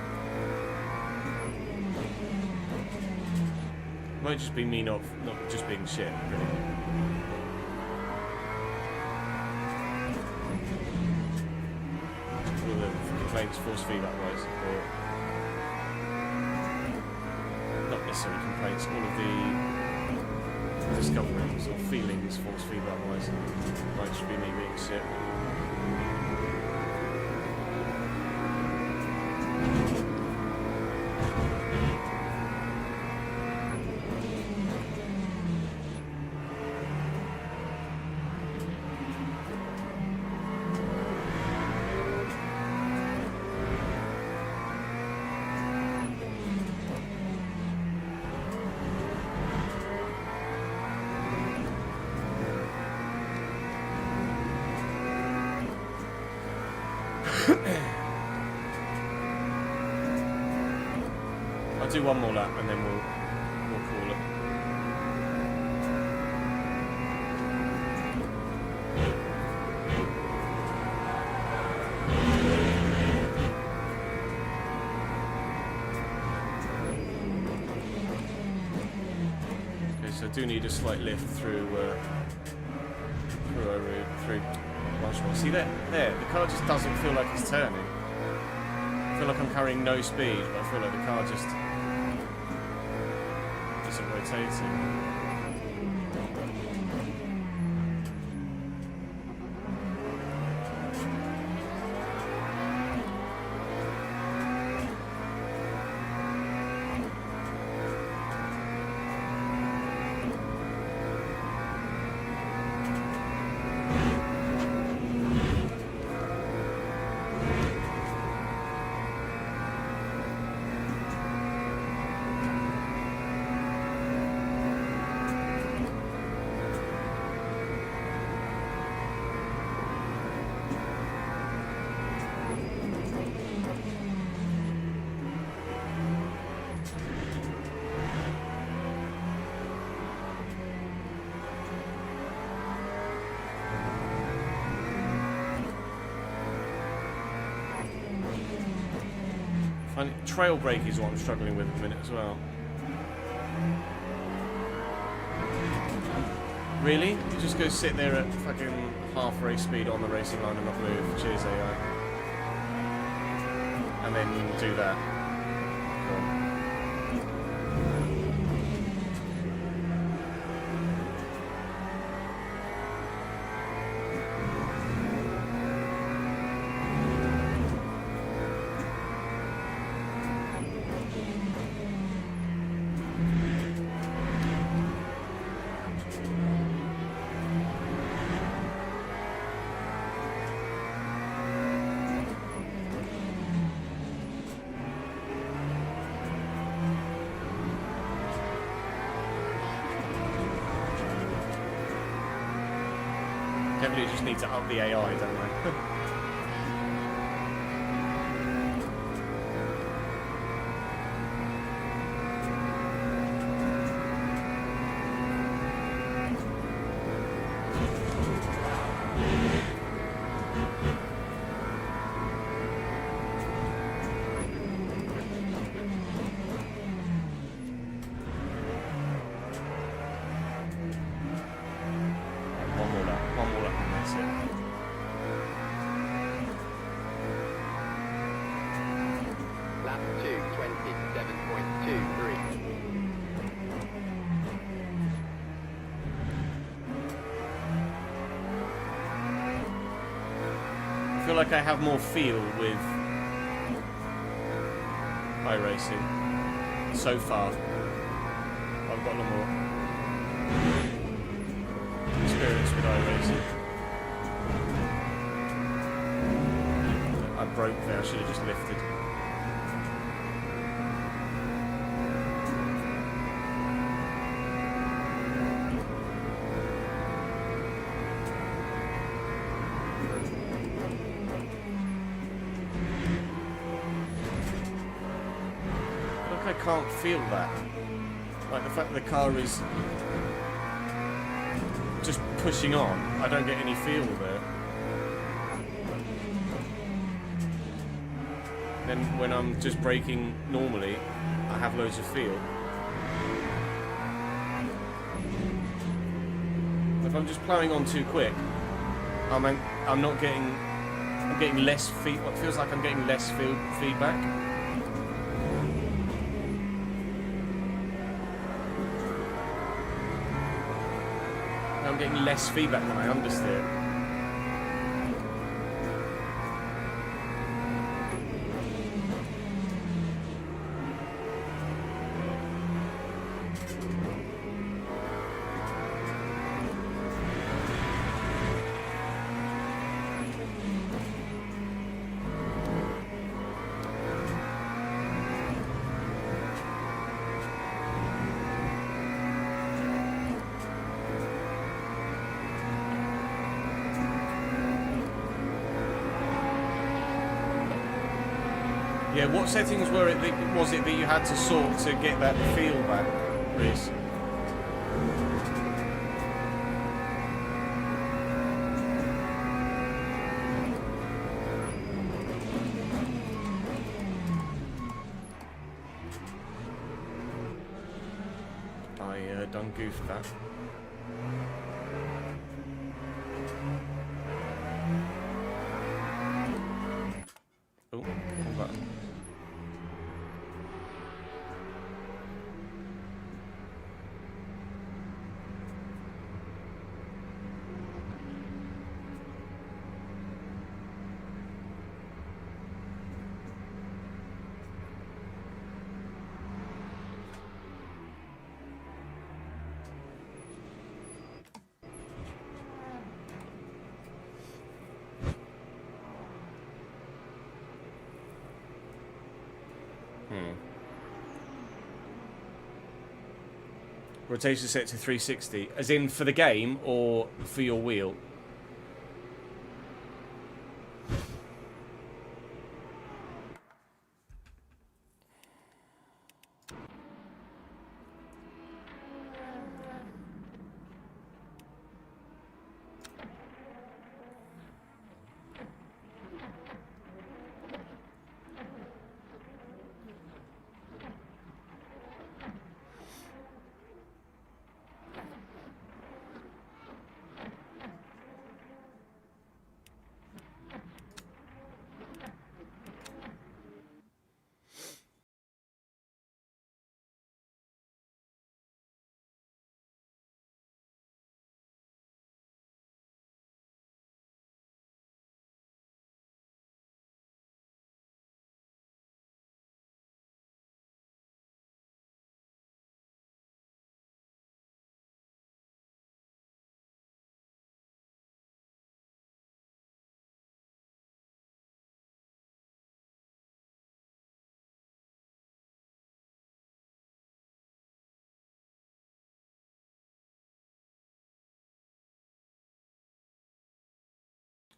S2: Might just be me not just being shit, really. All the complaints, force feedback wise, or not necessarily complaints, all of the discoveries or feelings, force feedback wise, might just be me being shit. I'll do one more lap and then we'll call it. Okay, so I do need a slight lift through Marshall. See there, the car just doesn't feel like it's turning. I feel like I'm carrying no speed, but I feel like the car just isn't rotating. Trail brake is what I'm struggling with at the minute as well. Really? You just go sit there at fucking half race speed on the racing line and not move. Cheers, AI. And then do that. Cool. Definitely just need to up the AI, don't I? I feel like I have more feel with iRacing so far. I've got a lot more experience with iRacing. I broke there, I should have just lifted. I can't feel that. Like the fact that the car is just pushing on, I don't get any feel there. Then when I'm just braking normally, I have loads of feel. If I'm just ploughing on too quick, I'm getting less feedback. It feels like I'm getting less feedback. I'm getting less feedback when I understeer. Yeah, what settings was it that you had to sort to get that feel back, Reese? I done goofed that. Oh, wrong button. Rotation set to 360, as in for the game or for your wheel?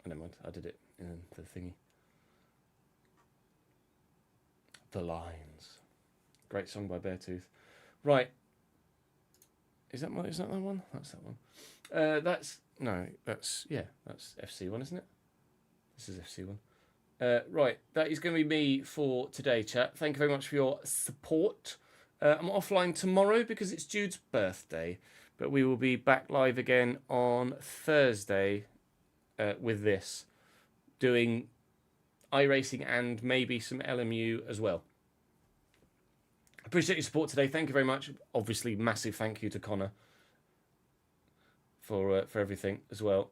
S2: Never mind, I did it in the thingy. The Lines. Great song by Beartooth. Right. Is that that one? That's that one. That's FC1, isn't it? This is FC1. Right, that is going to be me for today, chat. Thank you very much for your support. I'm offline tomorrow because it's Jude's birthday, but we will be back live again on Thursday with this, doing iRacing and maybe some LMU as well. Appreciate your support today. Thank you very much. Obviously, massive thank you to Connor for everything as well.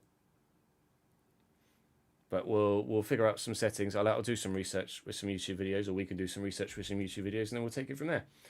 S2: But we'll figure out some settings. I'll do some research with some YouTube videos, or we can do some research with some YouTube videos, and then we'll take it from there.